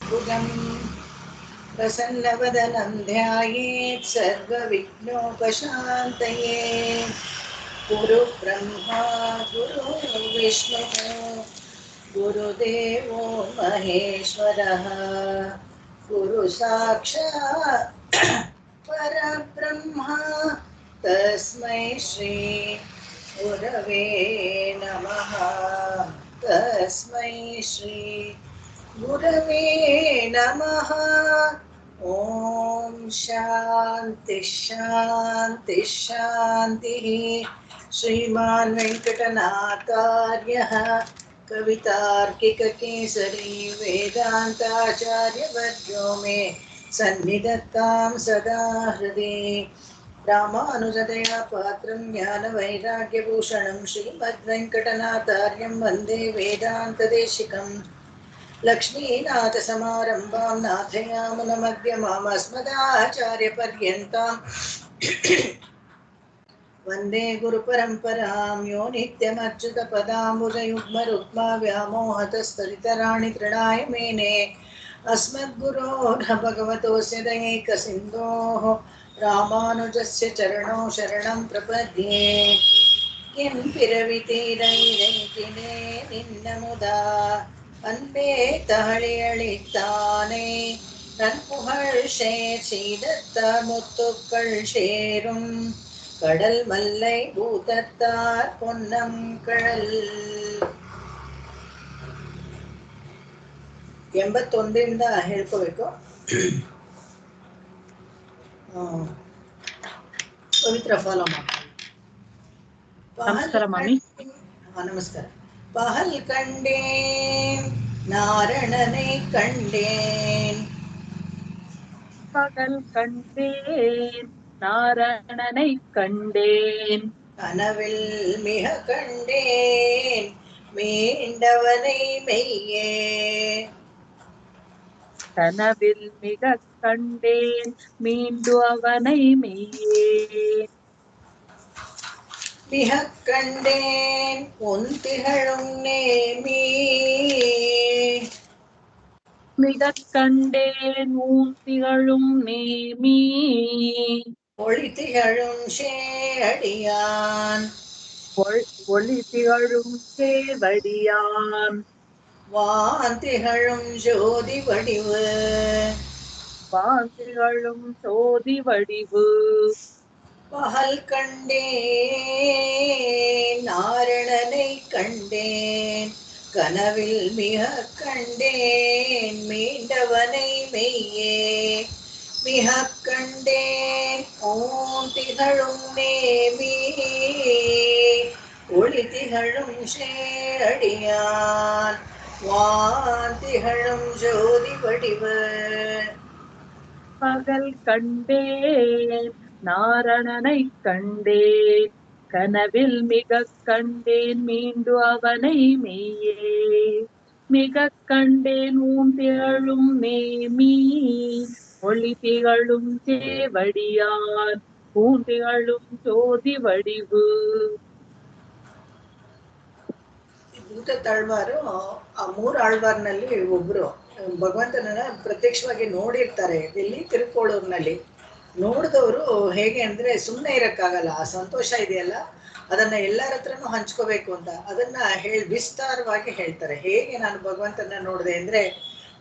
बुधं प्रसन्नवदनं ध्यायेत् सर्वविघ्नोपशान्तये। गुरुब्रह्मा गुरुर्विष्णुः गुरुदेवो महेश्वरः गुरुसाक्षात् परब्रह्मा तस्मै श्री गुरवे नमः। तस्मै श्री गुरवे नमः। ॐ शान्ति शान्ति शान्तिः। श्रीमान् वेङ्कटनाथार्यः कवितार्किककेसरी वेदान्ताचार्यवर्यो मे सन्निधत्तां सदा हृदि। रामानुजदया पात्रं ज्ञानवैराग्यभूषणं श्रीमद्वेङ्कटनाथार्यं वन्दे वेदान्तदेशिकम्। लक्ष्मीनाथसमारम्भां नाथयामुनमध्यमाम् अस्मदाचार्यपर्यन्तां वन्दे गुरुपरम्परां यो नित्यमच्युतपदाम्बुजयुग्मरुक्मा व्यामोहतस्तरितराणि तृणाय मेने अस्मद्गुरोः भगवतोऽस्य दयैकसिन्धोः रामानुजस्य चरणौ शरणं प्रपद्ये। என் பிறவித்தீரையினைக்கினே நின்னமுதா அன்பே தழி அளித்தானே நன் புகழ் செய்தத்தார் முத்துக்கள் சேரும் கடல் மல்லை பூதத்தார் பொன்னம் கழல். 81 ಹೇಳ್ಕೋಬೇಕು. ಪವಿತ್ರ ಫಾಲೋ ಮಾಡಿ. ನಮಸ್ಕಾರ ಮಾಮಿ. ನಮಸ್ಕಾರ. பகல் கண்டேன் நாரணனை கண்டேன், பகல் கண்டேன் நாரணனை கண்டேன், கனவில் மிக கண்டேன் மீண்டவனை மெய்யே, கனவில் மிக கண்டேன் மீண்டு அவனை மெய்யே, மிக கண்டேன் உன் திகழும் நேமி, மிக கண்டேன் ஊன் திகழும் நேமி, ஒளி திகழும் சேடியான், ஒளி திகழும் சேவடியான், வான் திகழும் ஜோதி வடிவு, வான் திகழும் சோதி வடிவு, பகல் கண்டேன் நாரணனை கண்டேன், கனவில் மிக கண்டேன் மீண்டவனை மெய்யே, மிக கண்டேன் ஓம் திகழும் நேமி, ஒளி திகழும் சேடியான், வான் திகழும் ஜோதி வடிவு. பகல் கண்டேன் நாரணனை கண்டேன், கனவில் மிக கண்டேன் மீண்டு அவனை மெய்யே, மிக கண்டேன் ஊன் திகழும் நேமி, ஒளி திகழும் சேவடியான், ஊன் திகழும் ஜோதி வடிவு. ಭೂತ ತಾಳ್ವಾರು ಆ 3 ಆಳ್ವಾರ್ನಲ್ಲಿ ಒಬ್ರು ಭಗವಂತನನ್ನ ಪ್ರತ್ಯಕ್ಷವಾಗಿ ನೋಡಿರ್ತಾರೆ. ಎಲ್ಲಿ ತಿರುಕೋಳೂರ್ನಲ್ಲಿ ನೋಡಿದವರು ಹೇಗೆ ಅಂದ್ರೆ ಸುಮ್ಮನೆ ಇರಕ್ಕಾಗಲ್ಲ, ಆ ಸಂತೋಷ ಇದೆಯಲ್ಲ ಅದನ್ನ ಎಲ್ಲರ ಹತ್ರನೂ ಹಂಚ್ಕೋಬೇಕು ಅಂತ ಅದನ್ನ ವಿಸ್ತಾರವಾಗಿ ಹೇಳ್ತಾರೆ. ಹೇಗೆ ನಾನು ಭಗವಂತನ ನೋಡಿದೆ ಅಂದ್ರೆ,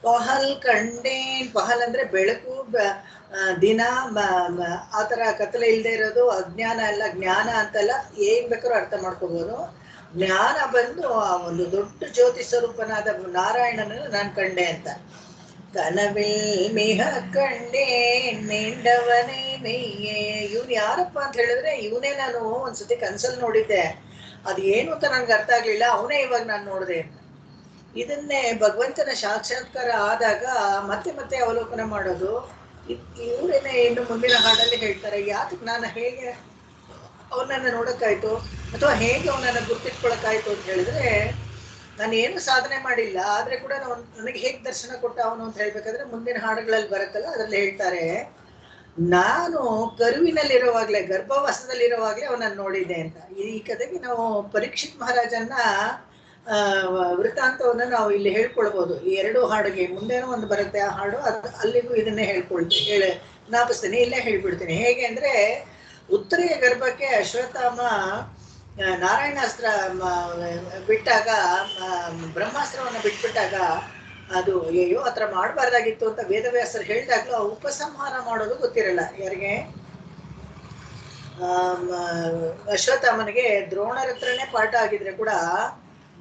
ಪಹಲ್ ಕಂಡೇನ್, ಪಹಲ್ ಅಂದ್ರೆ ಬೆಳಕು, ದಿನ, ಆ ತರ ಕತ್ತಲೆ ಇಲ್ಲದೆ ಇರೋದು, ಅಜ್ಞಾನ ಎಲ್ಲ ಜ್ಞಾನ ಅಂತಲ್ಲ, ಏನ್ ಬೇಕಾದ್ರೂ ಅರ್ಥ ಮಾಡ್ಕೋಬಹುದು. ಜ್ಞಾನ ಬಂದು ಆ ಒಂದು ದೊಡ್ಡ ಜ್ಯೋತಿ ಸ್ವರೂಪನಾದ ನಾರಾಯಣನನ್ನು ನಾನು ಕಂಡೆ ಅಂತ. ಕನವಿಲ್ ಮಿಹ ಕಂಡೆ ನಿಂಡವನೇ ಮೆಯ್ಯೆ. ಇವನು ಯಾರಪ್ಪ ಅಂತ ಹೇಳಿದ್ರೆ, ಇವನೇ ನಾನು ಒಂದ್ಸತಿ ಕನ್ಸಲ್ಲಿ ನೋಡಿದ್ದೆ, ಅದು ಏನು ಅಂತ ನನ್ಗೆ ಅರ್ಥ ಆಗ್ಲಿಲ್ಲ, ಅವನೇ ಇವಾಗ ನಾನು ನೋಡಿದೆ ಅಂತ. ಇದನ್ನೇ ಭಗವಂತನ ಸಾಕ್ಷಾತ್ಕಾರ ಆದಾಗ ಮತ್ತೆ ಮತ್ತೆ ಅವಲೋಕನ ಮಾಡೋದು. ಇವರೇನೆ ಇನ್ನು ಮುಂದಿನ ಹಾಡಲ್ಲಿ ಹೇಳ್ತಾರೆ, ಯಾತಕ್ಕೆ ನಾನು ಹೇಗೆ ಅವನನ್ನ ನೋಡಕ್ಕಾಯ್ತು ಅಥವಾ ಹೇಗೆ ಅವನನ್ನ ಗುರ್ತಿಟ್ಕೊಳಕ್ಕಾಯ್ತು ಅಂತ ಹೇಳಿದ್ರೆ, ನಾನು ಏನು ಸಾಧನೆ ಮಾಡಿಲ್ಲ, ಆದ್ರೆ ಕೂಡ ನನಗೆ ಹೇಗೆ ದರ್ಶನ ಕೊಟ್ಟ ಅವನು ಅಂತ ಹೇಳ್ಬೇಕಾದ್ರೆ ಮುಂದಿನ ಹಾಡುಗಳಲ್ಲಿ ಬರುತ್ತಲ್ಲ, ಅದ್ರಲ್ಲಿ ಹೇಳ್ತಾರೆ, ನಾನು ಕರುವಿನಲ್ಲಿರುವಾಗ್ಲೇ, ಗರ್ಭವಾಸದಲ್ಲಿರುವಾಗ್ಲೇ ಅವನನ್ನು ನೋಡಿದ್ದೆ ಅಂತ. ಈ ಕಥೆಗೆ ನಾವು ಪರೀಕ್ಷಿತ್ ಮಹಾರಾಜನ್ನ ವೃತ್ತಾಂತವನ್ನ ನಾವು ಇಲ್ಲಿ ಹೇಳ್ಕೊಳ್ಬಹುದು. ಈ ಎರಡು ಹಾಡಿಗೆ ಮುಂದೇನೋ ಒಂದು ಬರುತ್ತೆ ಆ ಹಾಡು, ಅದು ಅಲ್ಲಿಗೂ ಇದನ್ನೇ ಜ್ಞಾಪಿಸ್ತೀನಿ, ಇಲ್ಲೇ ಹೇಳ್ಬಿಡ್ತೀನಿ. ಹೇಗೆ ಅಂದ್ರೆ ಉತ್ತರೆಯ ಗರ್ಭಕ್ಕೆ ಅಶ್ವತ್ಥಾಮ ನಾರಾಯಣಾಸ್ತ್ರ ಬಿಟ್ಟಾಗ, ಬ್ರಹ್ಮಾಸ್ತ್ರವನ್ನ ಬಿಟ್ಬಿಟ್ಟಾಗ ಅದು ಅಯ್ಯೋ ಆತರ ಮಾಡಬಾರ್ದಾಗಿತ್ತು ಅಂತ ವೇದವ್ಯಾಸರು ಹೇಳಿದಾಗ್ಲೂ ಉಪಸಂಹಾರ ಮಾಡೋದು ಗೊತ್ತಿರಲ್ಲ ಯಾರಿಗೆ, ಅಶ್ವತ್ಥಾಮನಿಗೆ ದ್ರೋಣರ ಹತ್ರನೇ ಪಾಠ ಆಗಿದ್ರೆ ಕೂಡ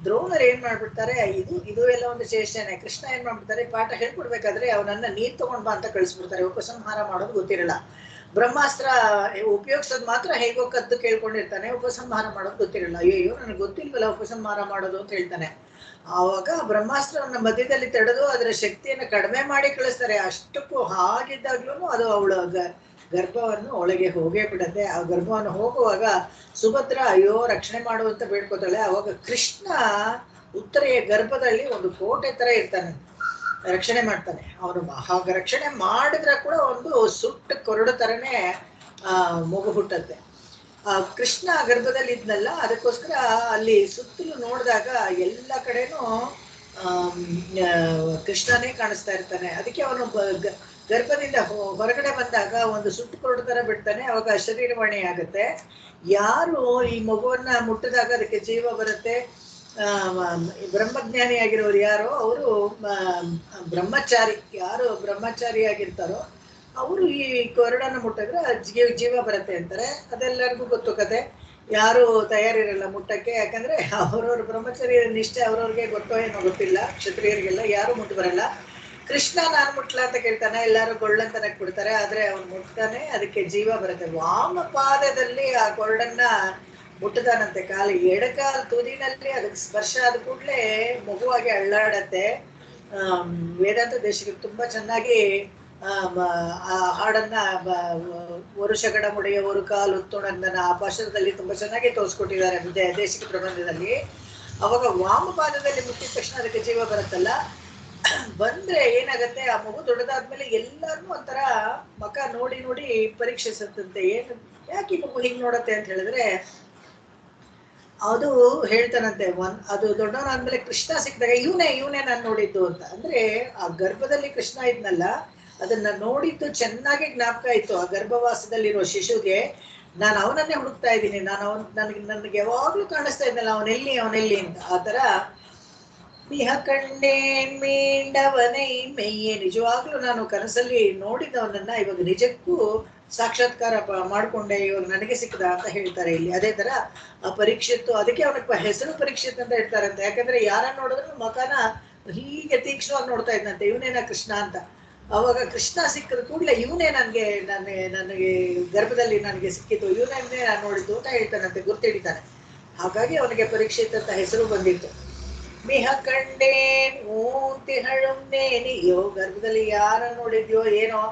ದ್ರೋಣರು ಏನ್ ಮಾಡ್ಬಿಡ್ತಾರೆ, ಇದು ಎಲ್ಲ ಒಂದು ಚೇಷ್ಟೆನೆ. ಕೃಷ್ಣ ಏನ್ ಮಾಡ್ಬಿಡ್ತಾರೆ, ಪಾಠ ಹೇಳ್ಕೊಡ್ಬೇಕಾದ್ರೆ ಅವನನ್ನ ನೀರ್ ತಗೊಂಡ್ ಬಾ ಅಂತ ಕಳಿಸ್ಬಿಡ್ತಾರೆ. ಉಪಸಂಹಾರ ಮಾಡೋದು ಗೊತ್ತಿರಲ್ಲ. ಬ್ರಹ್ಮಾಸ್ತ್ರ ಉಪಯೋಗಿಸೋದು ಮಾತ್ರ ಹೇಗೋ ಕದ್ದು ಕೇಳ್ಕೊಂಡಿರ್ತಾನೆ, ಉಪಸಂಹಾರ ಮಾಡೋದು ಗೊತ್ತಿರಲ್ಲ. ಅಯ್ಯೋ ನನಗೆ ಗೊತ್ತಿಲ್ವಲ್ಲ ಉಪಸಂಹಾರ ಮಾಡೋದು ಅಂತ ಹೇಳ್ತಾನೆ. ಆವಾಗ ಬ್ರಹ್ಮಾಸ್ತ್ರವನ್ನ ಮಧ್ಯದಲ್ಲಿ ತಡೆದು ಅದರ ಶಕ್ತಿಯನ್ನು ಕಡಿಮೆ ಮಾಡಿ ಕಳಿಸ್ತಾರೆ. ಅಷ್ಟಕ್ಕೂ ಹಾಗಿದ್ದಾಗ್ಲೂ ಅದು ಅವಳ ಗರ್ಭವನ್ನು ಒಳಗೆ ಹೋಗೇ ಬಿಡತ್ತೆ. ಆ ಗರ್ಭವನ್ನು ಹೋಗುವಾಗ ಸುಭದ್ರ ಅಯ್ಯೋ ರಕ್ಷಣೆ ಮಾಡುವಂತ ಬೇಡ್ಕೋತಾಳೆ. ಅವಾಗ ಕೃಷ್ಣ ಉತ್ತರೆಯ ಗರ್ಭದಲ್ಲಿ ಒಂದು ಕೋಟೆ ತರ ಇರ್ತಾನೆ, ರಕ್ಷಣೆ ಮಾಡ್ತಾನೆ. ಅವನು ಹಾಗೆ ರಕ್ಷಣೆ ಮಾಡಿದ್ರೆ ಕೂಡ ಒಂದು ಸುಟ್ಟ ಕೊರಡು ತರನೇ ಮಗು ಹುಟ್ಟತ್ತೆ. ಕೃಷ್ಣ ಗರ್ಭದಲ್ಲಿ ಇದ್ನಲ್ಲ, ಅದಕ್ಕೋಸ್ಕರ ಅಲ್ಲಿ ಸುತ್ತಲೂ ನೋಡಿದಾಗ ಎಲ್ಲ ಕಡೆನೂ ಕೃಷ್ಣನೇ ಕಾಣಿಸ್ತಾ ಇರ್ತಾನೆ. ಅದಕ್ಕೆ ಅವನು ಗರ್ಭದಿಂದ ಹೊರಗಡೆ ಬಂದಾಗ ಒಂದು ಸುಟ್ಟು ಕೊರಡು ತರ ಬಿಡ್ತಾನೆ. ಅವಾಗ ಶರೀರವಾಣಿ ಆಗುತ್ತೆ. ಯಾರು ಈ ಮಗುವನ್ನ ಮುಟ್ಟಿದಾಗ ಅದಕ್ಕೆ ಜೀವ ಬರುತ್ತೆ, ಬ್ರಹ್ಮಜ್ಞಾನಿಯಾಗಿರೋರು ಯಾರೋ ಅವರು ಬ್ರಹ್ಮಚಾರಿ, ಯಾರು ಬ್ರಹ್ಮಚಾರಿ ಆಗಿರ್ತಾರೋ ಅವರು ಈ ಕೊರಡನ್ನು ಮುಟ್ಟಿದ್ರೆ ಜೀವ ಬರುತ್ತೆ ಅಂತಾರೆ. ಅದೆಲ್ಲರಿಗೂ ಗೊತ್ತು ಕತೆ. ಯಾರು ತಯಾರಿರಲ್ಲ ಮುಟ್ಟಕ್ಕೆ, ಯಾಕಂದ್ರೆ ಅವ್ರವ್ರ ಬ್ರಹ್ಮಚಾರಿ ನಿಷ್ಠೆ ಅವ್ರವ್ರಿಗೆ ಗೊತ್ತೋ ಏನೋ ಗೊತ್ತಿಲ್ಲ. ಕ್ಷತ್ರಿಯರಿಗೆಲ್ಲ ಯಾರು ಮುಟ್ಟು ಬರಲ್ಲ. ಕೃಷ್ಣ ನಾನು ಮುಟ್ಲ ಅಂತ ಕೇಳ್ತಾನೆ, ಎಲ್ಲಾರು ಗೊಳ್ಳಂತ ಬಿಡ್ತಾರೆ. ಆದ್ರೆ ಅವ್ನು ಮುಟ್ತಾನೆ, ಅದಕ್ಕೆ ಜೀವ ಬರುತ್ತೆ. ವಾಮ ಪಾದದಲ್ಲಿ ಆ ಕೊರಡನ್ನ ಮುಟ್ಟದಾನಂತೆ. ಕಾಲು ಎಡಕಾಲು ತುದಿನಲ್ಲಿ ಅದಕ್ಕೆ ಸ್ಪರ್ಶ ಆದ ಕೂಡ್ಲೆ ಮಗುವಾಗಿ ಅಳ್ಳಾಡತ್ತೆ. ವೇದಾಂತ ದೇಶಕ್ಕೆ ತುಂಬಾ ಚೆನ್ನಾಗಿ ಆ ಹಾಡನ್ನ ವರುಷಗಡ ಮುಡೆಯ ಒಂದು ಕಾಲು ತುಣಂದನ ಆ ಭಾಷಣದಲ್ಲಿ ತುಂಬಾ ಚೆನ್ನಾಗಿ ತೋರಿಸ್ಕೊಟ್ಟಿದ್ದಾರೆ ದೇಶಿಕ ಪ್ರಬಂಧದಲ್ಲಿ. ಅವಾಗ ವಾಮಪಾದದಲ್ಲಿ ಮುಟ್ಟಿದ ತಕ್ಷಣ ಅದಕ್ಕೆ ಜೀವ ಬರುತ್ತಲ್ಲ, ಬಂದ್ರೆ ಏನಾಗತ್ತೆ, ಆ ಮಗು ದೊಡ್ಡದಾದ್ಮೇಲೆ ಎಲ್ಲಾರ್ನು ಒಂಥರ ಮಕ ನೋಡಿ ನೋಡಿ ಪರೀಕ್ಷಿಸುತ್ತಂತೆ. ಏನು ಯಾಕೆ ಈ ಮಗು ಹಿಂಗ್ ನೋಡತ್ತೆ ಅಂತ ಹೇಳಿದ್ರೆ, ಅದು ಹೇಳ್ತಾನಂತೆ, ಅದು ದೊಡ್ಡವನಾದ್ಮೇಲೆ ಕೃಷ್ಣ ಸಿಕ್ಕಿದಾಗ ಇವನೇ ನಾನು ನೋಡಿದ್ದು ಅಂತ. ಅಂದ್ರೆ ಆ ಗರ್ಭದಲ್ಲಿ ಕೃಷ್ಣ ಇದ್ನಲ್ಲ, ಅದನ್ನ ನೋಡಿದ್ದು ಚೆನ್ನಾಗಿ ಜ್ಞಾಪಕ ಇತ್ತು ಆ ಗರ್ಭವಾಸದಲ್ಲಿರೋ ಶಿಶುಗೆ. ನಾನು ಅವನನ್ನೇ ಹುಡುಕ್ತಾ ಇದ್ದೀನಿ, ನನಗೆ ಯಾವಾಗ್ಲೂ ಕಾಣಿಸ್ತಾ ಇದ್ನಲ್ಲ ಅವನೆಲ್ಲಿ ಅಂತ. ಆ ತರ ಮಿಹ ಕಂಡೇನ್ ಮೀಂಡವನೈ ಮೆಯ್ಯೆ, ನಿಜವಾಗ್ಲೂ ನಾನು ಕನಸಲ್ಲಿ ನೋಡಿದವನನ್ನ ಇವಾಗ ನಿಜಕ್ಕೂ ಸಾಕ್ಷಾತ್ಕಾರ ಮಾಡ್ಕೊಂಡೆ, ಇವಾಗ ನನಗೆ ಸಿಕ್ಕದ ಅಂತ ಹೇಳ್ತಾರೆ ಇಲ್ಲಿ. ಅದೇ ತರ ಆ ಪರೀಕ್ಷಿತ್ತು, ಅದಕ್ಕೆ ಅವನಿಗೆ ಹೆಸರು ಪರೀಕ್ಷಿತ್ ಅಂತ ಹೇಳ್ತಾರಂತೆ. ಯಾಕಂದ್ರೆ ಯಾರನ್ನ ನೋಡಿದ್ರು ಮಕನ ಹೀಗೆ ತೀಕ್ಷ್ಣವಾಗಿ ನೋಡ್ತಾ ಇದ್ನಂತೆ, ಇವನೇನ ಕೃಷ್ಣ ಅಂತ. ಅವಾಗ ಕೃಷ್ಣ ಸಿಕ್ಕದ ಕೂಡಲೇ ಇವನೇ ನನಗೆ ಗರ್ಭದಲ್ಲಿ ನನಗೆ ಸಿಕ್ಕಿತು, ಇವನನ್ನೇ ನಾನು ನೋಡಿದ್ದು ಅಂತ ಹೇಳ್ತಾನಂತೆ, ಗುರ್ತಿಡಿತಾನೆ. ಹಾಗಾಗಿ ಅವನಿಗೆ ಪರೀಕ್ಷಿತ್ ಅಂತ ಹೆಸರು ಬಂದಿತ್ತು. ಮಿಹ ಕಂಡೇನ್ ಊಂತಿಹಳುಂದೇನಿಯೋ, ಗರ್ಭದಲ್ಲಿ ಯಾರನ್ನ ನೋಡಿದ್ಯೋ ಏನೋ,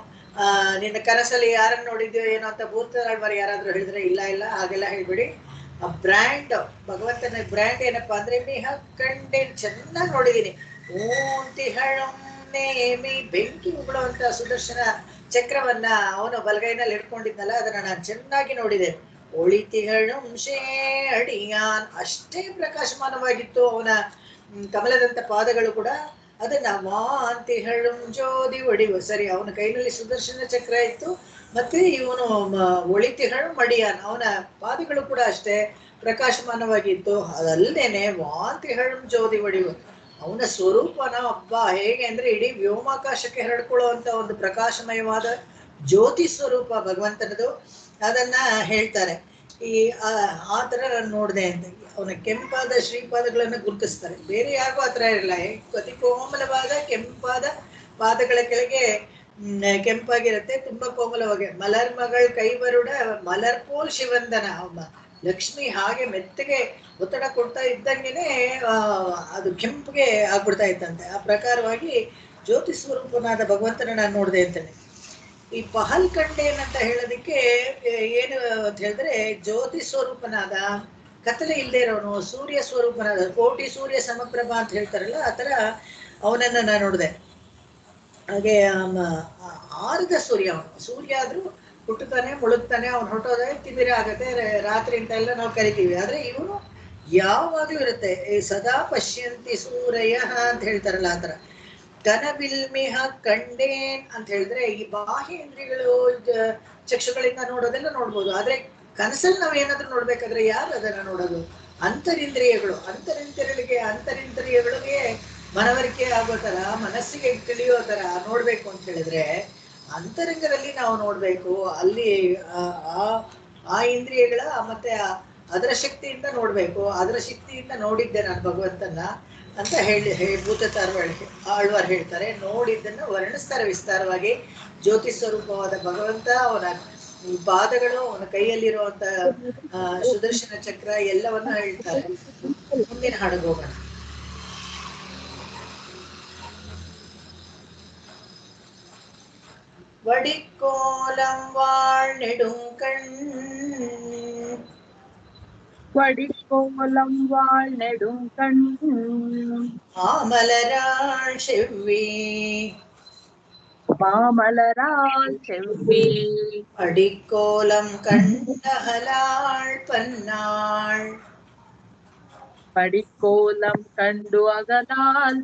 ನಿನ್ನ ಕನಸಲ್ಲಿ ಯಾರನ್ನ ನೋಡಿದ್ಯೋ ಏನೋ ಅಂತ ಭೂತರಾಳ್ವಾರ ಯಾರಾದ್ರೂ ಹೇಳಿದ್ರೆ ಇಲ್ಲ ಹಾಗೆಲ್ಲ ಹೇಳ್ಬಿಡಿ. ಆ ಬ್ರ್ಯಾಂಡ್, ಭಗವಂತನ ಬ್ರ್ಯಾಂಡ್ ಏನಪ್ಪಾ ಅಂದ್ರೆ ಮಿಹ ಕಂಡೇನ್, ಚೆನ್ನಾಗಿ ನೋಡಿದೀನಿ. ಊಂತಿಹಳುಂದೇಮಿ, ಬೆಂಕಿ ಉಗುಳುವಂತ ಸುದರ್ಶನ ಚಕ್ರವನ್ನ ಅವನು ಬಲಗೈನಲ್ಲಿ ಇಟ್ಕೊಂಡಿದ್ನಲ್ಲ, ಅದನ್ನ ನಾನು ಚೆನ್ನಾಗಿ ನೋಡಿದೆ. ಒಳಿತಿಹಳುಂ ಶೇ ಅಡಿಯಾನ್, ಅಷ್ಟೇ ಪ್ರಕಾಶಮಾನವಾಗಿತ್ತು ಅವನ ಕಮಲದಂತ ಪಾದಗಳು ಕೂಡ. ಅದನ್ನ ಮಾಂತಿಹಳುಂ ಜೋದಿ ಒಡಿವು, ಸರಿ ಅವನ ಕೈನಲ್ಲಿ ಸುದರ್ಶನ ಚಕ್ರ ಇತ್ತು, ಮತ್ತೆ ಇವನು ಒಳಿತಿಹಳು ಮಡಿಯಾನ್, ಅವನ ಪಾದಗಳು ಕೂಡ ಅಷ್ಟೇ ಪ್ರಕಾಶಮಾನವಾಗಿತ್ತು. ಅದಲ್ಲದೇನೆ ವಾಂತಿಹಳುಂ ಜೋದಿ ಒಡಿವು, ಅವನ ಸ್ವರೂಪನ ಹಬ್ಬ ಹೇಗೆ ಅಂದ್ರೆ ಇಡೀ ವ್ಯೋಮಾಕಾಶಕ್ಕೆ ಹರಡ್ಕೊಳ್ಳುವಂತ ಒಂದು ಪ್ರಕಾಶಮಯವಾದ ಜ್ಯೋತಿ ಸ್ವರೂಪ ಭಗವಂತನದು. ಅದನ್ನ ಹೇಳ್ತಾರೆ. ಆ ತರ ನಾನು ನೋಡಿದೆ ಅಂತ. ಅವನ ಕೆಂಪಾದ ಶ್ರೀಪಾದಗಳನ್ನ ಗುರುತಿಸ್ತಾರೆ, ಬೇರೆ ಯಾರಿಗೂ ಆ ತರ ಇರಲ್ಲ. ಅತಿ ಕೋಮಲವಾದ ಕೆಂಪಾದ ಪಾದಗಳ ಕೆಳಗೆ ಕೆಂಪಾಗಿರುತ್ತೆ, ತುಂಬಾ ಕೋಮಲವಾಗಿ. ಮಲರ್ ಮಗಳ್ ಕೈವರುಡ ಮಲರ್ಪೋಲ್ ಶಿವಂದನ, ಲಕ್ಷ್ಮಿ ಹಾಗೆ ಮೆತ್ತಗೆ ಒತ್ತಡ ಕೊಡ್ತಾ ಇದ್ದಂಗೆನೆ ಅದು ಕೆಂಪಿಗೆ ಆಗ್ಬಿಡ್ತಾ ಇತ್ತಂತೆ. ಆ ಪ್ರಕಾರವಾಗಿ ಜ್ಯೋತಿ ಸ್ವರೂಪನಾದ ಭಗವಂತನ ನಾನು ನೋಡಿದೆ ಅಂತಾನೆ. ಈ ಪಹಲ್ ಕಂಡೇನ್ ಅಂತ ಹೇಳೋದಕ್ಕೆ ಏನು ಅಂತ ಹೇಳಿದ್ರೆ, ಜ್ಯೋತಿ ಸ್ವರೂಪನಾದ, ಕತ್ತಲೆ ಇಲ್ಲದೆ ಇರೋನು, ಸೂರ್ಯ ಸ್ವರೂಪನಾದ, ಕೋಟಿ ಸೂರ್ಯ ಸಮಪ್ರಭಾ ಅಂತ ಹೇಳ್ತಾರಲ್ಲ, ಆ ತರ ಅವನನ್ನ ನಾನು ನೋಡಿದೆ. ಹಾಗೆ ಆರ್ಧ ಸೂರ್ಯ, ಅವನು ಸೂರ್ಯ ಆದ್ರೂ ಹುಟ್ಟುತ್ತಾನೆ ಮುಳುಗ್ತಾನೆ, ಅವ್ನು ಹೊರಟೋದ್ರೆ ತಿಮಿರ ಆಗತ್ತೆ ರಾತ್ರಿ ಅಂತ ಎಲ್ಲ ನಾವು ಕರಿತೀವಿ. ಆದ್ರೆ ಇವನು ಯಾವಾಗ್ಲೂ ಇರುತ್ತೆ. ಸದಾ ಪಶ್ಯಂತಿ ಸೂರಯ ಅಂತ ಹೇಳ್ತಾರಲ್ಲ ಆತರ. ಕನಬಿಲ್ಮಿಹ ಕಂಡೇನ್ ಅಂತ ಹೇಳಿದ್ರೆ ಈ ಬಾಹ್ಯೇಂದ್ರಿಯಗಳು ಚಕ್ಷುಗಳಿಂದ ನೋಡೋದೆಲ್ಲ ನೋಡ್ಬೋದು. ಆದ್ರೆ ಕನಸಲ್ಲಿ ನಾವ್ ಏನಾದ್ರೂ ನೋಡ್ಬೇಕಾದ್ರೆ ಯಾರು ಅದನ್ನ ನೋಡೋದು? ಅಂತರಿಂದ್ರಿಯಗಳಿಗೆ ಮನವರಿಕೆ ಆಗೋ ತರ, ಮನಸ್ಸಿಗೆ ತಿಳಿಯೋ ತರ ನೋಡ್ಬೇಕು ಅಂತ ಹೇಳಿದ್ರೆ ಅಂತರಂಗದಲ್ಲಿ ನಾವು ನೋಡ್ಬೇಕು. ಅಲ್ಲಿ ಆ ಆ ಇಂದ್ರಿಯಗಳ ಮತ್ತೆ ಅದರ ಶಕ್ತಿಯಿಂದ ನೋಡ್ಬೇಕು. ಅದರ ಶಕ್ತಿಯಿಂದ ನೋಡಿದ್ದೆ ನಾನು ಭಗವಂತನ ಅಂತ ಆಳ್ವಾರ್ ಹೇಳ್ತಾರೆ. ನೋಡಿದ್ದನ್ನ ವರ್ಣಿಸ್ತಾರೆ ವಿಸ್ತಾರವಾಗಿ. ಜ್ಯೋತಿ ಸ್ವರೂಪವಾದ ಭಗವಂತ, ಅವನ ಪಾದಗಳು, ಅವನ ಕೈಯಲ್ಲಿರುವಂತ ಸುದರ್ಶನ ಚಕ್ರ ಎಲ್ಲವನ್ನ ಹೇಳ್ತಾರೆ. ಮುಂದಿನ ಹಾಡಿಗೆ ಹೋಗೋಣ. வடிக்கோலம் வாழ் நெடுங்கண் வடிக்கோலம் வாழ் நெடுங்கண் மாமலராள் செவ்வி மாமலரால் செவ்வி அடிக்கோலம் கண்டகலாள் பன்னாள் படிக்கோலம் கண்டு அகலால்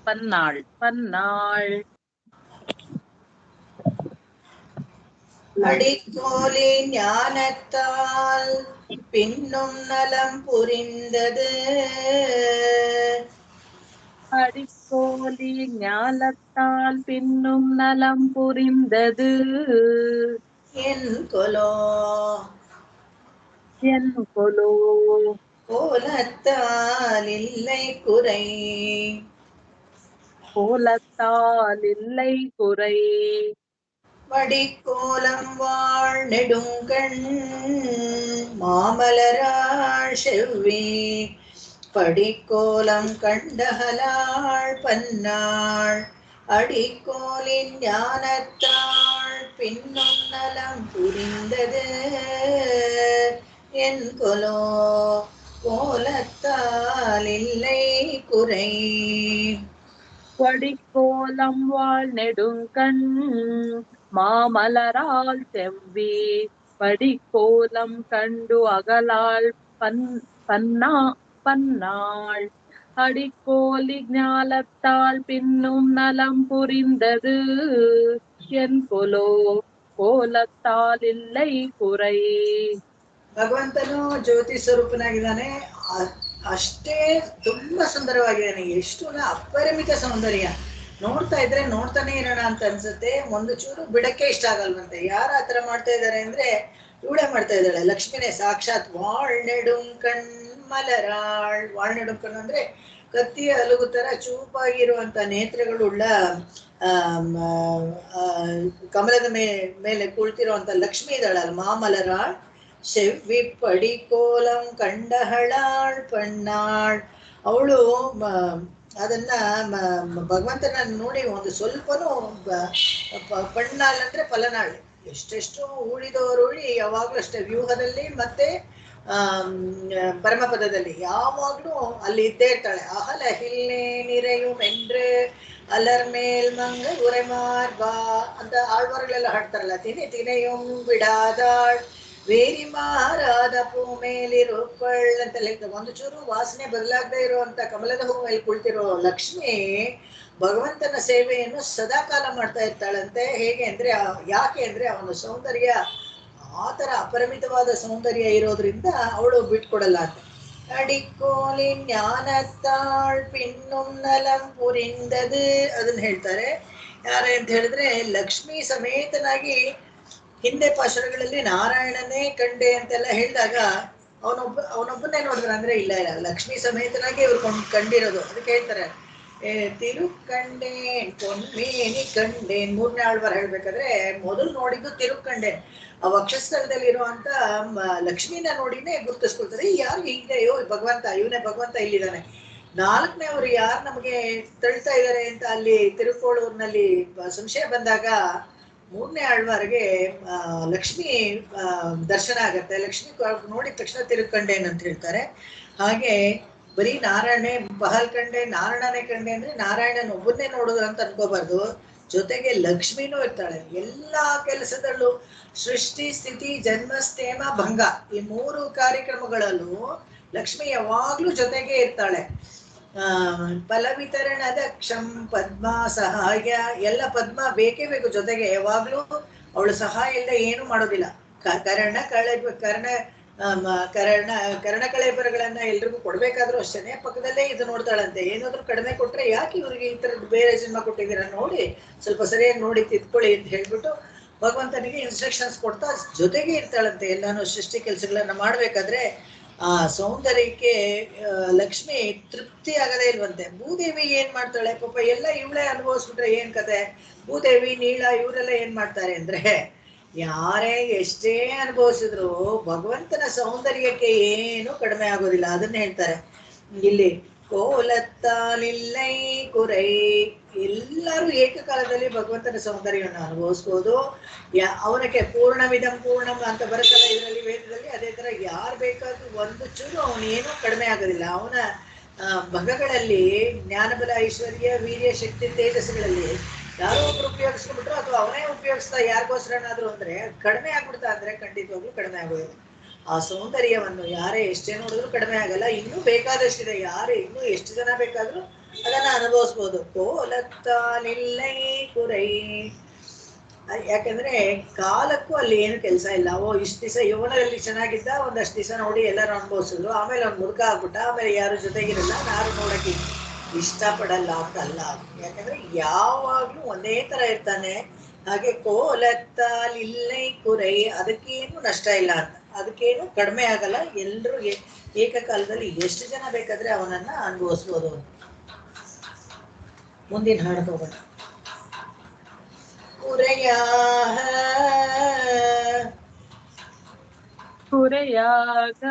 பன்னாள் பன்னாள் அடிக்கோலி ஞானத்தால் பின்னும் நலம் புரிந்தது. அடிக்கோலி ஞானத்தால் பின்னும் நலம் புரிந்தது. என் கொலோ என் கொலோ கோலத்தால் இல்லை குறை, கோலத்தால் இல்லை குறை. வடிக்கோலம் வாழ் நெடுங்கண் மாமலராள் செவ்வி படிக்கோலம் கண்டகலாள் பன்னாள் அடிக்கோலின் ஞானத்தாள் பின்னும் நலம் புரிந்தது. என் கொலோ கோலத்தால் இல்லை குறை. வடிக்கோலம் வாழ் நெடுங்கண் மாமலரால் செவ்வி படிக்கோலம் கண்டு அகலாள் பன்னாள் அடிக்கோலி ஞாலத்தால் பின்னும் நலம் புரிந்தது. என் கொலோ கோலத்தால் இல்லை குறை. ಭಗವಂತನು ಜ್ಯೋತಿ ಸ್ವರೂಪನಾಗಿದ್ದಾನೆ. ಅಷ್ಟೇ ತುಂಬಾ ಸುಂದರವಾಗಿದ್ದಾನೆ. ಎಷ್ಟು ಅಪರಿಮಿತ ಸೌಂದರ್ಯ. ನೋಡ್ತಾ ಇದ್ರೆ ನೋಡ್ತಾನೆ ಇರೋಣ ಅಂತ ಅನ್ಸುತ್ತೆ. ಒಂದು ಚೂರು ಬಿಡಕ್ಕೆ ಇಷ್ಟ ಆಗಲ್ವಂತೆ. ಯಾರು ಆತರ ಮಾಡ್ತಾ ಇದ್ದಾರೆ ಅಂದ್ರೆ ಇವಳೇ ಮಾಡ್ತಾ ಇದ್ದಾಳೆ, ಲಕ್ಷ್ಮಿನೇ ಸಾಕ್ಷಾತ್. ವಾಳ್ನೆಡುಂಕಣ್ ಮಲರಾಳ್. ವಾಳ್ನೆಡುಂಕಣ್ ಅಂದ್ರೆ ಕತ್ತಿಯ ಹಲವು ತರ ಚೂಪಾಗಿರುವಂತ ನೇತ್ರಗಳುಳ್ಳ ಕಮಲದ ಮೇಲೆ ಕುಳಿತಿರುವಂತ ಲಕ್ಷ್ಮಿ ಇದ್ದಾಳಲ್ಲ, ಮಾಮಲರಾಳ್ செவ்வி படிக்கோலம் ಕಂಡಹಳಾಳ್ ಪಣ್ಣಾಳ್. ಅವಳು ಅದನ್ನ ಭಗವಂತನ ನೋಡಿ ಒಂದು ಸ್ವಲ್ಪನೂ ಪಣ್ಣಾಳ್ ಅಂದ್ರೆ ಫಲನಾಳ್. ಎಷ್ಟೆಷ್ಟು ಉಳಿದವರು ಯಾವಾಗ್ಲೂ ಅಷ್ಟೇ, ವ್ಯೂಹದಲ್ಲಿ ಮತ್ತೆ ಪರಮಪದದಲ್ಲಿ ಯಾವಾಗ್ಲೂ ಅಲ್ಲಿ ಇದ್ದೇ ಇರ್ತಾಳೆ. ಅಹಲ ಹಿಲ್ಲೆ ನಿರೆಯು ಮೆಂಡ್ರೆ ಅಲರ್ ಮೇಲ್ ಮಂಗ ಉರೆಮಾರ್ಬಾ ಅಂತ ಆಳ್ವಾರ್ಗಳೆಲ್ಲ ಹಾಡ್ತಾರಲ್ಲ. ತಿನೆಯುಂ ಬಿಡಾದಾಳ್ ವೇರಿ ಮಾರಾದ ಪೂ ಮೇಲಿರುವಳ್ ಅಂತ ಹೇಳ್ತಾರೆ. ಒಂದು ಚೂರು ವಾಸನೆ ಬದಲಾಗದೆ ಇರುವಂತ ಕಮಲದ ಹೂ ಮೇಲೆ ಕುಳಿತಿರೋ ಲಕ್ಷ್ಮಿ ಭಗವಂತನ ಸೇವೆಯನ್ನು ಸದಾ ಕಾಲ ಮಾಡ್ತಾ ಇರ್ತಾಳಂತೆ. ಹೇಗೆ ಅಂದ್ರೆ ಯಾಕೆ ಅಂದ್ರೆ ಅವನ ಸೌಂದರ್ಯ ಆತರ ಅಪರಿಮಿತವಾದ ಸೌಂದರ್ಯ ಇರೋದ್ರಿಂದ ಅವಳು ಬಿಟ್ಕೊಡಲ್ಲ ಅಂತ. ಅಡಿಕೋಲಿ ಜ್ಞಾನತ್ತಾಳ್ ಪಿನ್ನುಂ ನಲಂ ಪುರಿಂದದು ಅದನ್ನ ಹೇಳ್ತಾರೆ. ಯಾರ ಅಂತ ಹೇಳಿದ್ರೆ ಲಕ್ಷ್ಮೀ ಸಮೇತನಾಗಿ ಹಿಂದೆ ಪಾಶುರಗಳಲ್ಲಿ ನಾರಾಯಣನೇ ಕಂಡೆ ಅಂತೆಲ್ಲ ಹೇಳಿದಾಗ ಅವನೊಬ್ಬನ್ನೇ ನೋಡಿದ್ರ ಅಂದ್ರೆ ಇಲ್ಲ ಲಕ್ಷ್ಮೀ ಸಮೇತನಾಗಿ ಇವ್ರು ಕಂಡಿರೋದು. ಅದಕ್ಕೆ ಹೇಳ್ತಾರೆ ತಿರುಕ್ಕಂಡೇನ್ ಪೊನ್ಮೇನಿ ಕಂಡೇನ್. ಮೂರನೇ ಆಳ್ವಾರ್ ಹೇಳ್ಬೇಕಾದ್ರೆ ಮೊದಲು ನೋಡಿದ್ದು ತಿರುಕ್ಕಂಡೇನ್. ಆ ವಕ್ಷಸ್ಥಳದಲ್ಲಿ ಇರುವಂತ ಲಕ್ಷ್ಮೀನ ನೋಡಿನೇ ಗುರ್ತಿಸ್ಕೊಳ್ತಾರೆ. ಯಾರು ಹೀಗಿದೆಯೋ ಭಗವಂತ, ಇವನೇ ಭಗವಂತ ಇಲ್ಲಿದ್ದಾನೆ. ನಾಲ್ಕನೇ ಅವರು ಯಾರು ನಮಗೆ ತಳ್ತಾ ಇದ್ದಾರೆ ಅಂತ ಅಲ್ಲಿ ತಿರುಕೋಳೂರಿನಲ್ಲಿ ಸಂಶಯ ಬಂದಾಗ ಮೂರನೇ ಆಳ್ವಾರ್ಗೆ ಲಕ್ಷ್ಮಿ ದರ್ಶನ ಆಗತ್ತೆ. ಲಕ್ಷ್ಮಿ ನೋಡಿದ ತಕ್ಷಣ ತಿರುಕಂಡೇನ್ ಅಂತ ಹೇಳ್ತಾರೆ. ಹಾಗೆ ಬರೀ ನಾರಾಯಣೇ ಪಹಲ್ ಕಂಡೆ ನಾರಾಯಣನೇ ಕಂಡೆ ಅಂದ್ರೆ ನಾರಾಯಣನ ಒಬ್ಬನ್ನೇ ನೋಡೋದು ಅಂತ ಅನ್ಕೋಬಾರ್ದು. ಜೊತೆಗೆ ಲಕ್ಷ್ಮಿನೂ ಇರ್ತಾಳೆ. ಎಲ್ಲಾ ಕೆಲಸದಲ್ಲೂ ಸೃಷ್ಟಿ, ಸ್ಥಿತಿ, ಜನ್ಮಸ್ಥೇಮ, ಭಂಗ ಈ 3 ಕಾರ್ಯಕ್ರಮಗಳಲ್ಲೂ ಲಕ್ಷ್ಮಿ ಯಾವಾಗ್ಲೂ ಜೊತೆಗೆ ಇರ್ತಾಳೆ. ಫಲ ವಿತರಣದ ಕ್ಷಂ ಪದ್ಮ ಸಹಾಯ ಎಲ್ಲ ಪದ್ಮ ಬೇಕೇ ಬೇಕು ಜೊತೆಗೆ ಯಾವಾಗ್ಲೂ. ಅವಳು ಸಹಾಯ ಇಲ್ಲದೆ ಏನು ಮಾಡೋದಿಲ್ಲ. ಕರ್ಣ ಕಳೆಬರಗಳನ್ನ ಎಲ್ರಿಗೂ ಕೊಡ್ಬೇಕಾದ್ರೂ ಅಷ್ಟೇನೆ ಪಕ್ಕದಲ್ಲೇ ಇದು ನೋಡ್ತಾಳಂತೆ. ಏನಾದ್ರು ಕಡಿಮೆ ಕೊಟ್ರೆ ಯಾಕೆ ಇವ್ರಿಗೆ ಈ ತರದ್ದು ಬೇರೆ ಜನ್ಮ ಕೊಟ್ಟಿದ್ದೀರಾ ನೋಡಿ, ಸ್ವಲ್ಪ ಸರಿಯಾಗಿ ನೋಡಿ ತಿದ್ಕೊಳ್ಳಿ ಅಂತ ಹೇಳ್ಬಿಟ್ಟು ಭಗವಂತನಿಗೆ ಇನ್ಸ್ಟ್ರಕ್ಷನ್ಸ್ ಕೊಡ್ತಾ ಜೊತೆಗೆ ಇರ್ತಾಳಂತೆ. ಎಲ್ಲಾನು ಸೃಷ್ಟಿ ಕೆಲಸಗಳನ್ನ ಮಾಡ್ಬೇಕಾದ್ರೆ ಆ ಸೌಂದರ್ಯಕ್ಕೆ ಲಕ್ಷ್ಮಿ ತೃಪ್ತಿ ಆಗದೇ ಇಲ್ವಂತೆ. ಭೂದೇವಿ ಏನ್ ಮಾಡ್ತಾಳೆ ಪಾಪ, ಎಲ್ಲ ಇವಳೇ ಅನುಭವಿಸ್ಬಿಟ್ರೆ ಏನ್ ಕತೆ. ಭೂದೇವಿ, ನೀಳ ಇವರೆಲ್ಲ ಏನ್ ಮಾಡ್ತಾರೆ ಅಂದ್ರೆ, ಯಾರೇ ಎಷ್ಟೇ ಅನುಭವಿಸಿದ್ರು ಭಗವಂತನ ಸೌಂದರ್ಯಕ್ಕೆ ಏನು ಕಡಿಮೆ ಆಗೋದಿಲ್ಲ. ಅದನ್ನ ಹೇಳ್ತಾರೆ ಇಲ್ಲಿ, ಕೋಲತ್ತಾಲಿಲ್ಲೈ ಕುರೈ. ಎಲ್ಲರೂ ಏಕಕಾಲದಲ್ಲಿ ಭಗವಂತನ ಸೌಂದರ್ಯವನ್ನು ಅನುಭವಿಸ್ಬೋದು. ಅವನಕ್ಕೆ ಪೂರ್ಣವಿದಂ ಪೂರ್ಣಂ ಅಂತ ಬರುತ್ತಲ್ಲ ಇದರಲ್ಲಿ ವೇದದಲ್ಲಿ, ಅದೇ ತರ ಯಾರು ಬೇಕಾದ್ರೂ ಒಂದು ಚೂರು ಅವನೇನು ಕಡಿಮೆ ಆಗೋದಿಲ್ಲ. ಅವನ ಭಗಗಳಲ್ಲಿ ಜ್ಞಾನಬಲ, ಐಶ್ವರ್ಯ, ವೀರ್ಯ, ಶಕ್ತಿ, ತೇಜಸ್ಸುಗಳಲ್ಲಿ ಯಾರೋ ಒಬ್ರು ಉಪಯೋಗಿಸ್ಕೊಂಡ್ಬಿಟ್ರು ಅಥವಾ ಅವನೇ ಉಪಯೋಗಿಸ್ತಾ ಯಾರಿಗೋಸ್ಕರನಾದ್ರು ಅಂದ್ರೆ ಕಡಿಮೆ ಆಗ್ಬಿಡ್ತಾ ಅಂದ್ರೆ ಖಂಡಿತವಾಗ್ಲೂ ಕಡಿಮೆ ಆಗೋದಿಲ್ಲ. ಆ ಸೌಂದರ್ಯವನ್ನು ಯಾರೇ ಎಷ್ಟೇ ನೋಡಿದ್ರು ಕಡಿಮೆ ಆಗಲ್ಲ. ಇನ್ನೂ ಬೇಕಾದಷ್ಟಿದೆ. ಯಾರೇ ಇನ್ನೂ ಎಷ್ಟು ಜನ ಬೇಕಾದ್ರೂ ಅದನ್ನ ಅನುಭವಿಸ್ಬೋದು. ಕೋಲತ್ತಾಲಿಲ್ಲೈ ಕುರೈ. ಯಾಕಂದ್ರೆ ಕಾಲಕ್ಕೂ ಅಲ್ಲಿ ಏನು ಕೆಲಸ ಇಲ್ಲ. ಇಷ್ಟು ದಿವಸ ಯವನದಲ್ಲಿ ಚೆನ್ನಾಗಿದ್ದ, ಒಂದಷ್ಟು ದಿವಸ ನೋಡಿ ಎಲ್ಲರೂ ಅನುಭವಿಸಿದ್ರು, ಆಮೇಲೆ ಅವ್ನು ಮುದುಕ ಆಗ್ಬಿಟ್ಟ, ಆಮೇಲೆ ಯಾರು ಜೊತೆಗಿರಲ್ಲ, ಯಾರು ನೋಡಕ್ಕೆ ಇಷ್ಟಪಡಲ್ಲ ಅಂತಲ್ಲ. ಯಾಕಂದ್ರೆ ಯಾವಾಗ್ಲೂ ಒಂದೇ ತರ ಇರ್ತಾನೆ. ಹಾಗೆ ಕೋಲತ್ತಾಲಿಲ್ಲೈ ಕುರೈ, ಅದಕ್ಕೇನು ನಷ್ಟ ಇಲ್ಲ ಅಂತ, ಅದಕ್ಕೇನು ಕಡಿಮೆ ಆಗಲ್ಲ. ಎಲ್ರು ಏಕಕಾಲದಲ್ಲಿ ಎಷ್ಟು ಜನ ಬೇಕಾದ್ರೆ ಅವನನ್ನ ಅನುಭವಿಸ್ಬೋದು. ಮುಂದಿನ ಹಾಡು ಹೋಗೋಣ. குறையாக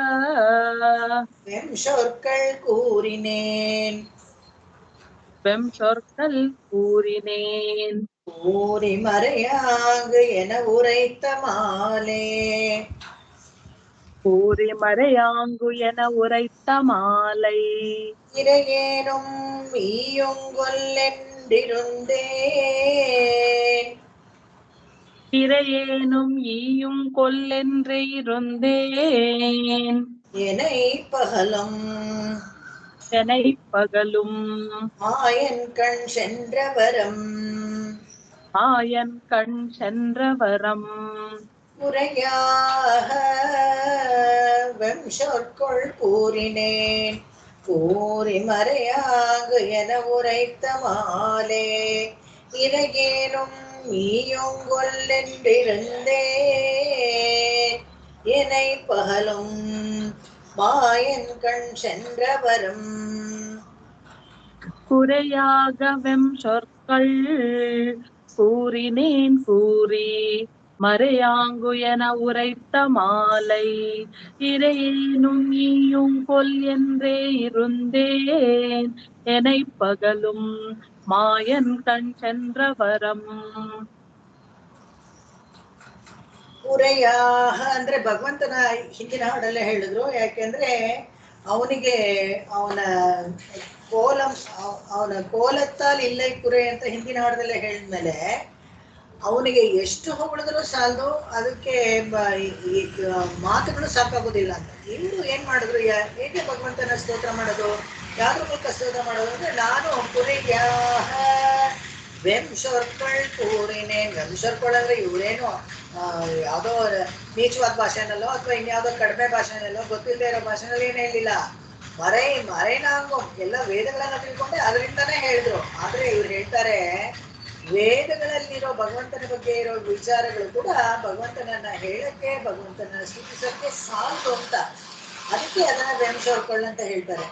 வெம்சொற்கள் கூறினேன் கூறி மறையாக என உரைத்த மாலே. கூறி மறையாங்கு என உரைத்த மாலை. இறையேனும் ஈயுங்கொல்லென்றிருந்தேன். இறையேனும் ஈயும் கொல்லென்றே இருந்தேன். என்னை பகலும் மாயன் கண் சென்ற வரம் உரையாக வெம்சொற்கொள் கூறினேன் கூறி மறையாக என உரைத்த மாலே. இறையேனும் ஈயுங்கொல்லென்றிருந்தேன். என்னை பகலும் மாயன் கண் சென்ற வரம். குறையாக வெம்சொற்கள் கூறினேன் கூறி மறையாங்கு என உரைத்த மாலை. இறையேனும் ஈயும் கொல் என்றே இருந்தேன். என்னை பகலும் மாயன் கண் சென்ற வரம். ಕುರೆಯಾಹ ಅಂದ್ರೆ ಭಗವಂತನ ಹಿಂದಿನ ಹಾಡಲ್ಲೇ ಹೇಳಿದ್ರು. ಯಾಕೆಂದ್ರೆ ಅವನಿಗೆ ಅವನ ಕೋಲತ್ತಾಲ್ ಇಲ್ಲೈ ಕುರೆ ಅಂತ ಹಿಂದಿನ ಹಾಡದಲ್ಲೇ ಹೇಳಿದ್ಮೇಲೆ ಅವನಿಗೆ ಎಷ್ಟು ಹೊಗಳಿದ್ರು ಸಾಲದು, ಅದಕ್ಕೆ ಮಾತುಗಳು ಸಾಕಾಗೋದಿಲ್ಲ ಅಂತ. ಇವರು ಏನ್ ಮಾಡಿದ್ರು, ಹೇಗೆ ಭಗವಂತನ ಸ್ತೋತ್ರ ಮಾಡೋದು, ಯಾವ್ದ್ರ ಮೂಲಕ ಸ್ತೋತ್ರ ಮಾಡೋದು ಅಂದ್ರೆ, ನಾನು ಕುರೆಯಾಹ ವೆಂಶೊರ್ಕೊಳ್ ಕೂರಿನೇ. ವೆಂಶೊರ್ಕೊಳ್ ಅಂದ್ರೆ ಇವರೇನು ಯಾವುದೋ ನೀಚವಾದ ಭಾಷೆನಲ್ಲೋ ಅಥವಾ ಇನ್ಯಾವುದೋ ಕಡಿಮೆ ಭಾಷೆನಲ್ಲೋ ಗೊತ್ತಿಲ್ಲದೆ ಇರೋ ಭಾಷೆನಲ್ಲಿ ಏನು ಹೇಳಿಲ್ಲ. ಮರೆನಾಂಗು ಎಲ್ಲ ವೇದಗಳನ್ನ ತಿಳ್ಕೊಂಡೆ ಅದರಿಂದಾನೇ ಹೇಳಿದ್ರು. ಆದ್ರೆ ಇವ್ರು ಹೇಳ್ತಾರೆ, ವೇದಗಳಲ್ಲಿರೋ ಭಗವಂತನ ಬಗ್ಗೆ ಇರೋ ವಿಚಾರಗಳು ಕೂಡ ಭಗವಂತನನ್ನ ಹೇಳಕ್ಕೆ, ಭಗವಂತನ ಸ್ತುತಿಸಕ್ಕೆ ಸಾಲದು ಅಂತ. ಅದಕ್ಕೆ ಅದನ್ನ ವೆಂಶೊರ್ಕೊಳ್ ಅಂತ ಹೇಳ್ತಾರೆ.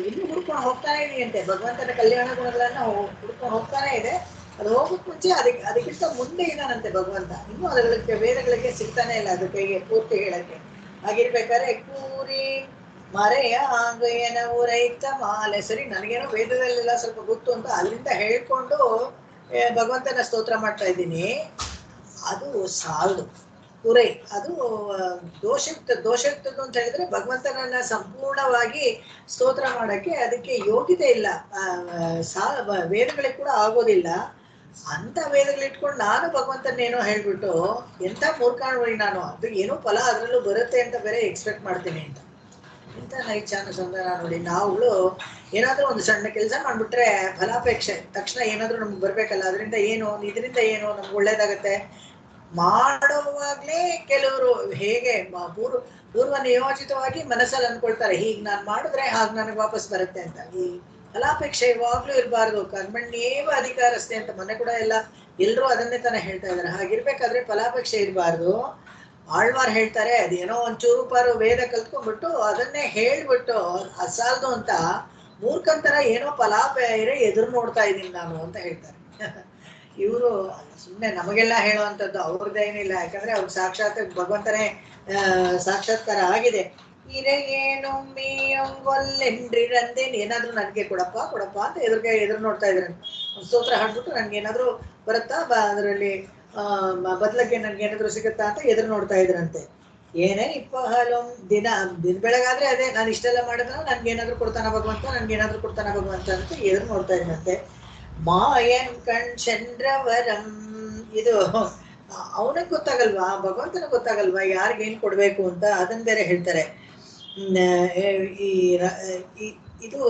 ಇನ್ನು ಹುಡ್ಕೊಂಡು ಹೋಗ್ತಾನೆ ಇದೆಯಂತೆ, ಭಗವಂತನ ಕಲ್ಯಾಣ ಗುಣಗಳನ್ನ ಹುಡ್ಕೊಂಡು ಹೋಗ್ತಾನೆ ಇದೆ. ಅದು ಹೋಗೋಕ್ ಮುಂಚೆ ಅದಕ್ಕಿಂತ ಮುಂದೆ ಇದಾನಂತೆ ಭಗವಂತ. ಇನ್ನೂ ಅದಕ್ಕೆ ವೇದಗಳಿಗೆ ಸಿಗ್ತಾನೆ ಇಲ್ಲ ಅದಕ್ಕೆ ಪೂರ್ತಿ ಹೇಳಕ್ಕೆ. ಹಾಗಿರ್ಬೇಕಾದ್ರೆ ಕೂರಿ ಮರೆಯ ಆಂಗಯ್ಯನ ಊರೈತ ಮಾಲೆ. ಸರಿ, ನನಗೇನೋ ವೇದದಲ್ಲೆಲ್ಲ ಸ್ವಲ್ಪ ಗೊತ್ತು ಅಂತ ಅಲ್ಲಿಂದ ಹೇಳ್ಕೊಂಡು ಭಗವಂತನ ಸ್ತೋತ್ರ ಮಾಡ್ತಾ ಇದ್ದೀನಿ, ಅದು ಸಾಲದು. ಕುರೈ ಅದು ದೋಷಯುಕ್ತದ್ದು ಅಂತ ಹೇಳಿದ್ರೆ ಭಗವಂತನನ್ನ ಸಂಪೂರ್ಣವಾಗಿ ಸ್ತೋತ್ರ ಮಾಡಕ್ಕೆ ಅದಕ್ಕೆ ಯೋಗ್ಯತೆ ಇಲ್ಲ. ವೇದಗಳಿಗೆ ಕೂಡ ಆಗೋದಿಲ್ಲ. ಅಂತ ವೇದಗಳು ಇಟ್ಕೊಂಡು ನಾನು ಭಗವಂತನೇನೋ ಹೇಳ್ಬಿಟ್ಟು ಎಂತ ಮೂರ್ಖಾಣಿ ನಾನು, ಅದು ಏನೋ ಫಲ ಅದ್ರಲ್ಲೂ ಬರುತ್ತೆ ಅಂತ ಬೇರೆ ಎಕ್ಸ್ಪೆಕ್ಟ್ ಮಾಡ್ತೀನಿ ಅಂತ. ಇಂಥ ನೈಚ್ಛಾನುಸಂಧಾನ ನೋಡಿ. ನಾವುಗಳು ಏನಾದ್ರೂ ಒಂದು ಸಣ್ಣ ಕೆಲಸ ಮಾಡ್ಬಿಟ್ರೆ ಫಲಾಪೇಕ್ಷೆ ತಕ್ಷಣ ಏನಾದ್ರೂ ನಮ್ಗೆ ಬರ್ಬೇಕಲ್ಲ, ಅದರಿಂದ ಏನು ಇದರಿಂದ ಏನು ನಮ್ಗೆ ಒಳ್ಳೇದಾಗತ್ತೆ ಮಾಡೋವಾಗ್ಲೇ ಕೆಲವರು ಹೇಗೆ ಪೂರ್ವ ನಿಯೋಜಿತವಾಗಿ ಮನಸ್ಸಲ್ಲಿ ಅನ್ಕೊಳ್ತಾರೆ, ಹೀಗ್ ನಾನ್ ಮಾಡಿದ್ರೆ ಹಾಗೆ ನನಗೆ ವಾಪಸ್ ಬರುತ್ತೆ ಅಂತ. ಈ ಫಲಾಪೇಕ್ಷೆ ಯಾವಾಗ್ಲೂ ಇರಬಾರ್ದು. ಕರ್ಮಣ್ಯೇವ ಅಧಿಕಾರಸ್ಥೆ ಅಂತ ಮನೆ ಕೂಡ ಎಲ್ರೂ ಅದನ್ನೇ ತಾನೇ ಹೇಳ್ತಾ ಇದಾರೆ. ಹಾಗಿರ್ಬೇಕಾದ್ರೆ ಫಲಾಪೇಕ್ಷೆ ಇರಬಾರ್ದು. ಆಳ್ವಾರ್ ಹೇಳ್ತಾರೆ, ಅದೇನೋ ಒಂಚೂರು ಪಾರು ವೇದ ಕಲ್ತ್ಕೊಂಡ್ಬಿಟ್ಟು ಅದನ್ನೇ ಹೇಳ್ಬಿಟ್ಟು ಅಸಾಲ್ದು ಅಂತ ಮೂರ್ಖಂತರ ಏನೋ ಫಲಾಪೇರೆ ಎದುರು ನೋಡ್ತಾ ಇದ್ದೀನಿ ನಾನು ಅಂತ ಹೇಳ್ತಾರೆ. ಇವರು ಸುಮ್ಮನೆ ನಮಗೆಲ್ಲ ಹೇಳುವಂಥದ್ದು ಅವ್ರದ್ದೇನಿಲ್ಲ, ಯಾಕಂದ್ರೆ ಅವ್ರು ಸಾಕ್ಷಾತ್ ಭಗವಂತನೇ ಸಾಕ್ಷಾತ್ಕಾರ ಆಗಿದೆ. ಇರೆಯೇನೊಮ್ಮೆಯೊಲ್ಲೆಂಡ್ರಿರಂದೇನ್ ಏನಾದ್ರೂ ನನಗೆ ಕೊಡಪ್ಪ ಕೊಡಪ್ಪ ಅಂತ ಎದುರು ನೋಡ್ತಾ ಇದ್ರು. ಸ್ತೋತ್ರ ಹಾಡ್ಬಿಟ್ಟು ನನ್ಗೆ ಏನಾದ್ರು ಬರುತ್ತಾ ಅದರಲ್ಲಿ ಬದಲಕ್ಕೆ ನನ್ಗೆ ಏನಾದ್ರು ಸಿಗುತ್ತಾ ಅಂತ ಎದುರು ನೋಡ್ತಾ ಇದ್ರಂತೆ. ಏನೇ ದಿನ ಬೆಳಗಾದ್ರೆ ಅದೇ ನಾನು ಇಷ್ಟೆಲ್ಲ ಮಾಡಿದ್ರೆ ನನ್ಗೆ ಏನಾದ್ರು ಕೊಡ್ತಾನ ಭಗವಂತ, ನನ್ಗೆ ಏನಾದ್ರು ಕೊಡ್ತಾನ ಭಗವಂತ ಅಂತ ಎದುರು ನೋಡ್ತಾ ಇದ್ರಂತೆ. ಮಾಯನ್ ಕಣ್ ಚಂದ್ರವರಂ, ಇದು ಅವನಿಗೆ ಗೊತ್ತಾಗಲ್ವಾ, ಭಗವಂತನ ಗೊತ್ತಾಗಲ್ವಾ ಯಾರಿಗೇನ್ ಕೊಡ್ಬೇಕು ಅಂತ, ಅದನ್ನ ಬೇರೆ ಹೇಳ್ತಾರೆ. ಇದು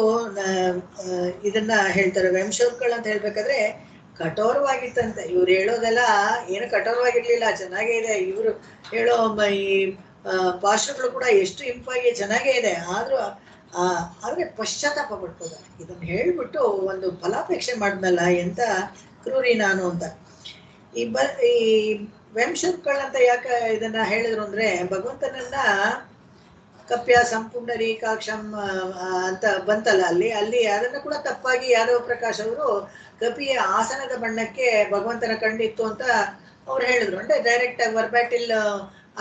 ಇದನ್ನ ಹೇಳ್ತಾರೆ ವಂಶೋತ್ಕಳ ಅಂತ ಹೇಳ್ಬೇಕಾದ್ರೆ ಕಠೋರವಾಗಿತ್ತಂತೆ. ಇವ್ರು ಹೇಳೋದೆಲ್ಲ ಏನು ಕಠೋರವಾಗಿರ್ಲಿಲ್ಲ, ಚೆನ್ನಾಗೇ ಇದೆ. ಇವರು ಹೇಳೋ ಈ ಭಾಷಣಗಳು ಕೂಡ ಎಷ್ಟು ಇಂಪಾಗಿ ಚೆನ್ನಾಗೇ ಇದೆ. ಆದ್ರೆ ಪಶ್ಚಾತ್ತಾಪ ಪಡ್ಕೋತಾರೆ. ಇದನ್ನ ಹೇಳ್ಬಿಟ್ಟು ಒಂದು ಫಲಾಪೇಕ್ಷೆ ಮಾಡಿದ್ನಲ್ಲ ಎಂತ ಕ್ರೂರಿ ನಾನು ಅಂತ. ಈ ವಂಶೋತ್ಕಳ ಅಂತ ಯಾಕೆ ಇದನ್ನ ಹೇಳಿದ್ರು ಅಂದ್ರೆ, ಭಗವಂತನನ್ನ ಕಪ್ಯ ಸಂಪುಂಡರೀಕಾಕ್ಷಂ ಅಂತ ಬಂತಲ್ಲ ಅಲ್ಲಿ ಅದನ್ನ ಕೂಡ ತಪ್ಪಾಗಿ ಯಾದವ ಪ್ರಕಾಶ್ ಅವರು ಕಪಿಯ ಆಸನದ ಬಣ್ಣಕ್ಕೆ ಭಗವಂತನ ಕಣ್ಣಿತ್ತು ಅಂತ ಅವ್ರು ಹೇಳಿದ್ರು. ಅಂದ್ರೆ ಡೈರೆಕ್ಟ್ ಆಗಿ ವರ್ಬ್ಯಾಟಿಲ್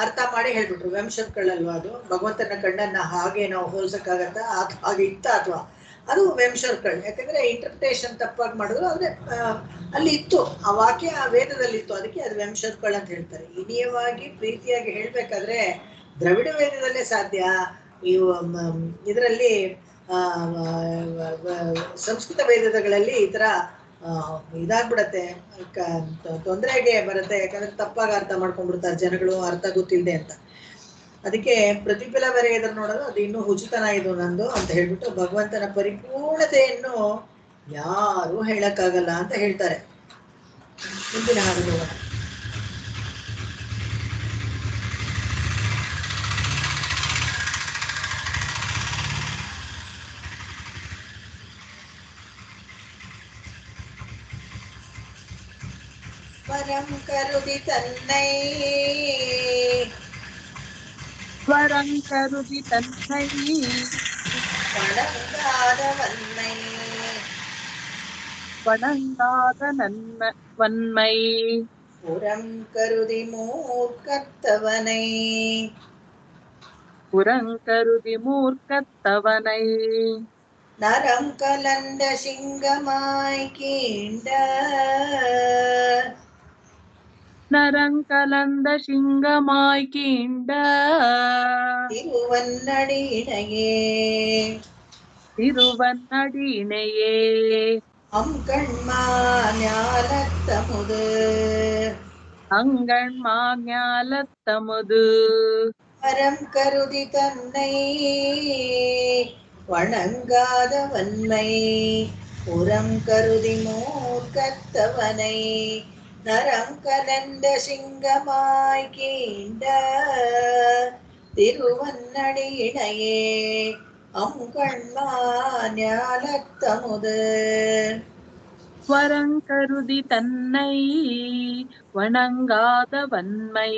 ಅರ್ಥ ಮಾಡಿ ಹೇಳ್ಬಿಟ್ರು. ವಂಶೋತ್ಕಳಲ್ವಾ ಅದು, ಭಗವಂತನ ಕಣ್ಣನ್ನ ಹಾಗೆ ನಾವು ಹೋಲ್ಸಕ್ಕಾಗತ್ತ, ಹಾಗೆ ಇತ್ತ ಅಥವಾ ಅದು ವಂಶೋತ್ಕಳ. ಯಾಕಂದ್ರೆ ಇಂಟರ್ಪ್ರಿಟೇಷನ್ ತಪ್ಪಾಗಿ ಮಾಡಿದ್ರು. ಆದ್ರೆ ಅಲ್ಲಿ ಇತ್ತು ಆ ವಾಕ್ಯ, ಆ ವೇದದಲ್ಲಿ ಇತ್ತು, ಅದಕ್ಕೆ ಅದು ವಂಶೋತ್ಕಳ ಅಂತ ಹೇಳ್ತಾರೆ. ಇನಿಯವಾಗಿ ಪ್ರೀತಿಯಾಗಿ ಹೇಳ್ಬೇಕಾದ್ರೆ ದ್ರವಿಡ ವೇದದಲ್ಲೇ ಸಾಧ್ಯ. ಇವು ಇದರಲ್ಲಿ ಸಂಸ್ಕೃತ ವೇದಗಳಲ್ಲಿ ಈ ತರ ಇದಾಗ್ಬಿಡತ್ತೆ, ತೊಂದರೆಗೆ ಬರುತ್ತೆ. ಯಾಕಂದ್ರೆ ತಪ್ಪಾಗಿ ಅರ್ಥ ಮಾಡ್ಕೊಂಡ್ಬಿಡ್ತಾರೆ ಜನಗಳು, ಅರ್ಥ ಗೊತ್ತಿಲ್ಲದೆ ಅಂತ. ಅದಕ್ಕೆ ಪ್ರತಿಫಲ ಬೇರೆ ಎದುರು ನೋಡೋದು, ಅದು ಇನ್ನೂ ಹುಚ್ಚುತನ ಇದು ನಂದು ಅಂತ ಹೇಳ್ಬಿಟ್ಟು ಭಗವಂತನ ಪರಿಪೂರ್ಣತೆಯನ್ನು ಯಾರು ಹೇಳಕ್ಕಾಗಲ್ಲ ಅಂತ ಹೇಳ್ತಾರೆ. ಮುಂದಿನ ಹಾಡು ನೋಡೋಣ. ವರಂ ಕರುದಿ ತನ್ನೈ ವರಂ ಕರುದಿ ತನ್ನೈ வணங்காதவன்மை வணங்காத வன்மை புறம் கருதி மூர்க்கத்தவனை புறங்கருதி மூர்க்கத்தவனை நரம் கலந்த சிங்கமாய் கீண்ட நரங்கலந்த சிங்கமாய் கீண்ட திருவன்னடியினையே திருவன்னடியினையே அங்கண்மாஞாலத்தமுது அங்கண்மாஞாலத்தமுது வரம் கருதி தன்னை வணங்காத வன்மை புறம் கருதி மூர்க்கத்தவனை நரம் கலந்த சிங்கமாய் கீண்ட திருவன்னடியினையே அங்கண்மாஞாலத்தமுது. வரங்கருதி தன்னை வணங்காத வன்மை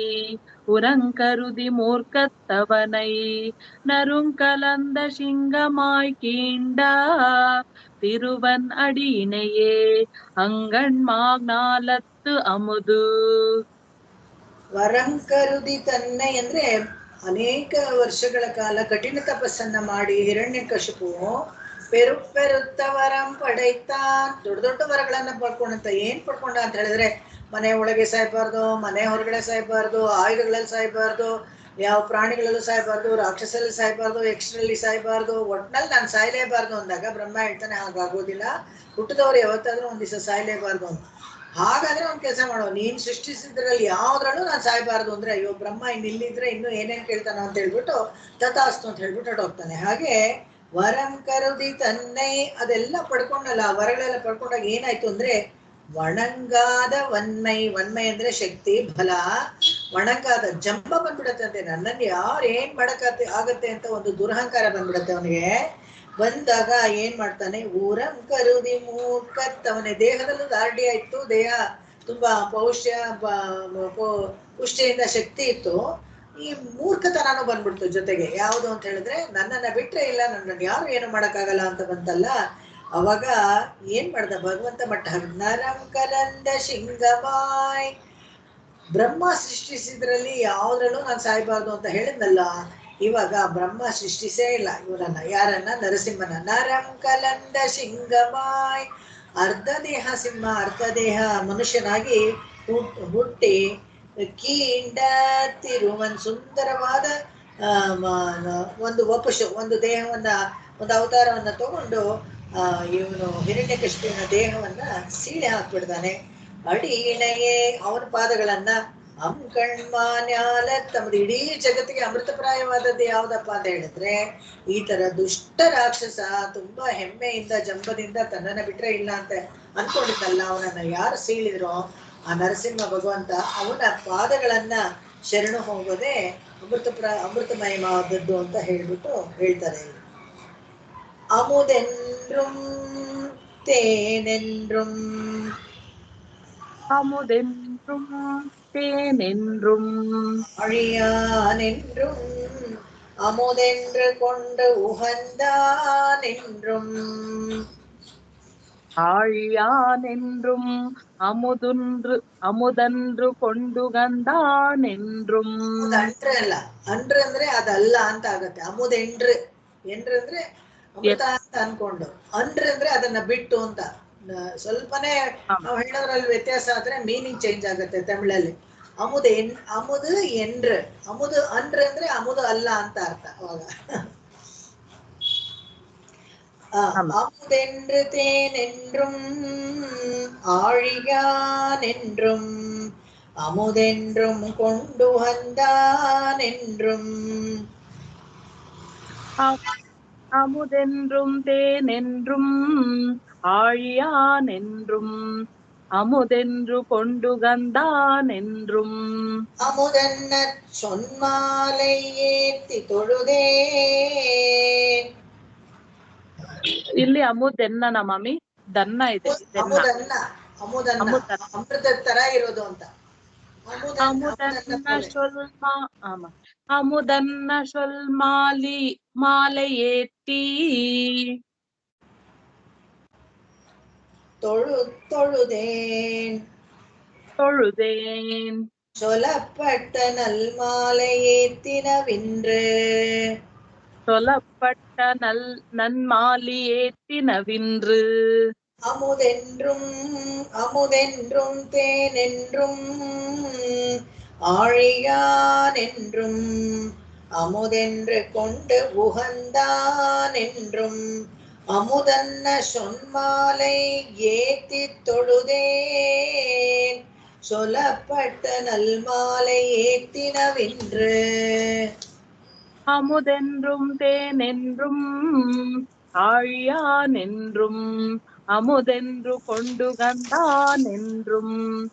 உரங்கருதி மூர்க்கத்தவனை நறுங்கலந்த சிங்கமாய் கீண்டா திருவன் அடியினையே ಅಂಗಣ್ಮಾಗ್ನಾಲತ್ತು ಅமுದು. ವರಂಕರುದಿ ತನ್ನೆ ಅಂದ್ರೆ ಅನೇಕ ವರ್ಷಗಳ ಕಾಲ ಕಠಿಣ ತಪಸ್ಸನ್ನ ಮಾಡಿ ಹಿರಣ್ಯಕಶಿಪು ಪೆರುತ್ತ ವರಂ ಪಡೈತಾ ದೊಡ್ಡ ದೊಡ್ಡ ವರಗಳನ್ನ ಪಡ್ಕೊಂಡಂತ. ಏನ್ ಪಡ್ಕೊಂಡ ಅಂತ ಹೇಳಿದ್ರೆ, ಮನೆ ಒಳಗೆ ಸಾಯ್ಬಾರ್ದು, ಮನೆ ಹೊರಗಡೆ ಸಾಯ್ಬಾರ್ದು, ಆಯುಧಗಳಲ್ಲಿ ಸಾಯ್ಬಾರ್ದು, ಯಾವ ಪ್ರಾಣಿಗಳಲ್ಲೂ ಸಾಯ್ಬಾರ್ದು, ರಾಕ್ಷಸಲ್ಲಿ ಸಾಯ್ಬಾರ್ದು, ಯಕ್ಷರಲ್ಲಿ ಸಾಯ್ಬಾರ್ದು, ಒಟ್ನಲ್ಲಿ ನಾನು ಸಾಯ್ಲೇಬಾರ್ದು ಅಂದಾಗ ಬ್ರಹ್ಮ ಹೇಳ್ತಾನೆ ಹಾಗಾಗೋದಿಲ್ಲ, ಹುಟ್ಟಿದವ್ರು ಯಾವತ್ತಾದ್ರೂ ಒಂದ್ ದಿವಸ ಸಾಯ್ಲೇಬಾರ್ದು ಅಂತ. ಹಾಗಾದ್ರೆ ಒಂದ್ ಕೆಲಸ ಮಾಡೋ, ನೀನ್ ಸೃಷ್ಟಿಸಿದ್ರಲ್ಲಿ ಯಾವ್ದ್ರಲ್ಲೂ ನಾನು ಸಾಯ್ಬಾರ್ದು ಅಂದ್ರೆ, ಅಯ್ಯೋ ಬ್ರಹ್ಮ ಇಲ್ಲಿದ್ರೆ ಇನ್ನು ಏನೇನ್ ಕೇಳ್ತಾನೋ ಅಂತ ಹೇಳ್ಬಿಟ್ಟು ತಥಾಸ್ತು ಅಂತ ಹೇಳ್ಬಿಟ್ಟು ಹೋಗ್ತಾನೆ. ಹಾಗೆ ವರಂ ಕರುದಿ ತನ್ನೈ ಅದೆಲ್ಲ ಪಡ್ಕೊಂಡಲ್ಲ, ವರಗಳೆಲ್ಲ ಪಡ್ಕೊಂಡಾಗ ಏನಾಯ್ತು ಅಂದ್ರೆ ಒಣಂಗಾದ ವನ್ಮೈ, ವನ್ಮೈ ಅಂದ್ರೆ ಶಕ್ತಿ ಬಲ, ಒಣಂಗಾದ ಜಂಬ ಬಂದ್ಬಿಡತ್ತಂತೆ. ನನ್ನನ್ನು ಯಾರು ಏನ್ ಮಾಡಕ್ ಆಗತ್ತೆ ಅಂತ ಒಂದು ದುರಹಂಕಾರ ಬಂದ್ಬಿಡತ್ತೆ ಅವನಿಗೆ. ಬಂದಾಗ ಏನ್ ಮಾಡ್ತಾನೆ, ಊರಂ ಕರುದಿ ಮೂಕತ್ತವನೇ ದೇಹದಲ್ಲೂ ದಾರ್ಢ್ಯ ಇತ್ತು, ದೇಹ ತುಂಬಾ ಪುಷ್ಟಿಯಿಂದ ಶಕ್ತಿ ಇತ್ತು. ಈ ಮೂರ್ಖತನಾನು ಬಂದ್ಬಿಡ್ತು ಜೊತೆಗೆ. ಯಾವುದು ಅಂತ ಹೇಳಿದ್ರೆ ನನ್ನನ್ನ ಬಿಟ್ರೆ ಇಲ್ಲ, ನನ್ನನ್ನು ಯಾರು ಏನು ಮಾಡಕ್ಕಾಗಲ್ಲ ಅಂತ ಬಂತಲ್ಲ. ಅವಾಗ ಏನ್ ಮಾಡ್ದ ಭಗವಂತ ಮಟ್ಟ ನರಂ ಕಲಂದ ಶಿಂಗಮಾಯ್, ಬ್ರಹ್ಮ ಸೃಷ್ಟಿಸಿದ್ರಲ್ಲಿ ಯಾವ್ದ್ರಲ್ಲೂ ನಾನು ಸಾಯ್ಬಾರ್ದು ಅಂತ ಹೇಳಿದ್ನಲ್ಲ. ಇವಾಗ ಬ್ರಹ್ಮ ಸೃಷ್ಟಿಸೇ ಇಲ್ಲ ಇವರನ್ನ, ಯಾರನ್ನ, ನರಸಿಂಹನ. ನರಂ ಕಲಂದ ಶಿಂಗಮಾಯ್, ಅರ್ಧ ದೇಹ ಸಿಂಹ ಅರ್ಧ ದೇಹ ಮನುಷ್ಯನಾಗಿ ಹುಟ್ಟಿ ಕೀಂಡ ತಿರುವನ್ ಸುಂದರವಾದ ಒಂದು ವಪುಷು, ಒಂದು ದೇಹವನ್ನ, ಒಂದು ಅವತಾರವನ್ನ ತಗೊಂಡು ಇವನು ಹಿರಣ್ಯಕಶಿಪುವಿನ ದೇಹವನ್ನ ಸೀಳೆ ಹಾಕ್ಬಿಡ್ತಾನೆ. ಅಡಿಣೆಯೇ ಅವನ ಪಾದಗಳನ್ನ ಅಂಕಣ್ಮಾನ್ಯಾಲ, ತಮ್ಮದು ಇಡೀ ಜಗತ್ತಿಗೆ ಅಮೃತಪ್ರಾಯವಾದದ್ದು ಯಾವ್ದಪ್ಪ ಅಂತ ಹೇಳಿದ್ರೆ ಈ ತರ ದುಷ್ಟ ರಾಕ್ಷಸ ತುಂಬಾ ಹೆಮ್ಮೆಯಿಂದ ಜಂಬದಿಂದ ತನ್ನನ್ನ ಬಿಟ್ರೆ ಇಲ್ಲ ಅಂತ ಅನ್ಕೊಂಡಿದ್ದಲ್ಲ, ಅವನನ್ನ ಯಾರು ಸೀಳಿದ್ರೋ ಆ ನರಸಿಂಹ ಭಗವಂತ ಅವನ ಪಾದಗಳನ್ನ ಶರಣು ಹೋಗೋದೇ ಅಮೃತಮಯವಾದದ್ದು ಅಂತ ಹೇಳ್ಬಿಟ್ಟು ಹೇಳ್ತಾರೆ. ಅಮುದೆನ್றும் தேனென்றும், அமுதென்றும் தேனென்றும் அழியானென்றும், அமுதென்று கொண்டு உகந்தானென்றும், ஆழியானென்றும் அமுதன்று கொண்டுகந்தானென்றும். ಅನ್ರೆ ಅಲ್ಲ, ಅನ್ರೆ ಅಂದ್ರೆ ಅದಲ್ಲ ಅಂತ ಆಗತ್ತೆ. ಅಮುದೆಂಡ್ರು, ಎಂಡ್ರಂದ್ರೆ ಅಮೃತ ಅಂತ ಅನ್ಕೊಂಡು, ಅನ್ರೆ ಅಂದ್ರೆ ಅದನ್ನ ಬಿಟ್ಟು ಅಂತ. ಸ್ವಲ್ಪನೇ ನಾವು ಹೇಳೋದ್ರಲ್ಲಿ ವ್ಯತ್ಯಾಸ ಆದ್ರೆ ಮೀನಿಂಗ್ ಚೇಂಜ್ ಆಗುತ್ತೆ ತಮಿಳಲ್ಲಿ. ಅಮುದು ಎಂಡ್ರು, ಅಮುದು ಅನ್ರೆ ಅಂದ್ರೆ ಅಮುದು ಅಲ್ಲ ಅಂತ ಅರ್ಥ. ಅವಾಗ அமுதென்று தேனென்றும் ஆழியானென்றும் அமுதென்றும் கொண்டு வந்தானென்றும். அமுதென்றும் தேனென்றும் ஆழியானென்றும் அமுதென்று கொண்டுகந்தானென்றும். அமுதன்ன சொன்மாலை ஏத்தி தொழுதே. ಇಲ್ಲಿ ಅಮುದೆನ್ನ ಮಾಮಿ, ದನ್ನ ಇದೆ. ಅಮುದನ್ನ, ಅಮುದನ್ನ ಅಮೃತ ತರ ಇರೋದು ಅಂತ. ಅಮುದನ್ನ ಮಾಲೆ ಏತಿ தொழுதேன் தொழுதேன் சொல்லப்பட்ட நல்மாலை ஏத்தினவின்று, சொல்லப்பட்ட நன்மாலி ஏத்தினவின்று. அமுதென்றும் அமுதென்றும் தேனென்றும் ஆழியானென்றும் அமுதென்று கொண்டு உகந்தானென்றும், அமுதன்ன சொன்மாலை ஏத்தி தொழுதேன் சொல்லப்பட்ட நல்மாலை ஏத்தினவின்று. அமுதென்றும் தேனென்றும் ஆழியானென்றும் அமுதென்று கொண்டுகந்தானென்றும்,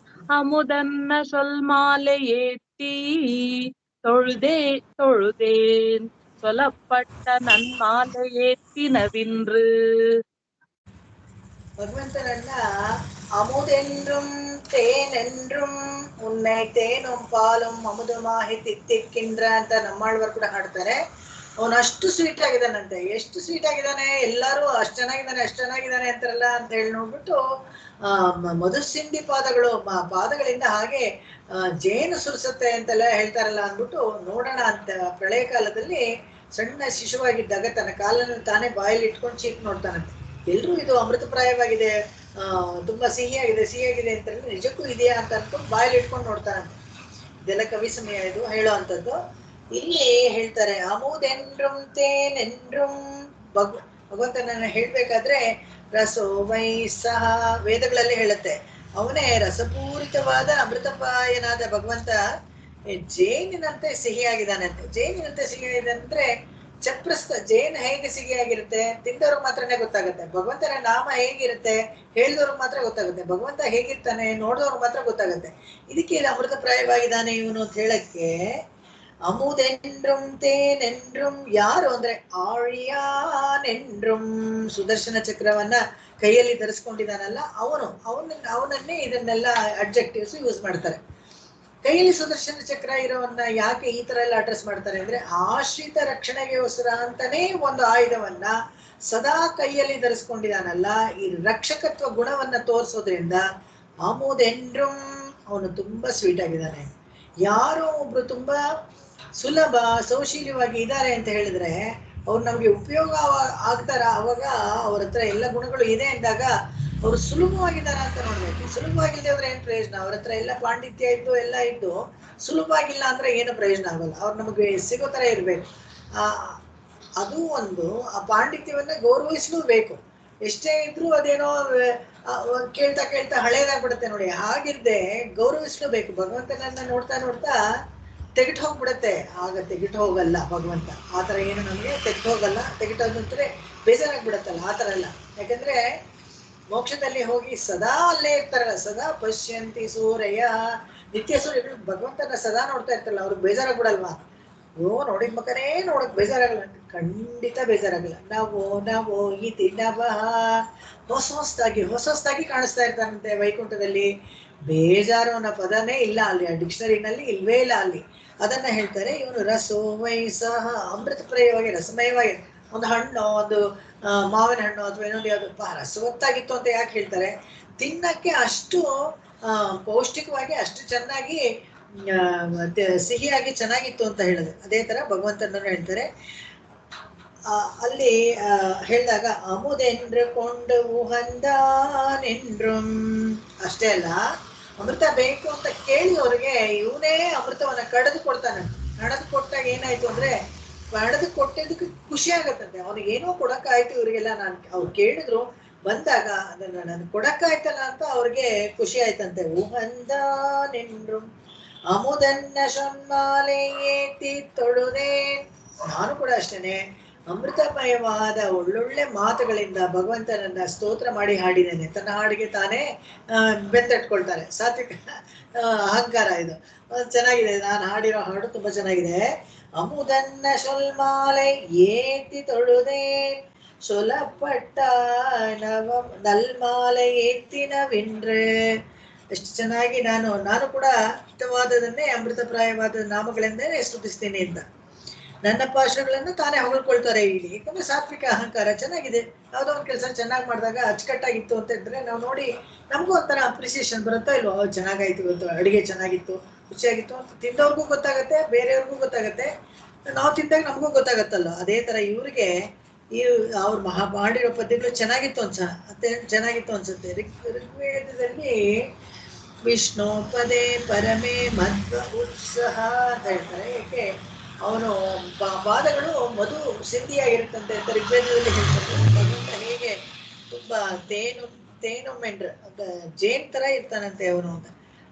அமுதன்ன சொல்மாலை ஏத்தி தொழுதேன் சொல்லப்பட்ட நன்மாலை ஏத்தினவின்று. பகவந்தனನ್ನ அமுதென்றும் தேனென்றும் உன்னை தேனும் ಪಾಲುಂ ಅಮುದಮಾಹಿ ತಿಕ್ಕಿಂದ್ರ ಅಂತ ನಮ್ಮಾಳ್ವರು ಕೂಡ ಹಾಡ್ತಾರೆ. ಅವನು ಅಷ್ಟು ಸ್ವೀಟ್ ಆಗಿದ್ದಾನಂತೆ. ಎಷ್ಟು ಸ್ವೀಟ್ ಆಗಿದ್ದಾನೆ, ಎಲ್ಲರೂ ಅಷ್ಟು ಚೆನ್ನಾಗಿದ್ದಾನೆ ಅಂತಾರಲ್ಲ ಅಂತ ಹೇಳಿ ನೋಡ್ಬಿಟ್ಟು ಮಧುಸಿಂಧಿ ಪಾದಗಳಿಂದ ಹಾಗೆ ಜೇನು ಸುರಿಸುತ್ತೆ ಅಂತೆಲ್ಲ ಹೇಳ್ತಾರಲ್ಲ ಅಂದ್ಬಿಟ್ಟು ನೋಡೋಣ ಅಂತ ಪ್ರಳಯ ಕಾಲದಲ್ಲಿ ಸಣ್ಣ ಶಿಶುವಾಗಿದ್ದಾಗ ತನ್ನ ಕಾಲನ್ನು ತಾನೇ ಬಾಯಲ್ಲಿ ಇಟ್ಕೊಂಡು ಚೀಕ್ ನೋಡ್ತಾನಂತೆ. ಎಲ್ರೂ ಇದು ಅಮೃತಪ್ರಾಯವಾಗಿದೆ, ತುಂಬಾ ಸಿಹಿಯಾಗಿದೆ ಅಂತ ನಿಜಕ್ಕೂ ಇದೆಯಾ ಅಂತ ಅನ್ಕೊಂಡು ಬಾಯಲ್ಲಿ ಇಟ್ಕೊಂಡು ನೋಡ್ತಾನಂತೆ. ಇದೆಲ್ಲ ಕವಿ ಸಮಯ ಇದು ಹೇಳೋ ಅಂತದ್ದು. ಇಲ್ಲಿ ಹೇಳ್ತಾರೆ ಅಮುದೆನ್றும் தேனென்றும். ಭಗವಂತನನ್ನ ಹೇಳ್ಬೇಕಾದ್ರೆ ರಸೋ ವೈ ಸಹ ವೇದಗಳಲ್ಲಿ ಹೇಳುತ್ತೆ. ಅವನೇ ರಸಪೂರಿತವಾದ ಅಮೃತಪಾಯನಾದ ಭಗವಂತ ಜೇನಿನಂತೆ ಸಿಹಿಯಾಗಿದ್ದಾನಂತೆ. ಜೇನಿನಂತೆ ಸಿಹಿಯಾಗಿದಂದ್ರೆ ಚಪ್ರಸ್ಥ ಜೇನು ಹೇಗೆ ಸಿಹಿಯಾಗಿರುತ್ತೆ ತಿಂದವ್ರಿಗೆ ಮಾತ್ರನೇ ಗೊತ್ತಾಗುತ್ತೆ. ಭಗವಂತನ ನಾಮ ಹೇಗಿರುತ್ತೆ ಹೇಳಿದವ್ರಿಗೆ ಮಾತ್ರ ಗೊತ್ತಾಗುತ್ತೆ. ಭಗವಂತ ಹೇಗಿರ್ತಾನೆ ನೋಡಿದವ್ರಿಗೆ ಮಾತ್ರ ಗೊತ್ತಾಗುತ್ತೆ. ಇದಕ್ಕೆ ಇದು ಅಮೃತಪ್ರಾಯವಾಗಿದ್ದಾನೆ ಇವನು ಅಂತ ಹೇಳಕ್ಕೆ ಅಮುದೆಂಡ್ರುಂ ತೇನೆಂಡ್ರುಂ ಯಾರು ಅಂದ್ರೆ ಆಳ್ಯಾನೆಂಡ್ರುಂ ಸುದರ್ಶನ ಚಕ್ರವನ್ನ ಕೈಯಲ್ಲಿ ಧರಿಸ್ಕೊಂಡಿದ್ದಾನಲ್ಲ ಅವನನ್ನೇ ಇದನ್ನೆಲ್ಲ ಅಡ್ಜೆಕ್ಟಿವ್ಸ್ ಯೂಸ್ ಮಾಡ್ತಾರೆ. ಕೈಯಲ್ಲಿ ಸುದರ್ಶನ ಚಕ್ರ ಇರೋವನ್ನ ಯಾಕೆ ಈ ತರ ಎಲ್ಲ ಅಡ್ರೆಸ್ ಮಾಡ್ತಾರೆ ಅಂದ್ರೆ ಆಶ್ರಿತ ರಕ್ಷಣೆಗೋಸ್ಕರ ಅಂತಾನೆ ಒಂದು ಆಯುಧವನ್ನ ಸದಾ ಕೈಯಲ್ಲಿ ಧರಿಸ್ಕೊಂಡಿದ್ದಾನಲ್ಲ ಈ ರಕ್ಷಕತ್ವ ಗುಣವನ್ನ ತೋರಿಸೋದ್ರಿಂದ ಆಮೋದೆಂಡ್ರುಂ ಅವನು ತುಂಬಾ ಸ್ವೀಟ್ ಆಗಿದ್ದಾನೆ. ಯಾರೋ ಒಬ್ರು ತುಂಬಾ ಸುಲಭ ಸೌಶೀಲ್ಯವಾಗಿ ಇದ್ದಾರೆ ಅಂತ ಹೇಳಿದ್ರೆ ಅವ್ರು ನಮ್ಗೆ ಉಪಯೋಗ ಆಗ್ತಾರ. ಅವಾಗ ಅವ್ರ ಹತ್ರ ಎಲ್ಲ ಗುಣಗಳು ಇದೆ ಅಂದಾಗ ಅವ್ರು ಸುಲಭವಾಗಿದ್ದಾರ ಅಂತ ನೋಡ್ಬೇಕು. ಸುಲಭವಾಗಿಲ್ಲದೆ ಅವ್ರ ಏನ್ ಪ್ರಯೋಜನ? ಅವ್ರ ಹತ್ರ ಎಲ್ಲ ಪಾಂಡಿತ್ಯ ಇದ್ದು ಎಲ್ಲ ಇದ್ದು ಸುಲಭವಾಗಿಲ್ಲ ಅಂದ್ರೆ ಏನು ಪ್ರಯೋಜನ ಆಗಲ್ಲ. ಅವ್ರು ನಮಗೆ ಸಿಗೋ ತರ ಇರ್ಬೇಕು. ಅದು ಒಂದು ಆ ಪಾಂಡಿತ್ಯವನ್ನ ಗೌರವಿಸಲೂ ಬೇಕು. ಎಷ್ಟೇ ಇದ್ರು ಅದೇನೋ ಕೇಳ್ತಾ ಕೇಳ್ತಾ ಹಳೇದಾಗ್ಬಿಡುತ್ತೆ ನೋಡಿ. ಹಾಗಿರ್ದೆ ಗೌರವಿಸಲೂ ಬೇಕು. ಭಗವಂತನನ್ನ ನೋಡ್ತಾ ನೋಡ್ತಾ ತೆಗೆದು ಹೋಗ್ಬಿಡತ್ತೆ. ಆಗ ತೆಗೆದು ಹೋಗಲ್ಲ ಭಗವಂತ. ಆತರ ಏನು ನಮ್ಗೆ ತೆಗೆದು ಹೋಗಲ್ಲ. ತೆಗೆದೋದಂದ್ರೆ ಬೇಜಾರಾಗ್ಬಿಡತ್ತಲ್ಲ, ಆತರ ಎಲ್ಲ. ಯಾಕಂದ್ರೆ ಮೋಕ್ಷದಲ್ಲಿ ಹೋಗಿ ಸದಾ ಅಲ್ಲೇ ಇರ್ತಾರಲ್ಲ, ಸದಾ ಪಶ್ಯಂತಿ ಸೂರ್ಯ ನಿತ್ಯ ಸೂರ್ಯಗಳು ಭಗವಂತನ ಸದಾ ನೋಡ್ತಾ ಇರ್ತಾರಲ್ಲ, ಅವ್ರಿಗೆ ಬೇಜಾರಾಗ್ಬಿಡಲ್ವಾ? ನೋಡಿದ ಮಕ್ಕನೇ ನೋಡಕ್ ಬೇಜಾರಾಗಲ್ಲ? ಖಂಡಿತ ಬೇಜಾರಾಗಲ್ಲ. ನಾವು ಇತಿ ನವಃ ಹೊಸದಾಗಿ ಕಾಣಿಸ್ತಾ ಇರ್ತಾರಂತೆ ವೈಕುಂಠದಲ್ಲಿ. ಬೇಜಾರು ಅನ್ನೋ ಪದನೇ ಇಲ್ಲ ಅಲ್ಲಿ, ಆ ಡಿಕ್ಷನರಿನಲ್ಲಿ ಇಲ್ವೇ ಇಲ್ಲ ಅಲ್ಲಿ. ಅದನ್ನ ಹೇಳ್ತಾರೆ. ಇವನು ರಸೋ ವೈಸಹ ಅಮೃತಪ್ರಾಯವಾಗಿ ರಸಮಯವಾಗಿ ಒಂದು ಹಣ್ಣು, ಒಂದು ಮಾವಿನ ಹಣ್ಣು ಅಥವಾ ಇನ್ನೊಂದು ಯಾವ್ದು ರಸವತ್ತಾಗಿತ್ತು ಅಂತ ಯಾಕೆ ಹೇಳ್ತಾರೆ? ತಿನ್ನಕ್ಕೆ ಅಷ್ಟು ಪೌಷ್ಟಿಕವಾಗಿ ಅಷ್ಟು ಚೆನ್ನಾಗಿ ಸಿಹಿಯಾಗಿ ಚೆನ್ನಾಗಿತ್ತು ಅಂತ ಹೇಳಿದೆ. ಅದೇ ತರ ಭಗವಂತನನ್ನು ಹೇಳ್ತಾರೆ ಅಲ್ಲಿ ಹೇಳಿದಾಗ ಅಮುದೆಂಡ್ರು ಕೊಂಡು ಉಹಂದಾನೆಂಡ್ರುಂ. ಅಷ್ಟೇ ಅಲ್ಲ, ಅಮೃತ ಬೇಕು ಅಂತ ಕೇಳಿ ಅವ್ರಿಗೆ ಇವನೇ ಅಮೃತವನ್ನ ಕಡೆದು ಕೊಡ್ತಾನೆ. ಕಡೆದು ಕೊಟ್ಟಾಗ ಏನಾಯ್ತು ಅಂದ್ರೆ ಕಡೆದು ಕೊಟ್ಟಿದ್ದಕ್ಕೆ ಖುಷಿ ಆಗತ್ತಂತೆ. ಅವ್ನಿಗೆ ಏನೋ ಕೊಡಕ್ಕಾಯ್ತು ಇವರಿಗೆಲ್ಲ. ಅವ್ರು ಕೇಳಿದ್ರು ಬಂದಾಗ ಅದನ್ನ ನಾನು ಕೊಡಕ್ಕಾಯ್ತಲ್ಲ ಅಂತ ಅವ್ರಿಗೆ ಖುಷಿ ಆಯ್ತಂತೆ. ಉಹಂದಾನೆಂಡ್ರುಂ ಅಮುದನ್ನ ಶೊನ್ಮಾಲೆ ಏತಿ ತೊಳುದೆ. ನಾನು ಕೂಡ ಅಷ್ಟೇನೆ ಅಮೃತಮಯವಾದ ಒಳ್ಳೊಳ್ಳೆ ಮಾತುಗಳಿಂದ ಭಗವಂತನನ್ನ ಸ್ತೋತ್ರ ಮಾಡಿ ಹಾಡಿದ್ದೇನೆ. ತನ್ನ ಹಾಡಿಗೆ ತಾನೇ ಬೆಂತಟ್ಕೊಳ್ತಾರೆ. ಸಾತ್ವಿಕ ಅಹಂಕಾರ ಇದು ಚೆನ್ನಾಗಿದೆ. ನಾನು ಹಾಡಿರೋ ಹಾಡು ತುಂಬಾ ಚೆನ್ನಾಗಿದೆ. ಅಮುದನ್ನ ಶೊಲ್ಮಾಲೆ ಏತಿ ತೊಳುದೆ ಸೊಲಪಟ್ಟ ನಲ್ಮಾಲೆ ಏತ್ತಿನವಿನ್ರೆ. ಎಷ್ಟು ಚೆನ್ನಾಗಿ ನಾನು ಕೂಡ ಹಿತವಾದದನ್ನೇ ಅಮೃತಪ್ರಾಯವಾದ ನಾಮಗಳೆಂದೇ ಸ್ತುತಿಸ್ತೀನಿ ಅಂತ ನನ್ನ ಪಾಶಗಳನ್ನು ತಾನೇ ಹೊಗಳ್ಕೊಳ್ತಾರೆ ಇಲ್ಲಿ. ಯಾಕಂದ್ರೆ ಸಾತ್ವಿಕ ಅಹಂಕಾರ ಚೆನ್ನಾಗಿದೆ. ಯಾವುದೋ ಒಂದು ಕೆಲಸ ಚೆನ್ನಾಗಿ ಮಾಡಿದಾಗ ಅಚ್ಚುಕಟ್ಟಾಗಿತ್ತು ಅಂತ ಇದ್ರೆ ನಾವು ನೋಡಿ ನಮಗೂ ಒಂಥರ ಅಪ್ರಿಸಿಯೇಷನ್ ಬರುತ್ತಾ ಇಲ್ವೋ? ಚೆನ್ನಾಗಾಯ್ತು, ಇವತ್ತು ಅಡುಗೆ ಚೆನ್ನಾಗಿತ್ತು, ರುಚಿಯಾಗಿತ್ತು ಅಂತ ತಿಂದವ್ರಿಗೂ ಗೊತ್ತಾಗತ್ತೆ, ಬೇರೆಯವ್ರಿಗೂ ಗೊತ್ತಾಗತ್ತೆ, ನಾವು ತಿಂದಾಗ ನಮಗೂ ಗೊತ್ತಾಗತ್ತಲ್ಲ. ಅದೇ ತರ ಇವ್ರಿಗೆ ಅವ್ರು ಮಾಡಿರೋ ಪದ್ಯಗಳು ಚೆನ್ನಾಗಿತ್ತು ಅನ್ಸುತ್ತೆ. ಋಗ್ವೇದದಲ್ಲಿ ವಿಷ್ಣು ಪದೇ ಪರಮೇ ಮಧ್ವ ಉತ್ಸಾಹ ಅಂತ ಹೇಳ್ತಾರೆ. ಏಕೆ ಅವನು ಪಾದಗಳು ಮಧು ಸಿದ್ಧಿಯಾಗಿರುತ್ತಂತೆ ಅಂತ ಋಗ್ವೇದದಲ್ಲಿ ಹೇಳ್ತಾರೆ. ಭಗವಂತ ಹೇಗೆ ತುಂಬಾ ತೇನು ಮೆಂಡ್ರ ಜೇನ್ ತರ ಇರ್ತಾನಂತೆ ಅವನು ಅಂತ.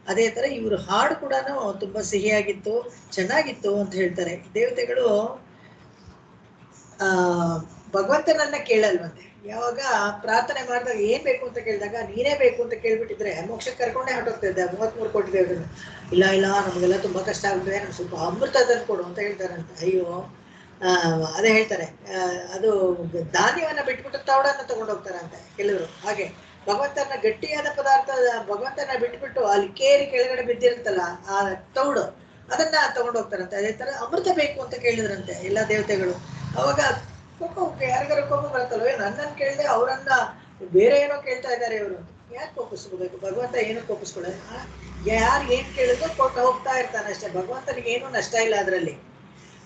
ಅದೇ ತರ ಇವ್ರ ಹಾಡು ಕೂಡ ತುಂಬಾ ಸಿಹಿಯಾಗಿತ್ತು, ಚೆನ್ನಾಗಿತ್ತು ಅಂತ ಹೇಳ್ತಾರೆ. ದೇವತೆಗಳು ಭಗವಂತನನ್ನ ಕೇಳಲ್ವಂತೆ. ಯಾವಾಗ ಪ್ರಾರ್ಥನೆ ಮಾಡಿದಾಗ ಏನ್ ಬೇಕು ಅಂತ ಕೇಳಿದಾಗ ನೀನೇ ಬೇಕು ಅಂತ ಕೇಳ್ಬಿಟ್ಟಿದ್ರೆ ಮೋಕ್ಷಕ್ಕೆ ಕರ್ಕೊಂಡೇ ಹೊರಟೋಗ್ತಾ ಇದ್ದ 33 ಕೋಟಿ ದೇವತೆಗಳು. ಇಲ್ಲ ನಮಗೆಲ್ಲ ತುಂಬಾ ಕಷ್ಟ ಆಗ್ತದೆ, ನಮ್ಗೆ ಸ್ವಲ್ಪ ಅಮೃತ ತಂದು ಕೊಡು ಅಂತ ಹೇಳ್ತಾರಂತೆ. ಅಯ್ಯೋ ಅದೇ ಹೇಳ್ತಾರೆ, ಅದು ಧಾನ್ಯವನ್ನ ಬಿಟ್ಬಿಟ್ಟು ತೌಡನ್ನ ತಗೊಂಡೋಗ್ತಾರಂತೆ ಕೆಲವರು. ಹಾಗೆ ಭಗವಂತನ ಗಟ್ಟಿಯಾದ ಪದಾರ್ಥ ಭಗವಂತನ ಬಿಟ್ಬಿಟ್ಟು ಅಲ್ಲಿ ಕೇರಿ ಕೆಳಗಡೆ ಬಿದ್ದಿರುತ್ತಲ್ಲ ಆ ತೌಡು, ಅದನ್ನ ತಗೊಂಡೋಗ್ತಾರಂತೆ. ಅದೇ ತರ ಅಮೃತ ಬೇಕು ಅಂತ ಕೇಳಿದ್ರಂತೆ ಎಲ್ಲ ದೇವತೆಗಳು. ಅವಾಗ ಯಾರಿಗಾರ ಕೋಪ ಬರ್ತಲ್ವೇ, ನನ್ನನ್ನು ಕೇಳಿದೆ ಅವರನ್ನ ಬೇರೆ ಏನೋ ಕೇಳ್ತಾ ಇದ್ದಾರೆ ಇವರು. ಯಾಕೆ ಕೋಪಿಸ್ಕೋಬೇಕು? ಭಗವಂತ ಏನು ಕೋಪಿಸ್ಕೊಳ್ಳೋದು? ಯಾರು ಏನ್ ಕೇಳಿದ್ರು ಕೊಟ್ಟು ಹೋಗ್ತಾ ಇರ್ತಾನೆ ಅಷ್ಟೇ. ಭಗವಂತನಿಗೆ ಏನು ನಷ್ಟ ಇಲ್ಲ ಅದರಲ್ಲಿ.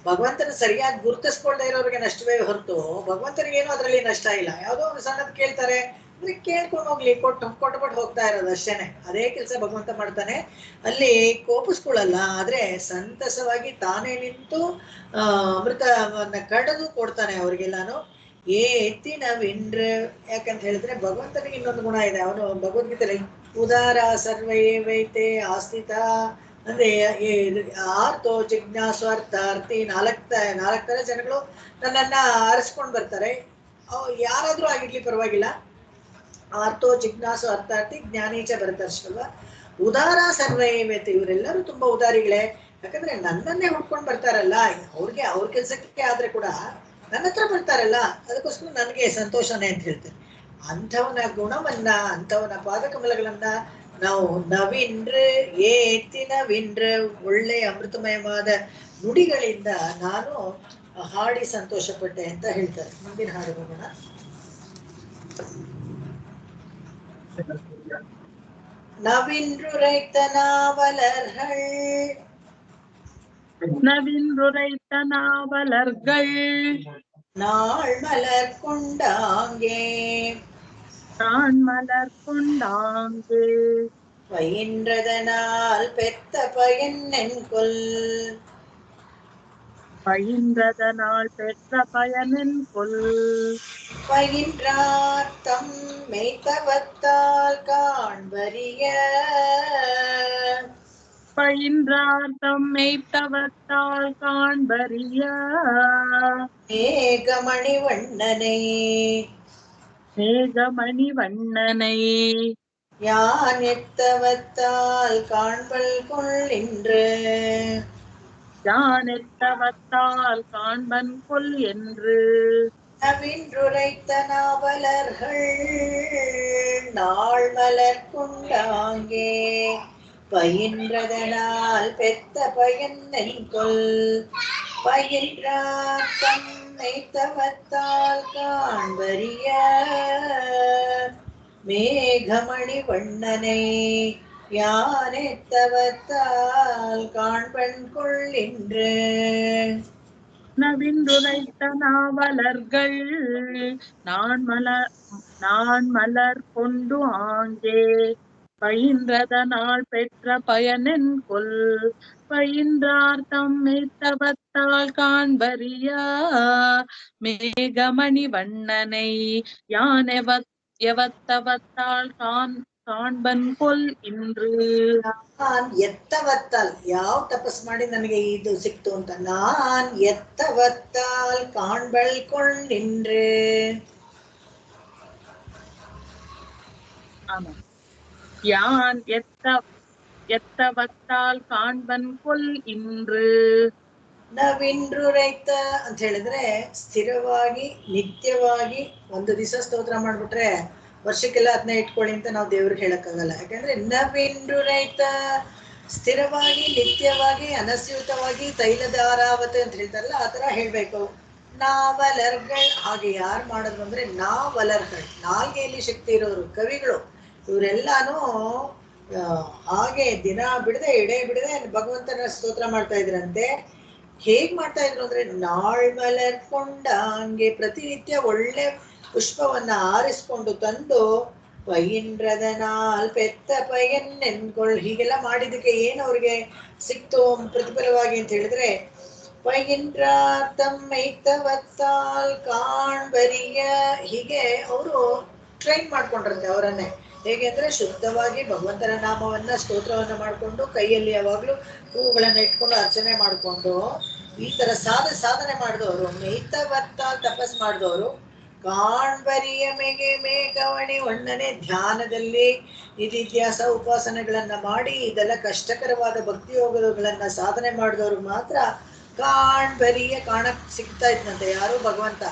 ಭಗವಂತನ ಸರಿಯಾಗಿ ಗುರುತಿಸ್ಕೊಳ್ತಾ ಇರೋರಿಗೆ ನಷ್ಟವೇ ಹೊರತು ಭಗವಂತನಿಗೇನು ಅದರಲ್ಲಿ ನಷ್ಟ ಇಲ್ಲ. ಯಾವುದೋ ಒಂದು ಸಣ್ಣದ್ ಕೇಳ್ತಾರೆ ಅಂದ್ರೆ ಕೇಳ್ಕೊಂಡು ಹೋಗ್ಲಿ, ಕೊಟ್ಬಿಟ್ಟು ಹೋಗ್ತಾ ಇರೋದು ಅಷ್ಟೇನೆ. ಅದೇ ಕೆಲಸ ಭಗವಂತ ಮಾಡ್ತಾನೆ. ಅಲ್ಲಿ ಕೋಪಿಸ್ಕೊಳ್ಳಲ್ಲ, ಆದ್ರೆ ಸಂತಸವಾಗಿ ತಾನೇ ನಿಂತು ಅಮೃತವನ್ನ ಕಡೆದು ಕೊಡ್ತಾನೆ ಅವ್ರಿಗೆಲ್ಲಾನು. ಏತಿನವಿನ್ರ. ಯಾಕಂತ ಹೇಳಿದ್ರೆ ಭಗವಂತನಿಗೆ ಇನ್ನೊಂದು ಗುಣ ಇದೆ. ಅವನು ಭಗವದ್ಗೀತೆಯಲ್ಲಿ ಉದಾರ ಸರ್ವೈವೈತೆ ಆಸ್ಥಿತ ಅಂದ್ರೆ ಆರ್ತೋ ಜಿಜ್ಞಾಸು ಅರ್ಥಾರ್ಥಿ ನಾಲ್ಕು ತರ ಜನಗಳು ನನ್ನನ್ನ ಆರಿಸ್ಕೊಂಡು ಬರ್ತಾರೆ. ಯಾರಾದ್ರೂ ಆಗಿರ್ಲಿ ಪರವಾಗಿಲ್ಲ. ಆರ್ತೋ ಜಿಜ್ಞಾಸು ಅರ್ಥಾರ್ಥಿ ಜ್ಞಾನೀಚ ಭರತರ್ಷಲ್ವ. ಉದಾರ ಸರ್ವೈವೈತೆ, ಇವರೆಲ್ಲರೂ ತುಂಬಾ ಉದಾರಿಗಳೇ. ಯಾಕಂದ್ರೆ ನನ್ನನ್ನೇ ಹುಡ್ಕೊಂಡು ಬರ್ತಾರಲ್ಲ, ಅವ್ರ ಕೆಲ್ಸಕ್ಕೆ ಆದ್ರೆ ಕೂಡ ನನ್ನ ಹತ್ರ ಬರ್ತಾರಲ್ಲ, ಅದಕ್ಕೋಸ್ಕರ ನನಗೆ ಸಂತೋಷನೇ ಅಂತ ಹೇಳ್ತಾರೆ. ಅಂಥವನ ಗುಣವನ್ನ, ಅಂಥವನ ಪಾದಕಮಲಗಳನ್ನ ನಾವು ನವಿನ್ರು ನವಿನ್ರು ಒಳ್ಳೆಯ ಅಮೃತಮಯವಾದ ನುಡಿಗಳಿಂದ ನಾನು ಹಾಡಿ ಸಂತೋಷ ಪಟ್ಟೆ ಅಂತ ಹೇಳ್ತಾರೆ. ಮುಂದಿನ ಹಾಡು ಹೋಗೋಣ. ನವಿನ್ರು ರೈತನಾವಲರ್ಹಳ್, நவின்று ரைத்த நாவலர்கள் நாள் மலர் கொண்டாங்கே, நான் மலர் கொண்டாங்கே, பயின்றதனால் பெத்த பயன் என்கொல், பயின்றதனால் பெற்ற பயனின் கொல், பயின்றார் தம் மெய்த்தவத்தால் காண்பறிய, பயின்றார் தம்மை தவத்தால் காண்பறிய, மேகமணி வண்ணனை மேகமணி வண்ணனை யான் எத்தவத்தால் காண்பல் கொள்ளின்று, யானெத்தவத்தால் காண்பன் கொல் என்று. நவின்றுரைத்த நாவலர்கள் நாள் மலர் கொண்டாங்கே, பயின்றதனால் பெத்த பயன் என்கொல், பயின்றார் தம்மை தவத்தால் காண்பறிய, மேகமணி வண்ணனை யானெத்தவத்தால் காண்பன் கொள்ளின்று. நவின்றுரைத்த நாவலர்கள் நான் மலர் கொண்டு ஆங்கே, பயின்றதனால் பெற்ற பயனென் கொல், பயின்றார் தம்மை தவத்தால் காண்பறிய, மேகமணி வண்ணனை யான் எவத்தவத்தால் காண்பன் கொல் இன்று. ನಾನ್ ಎತ್ತವತ್ತಾಲ್, ಯಾವ ತಪಸ್ ಮಾಡಿ ನನಗೆ ಇದು ಸಿಕ್ತು ಅಂತ, ನಾನ್ ಎತ್ತವತ್ತಾಲ್ ಕಾಣ್ಬಳ್ಕೊಂಡಿನ್ರೆ. ஆமா, யான் ಎತ್ತವತ್ತಾಲ್ ಕಾಣ್ಬನ್ ಕೊಲ್ ಇಂದ್ರು. ನವಿನ್ರುರೈತ ಅಂತ ಹೇಳಿದ್ರೆ ಸ್ಥಿರವಾಗಿ ನಿತ್ಯವಾಗಿ ಒಂದು ದಿವಸ ಸ್ತೋತ್ರ ಮಾಡ್ಬಿಟ್ರೆ ವರ್ಷಕ್ಕೆಲ್ಲ ಅದನ್ನ ಇಟ್ಕೊಳ್ಳಿ ಅಂತ ನಾವು ದೇವ್ರಿಗೆ ಹೇಳಕ್ಕಾಗಲ್ಲ. ಯಾಕಂದ್ರೆ ನವಿನ್ರುರೈತ ಸ್ಥಿರವಾಗಿ ನಿತ್ಯವಾಗಿ ಅನಸ್ಯೂತವಾಗಿ ತೈಲಧಾರಾವತ ಅಂತ ಹೇಳ್ತಾರಲ್ಲ, ಆ ತರ ಹೇಳ್ಬೇಕು. ನಾವಲರ್ಗಳ್, ಹಾಗೆ ಯಾರು ಮಾಡಿದ್ರು ಅಂದ್ರೆ ನಾವಲರ್ಗಳ್, ನಾಲ್ಗೆಯಲ್ಲಿ ಶಕ್ತಿ ಇರೋರು ಕವಿಗಳು, ಇವರೆಲ್ಲಾನು ಹಾಗೆ ದಿನ ಬಿಡದೆ ಎಡೆ ಬಿಡದೆ ಭಗವಂತನ ಸ್ತೋತ್ರ ಮಾಡ್ತಾ ಇದ್ರಂತೆ. ಹೇಗ್ ಮಾಡ್ತಾ ಇದ್ರು ಅಂದ್ರೆ ನಾಳ್ ಮಲರ್ಕೊಂಡಂಗೆ ಪ್ರತಿನಿತ್ಯ ಒಳ್ಳೆ ಪುಷ್ಪವನ್ನ ಆರಿಸ್ಕೊಂಡು ತಂದು ಪೈಂಡ್ರದನಾಲ್ ಪೆತ್ತ ಪಯನ್ ನೆನ್ಕೊಳ್, ಹೀಗೆಲ್ಲ ಮಾಡಿದಕ್ಕೆ ಏನು ಅವ್ರಿಗೆ ಸಿಕ್ತು ಪ್ರತಿಫಲವಾಗಿ ಅಂತ ಹೇಳಿದ್ರೆ, ಪೈಂಡ್ರ ತಮ್ಮೈತವತ್ತಾಲ್ ಕಾಣ್ಬರಿಯ, ಹೀಗೆ ಅವರು ಟ್ರೈನ್ ಮಾಡ್ಕೊಂಡ್ರಂತೆ ಅವರನ್ನೇ. ಹೇಗೆ ಅಂದ್ರೆ ಶುದ್ಧವಾಗಿ ಭಗವಂತನ ನಾಮವನ್ನ ಸ್ತೋತ್ರವನ್ನ ಮಾಡ್ಕೊಂಡು ಕೈಯಲ್ಲಿ ಯಾವಾಗ್ಲೂ ಹೂಗಳನ್ನ ಇಟ್ಕೊಂಡು ಅರ್ಚನೆ ಮಾಡ್ಕೊಂಡು ಈ ತರ ಸಾಧನೆ ಮಾಡಿದವರು, ಮೈತವತ್ತಾಲ್ ತಪಸ್ ಮಾಡಿದವರು, ಕಾಣ್ಬರಿಯ ಮೇಘವಣಿ ಒಣ್ಣನೆ ಧ್ಯಾನದಲ್ಲಿ ನಿಧಿಧ್ಯಾಸ ಉಪಾಸನೆಗಳನ್ನ ಮಾಡಿ ಇದೆಲ್ಲ ಕಷ್ಟಕರವಾದ ಭಕ್ತಿ ಯೋಗಗಳನ್ನ ಸಾಧನೆ ಮಾಡಿದವ್ರು ಮಾತ್ರ ಕಾಣ್ಬರಿಯ ಕಾಣಕ್ ಸಿಗ್ತಾ ಇದ್ನಂತೆ. ಯಾರು? ಭಗವಂತ.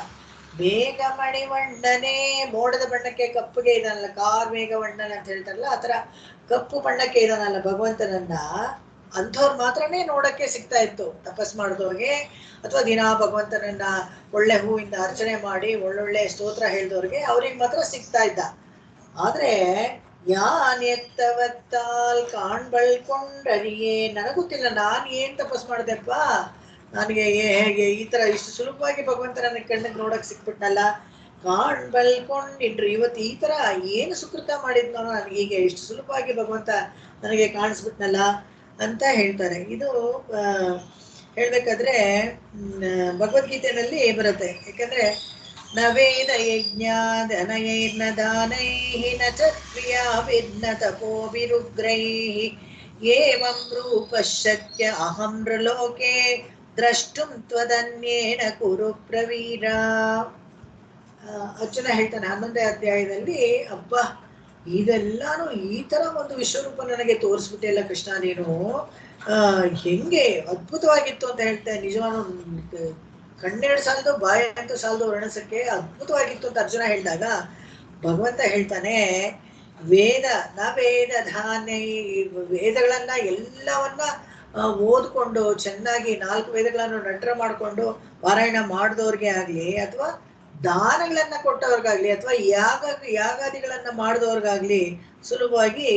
ಮೇಘಮಣಿ ವಣ್ಣನೆ, ಮೋಡದ ಬಣ್ಣಕ್ಕೆ ಕಪ್ಪುಗೆ ಇದಾನಲ್ಲ, ಕಾರ್ ಮೇಘವಣ್ಣನ ಅಂತ ಹೇಳ್ತಾರಲ್ಲ, ಆತರ ಕಪ್ಪು ಬಣ್ಣಕ್ಕೆ ಇದಾನಲ್ಲ ಭಗವಂತನನ್ನ, ಅಂಥವ್ರು ಮಾತ್ರನೇ ನೋಡಕ್ಕೆ ಸಿಗ್ತಾ ಇತ್ತು ತಪಸ್ ಮಾಡಿದವ್ರಿಗೆ, ಅಥವಾ ದಿನ ಭಗವಂತನನ್ನ ಒಳ್ಳೆ ಹೂವಿಂದ ಅರ್ಚನೆ ಮಾಡಿ ಒಳ್ಳೊಳ್ಳೆ ಸ್ತೋತ್ರ ಹೇಳಿದವ್ರಿಗೆ ಅವ್ರಿಗೆ ಮಾತ್ರ ಸಿಗ್ತಾ ಇದ್ದ. ಆದ್ರೆ ಯಾನ್ ಎತ್ತವತ್ತಾಲ್ ಕಾಣ್ಬಳ್ಕೊಂಡರಿಯೇ, ನನಗೊತ್ತಿಲ್ಲ ನಾನ್ ಏನ್ ತಪಸ್ ಮಾಡ್ದೆಪ್ಪ, ನನಗೆ ಹೇಗೆ ಈ ತರ ಇಷ್ಟು ಸುಲಭವಾಗಿ ಭಗವಂತ ನನಗೆ ಕಣ್ಣಿಗೆ ನೋಡಕ್ ಸಿಕ್ಬಿಟ್ನಲ್ಲ, ಕಾಣ್ಬಳ್ಕೊಂಡಿನ್ರಿ, ಇವತ್ತು ಈ ತರ ಏನು ಸುಕೃತ ಮಾಡಿದ್ನೋ ನನಗೆ ಹೀಗೆ ಇಷ್ಟು ಸುಲಭವಾಗಿ ಭಗವಂತ ನನಗೆ ಕಾಣಿಸ್ಬಿಟ್ನಲ್ಲ ಅಂತ ಹೇಳ್ತಾರೆ. ಇದು ಹೇಳ್ಬೇಕಾದ್ರೆ ಭಗವದ್ಗೀತೆಯಲ್ಲಿ ಬರುತ್ತೆ. ಯಾಕಂದ್ರೆ ನ ವೇದ ಯಜ್ಞಾದನಯೈರ್ನ ದಾನೈಃ ನ ಚ ಕ್ರಿಯಾಭಿರ್ನ ತಪೋಭಿರುಗ್ರೈಃ ಏವಂ ರೂಪಃ ಶಕ್ಯ ಅಹಂ ನೃಲೋಕೆ ದ್ರಷ್ಟುಂ ತ್ವದನ್ಯೇನ ಕುರು ಪ್ರವೀರ. ಅರ್ಜುನ ಹೇಳ್ತಾನೆ 11ನೇ ಅಧ್ಯಾಯದಲ್ಲಿ, ಅಬ್ಬ ಇದೆಲ್ಲಾನು ಈ ತರ ಒಂದು ವಿಶ್ವರೂಪ ನನಗೆ ತೋರಿಸ್ಬಿಟ್ಟಿಲ್ಲ ಕೃಷ್ಣ ನೀನು, ಹೆಂಗೆ ಅದ್ಭುತವಾಗಿತ್ತು ಅಂತ ಹೇಳ್ತೇನೆ. ನಿಜವಾನು ಕಣ್ಣೆರಡು ಸಾಲದು ಬಾಯಿ ಅಂತೂ ಸಾಲದು ವರ್ಣಿಸಕ್ಕೆ ಅದ್ಭುತವಾಗಿತ್ತು ಅಂತ ಅರ್ಜುನ ಹೇಳಿದಾಗ ಭಗವಂತ ಹೇಳ್ತಾನೆ, ವೇದ ನ ವೇದ ಧಾನ್ಯ, ವೇದಗಳನ್ನ ಎಲ್ಲವನ್ನ ಓದ್ಕೊಂಡು ಚೆನ್ನಾಗಿ 4 ವೇದಗಳನ್ನು ನಟರ ಮಾಡಿಕೊಂಡು ಪಾರಾಯಣ ಮಾಡಿದವ್ರಿಗೆ ಆಗ್ಲಿ, ಅಥವಾ ದಾನಗಳನ್ನ ಕೊಟ್ಟವ್ರಿಗಾಗ್ಲಿ, ಅಥವಾ ಯಾಗಾದಿಗಳನ್ನ ಮಾಡಿದವ್ರಿಗಾಗ್ಲಿ ಸುಲಭವಾಗಿ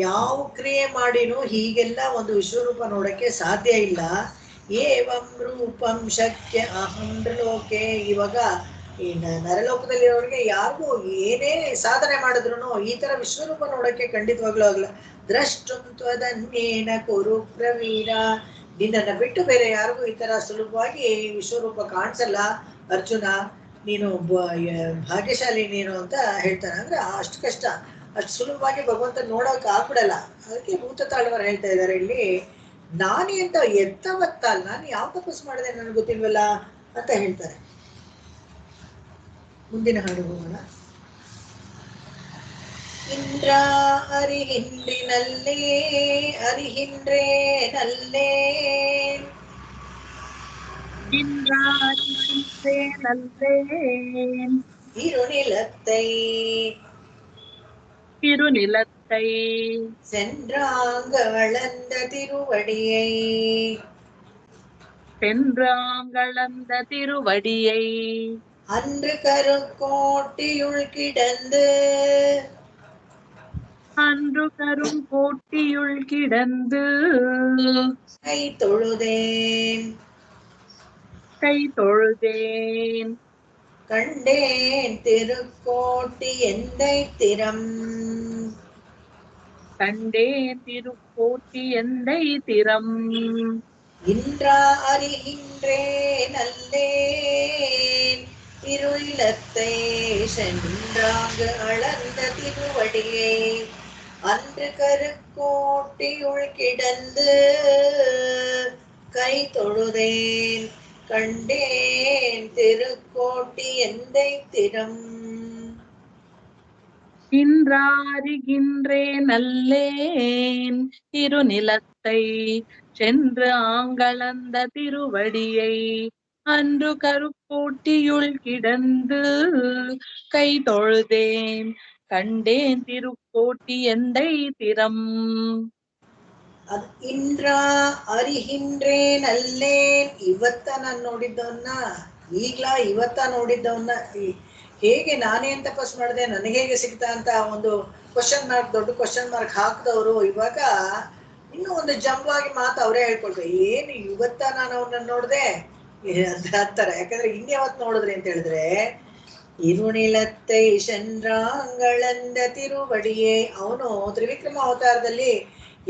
ಯಾವ ಕ್ರಿಯೆ ಮಾಡಿನೂ ಹೀಗೆಲ್ಲ ಒಂದು ವಿಶ್ವರೂಪ ನೋಡಕ್ಕೆ ಸಾಧ್ಯ ಇಲ್ಲ. ಏವಂ ರೂಪಂ ಶಕ್ಯ ಅಹಂ ನೃಲೋಕೆ. ಇವಾಗ ಈ ನರಲೋಕದಲ್ಲಿರೋರಿಗೆ ಯಾರಿಗೂ ಏನೇ ಸಾಧನೆ ಮಾಡಿದ್ರು ಈ ತರ ವಿಶ್ವರೂಪ ನೋಡಕ್ಕೆ ಖಂಡಿತವಾಗ್ಲೂ ಆಗಲ್ಲ. ದ್ರಷ್ಟುಂ ತ್ವದನ್ಯೇನ ಕುರು ಪ್ರವೀರ. ನಿನ್ನನ್ನ ಬಿಟ್ಟು ಬೇರೆ ಯಾರಿಗೂ ಈ ತರ ಸುಲಭವಾಗಿ ವಿಶ್ವರೂಪ ಕಾಣಿಸಲ್ಲ ಅರ್ಜುನ, ನೀನು ಭಾಗ್ಯಶಾಲಿ ನೀನು ಅಂತ ಹೇಳ್ತಾನೆ. ಅಂದ್ರೆ ಅಷ್ಟು ಕಷ್ಟ, ಅಷ್ಟು ಸುಲಭವಾಗಿ ಭಗವಂತ ನೋಡೋಕೆ ಆಗ್ಬಿಡಲ್ಲ. ಅದಕ್ಕೆ ಭೂತ ತಾಳ್ವರು ಹೇಳ್ತಾ ಇದ್ದಾರೆ ಇಲ್ಲಿ, ನಾನೇ ಅಂತ ಎತ್ತವತ್ತಲ್ಲ, ನಾನು ಯಾವ ತಪಸ್ಸು ಮಾಡಿದೆ ನನಗೆ ಗೊತ್ತಿಲ್ವಲ್ಲ ಅಂತ ಹೇಳ್ತಾರೆ. ಮುಂದಿನ ಹಾಡು ಹೋಗೋಣ. ಇಂದ್ರ ಅರಿಹಿಂದ್ರಿನಲ್ಲೇ ಅರಿಹಿಂದ್ರೇನಲ್ಲೇ இருநிலத்தை திருநிலத்தை சென்றாங்க அளந்த திருவடியை சென்றாங்களந்த திருவடியை அன்று கருங்கோட்டியுள் கிடந்து அன்று கருங்கோட்டியுள் கிடந்து கை தொழுதேன் கை தொழுதேன் கண்டேன் திருக்கோட்டி எந்தை திறம் கண்டேன் திருக்கோட்டி எந்தை திறம் இன்றா அறிகின்றேன் அல்லேன் இருளத்தை சென்றாங்கு அளந்த திருவடியை அன்று கருக்கோட்டியுள் கிடந்து கை தொழுதேன் கண்டேன் திருக்கோட்டி எந்தை திறம். இன்றாரிகின்றேன் அல்லேன் திருநிலத்தை சென்று ஆங்களந்த திருவடியை அன்று கருக்கோட்டியுள் கிடந்து கை தொழுதேன் கண்டேன் திருக்கோட்டி எந்தை திறம். ಅದು ಇಂದ್ರ ಅರಿಹಿಂದ್ರೇನ್ ಅಲ್ಲೇನ್, ಇವತ್ತ ನಾನು ನೋಡಿದ್ದವನ್ನ, ಇವತ್ತ ನೋಡಿದ್ದವನ್ನ ಹೇಗೆ ನಾನೇನ್ ತಪಸ್ ಮಾಡಿದೆ ನನಗೆ ಹೇಗೆ ಸಿಗ್ತಾ ಅಂತ ಒಂದು ಕ್ವಶನ್ ಮಾರ್ಕ್, ದೊಡ್ಡ ಕ್ವಶನ್ ಮಾರ್ಕ್ ಹಾಕಿದವರು ಇವಾಗ ಇನ್ನೂ ಒಂದು ಜಂಬಾಗಿ ಮಾತು ಅವರೇ ಹೇಳ್ಕೊಳ್ತಾರೆ. ಏನು ಇವತ್ತ ನಾನು ಅವನನ್ನ ನೋಡ್ದೆ ಅಂತಾರೆ. ಯಾಕಂದ್ರೆ ಇನ್ಯಾವತ್ ನೋಡಿದ್ರಿ ಅಂತ ಹೇಳಿದ್ರೆ, ಇರುಣಿಲತ್ತೈ ಚಂದ್ರಾಂಗಳಂದ ತಿರುವಡಿಯೇ, ಅವನು ತ್ರಿವಿಕ್ರಮ ಅವತಾರದಲ್ಲಿ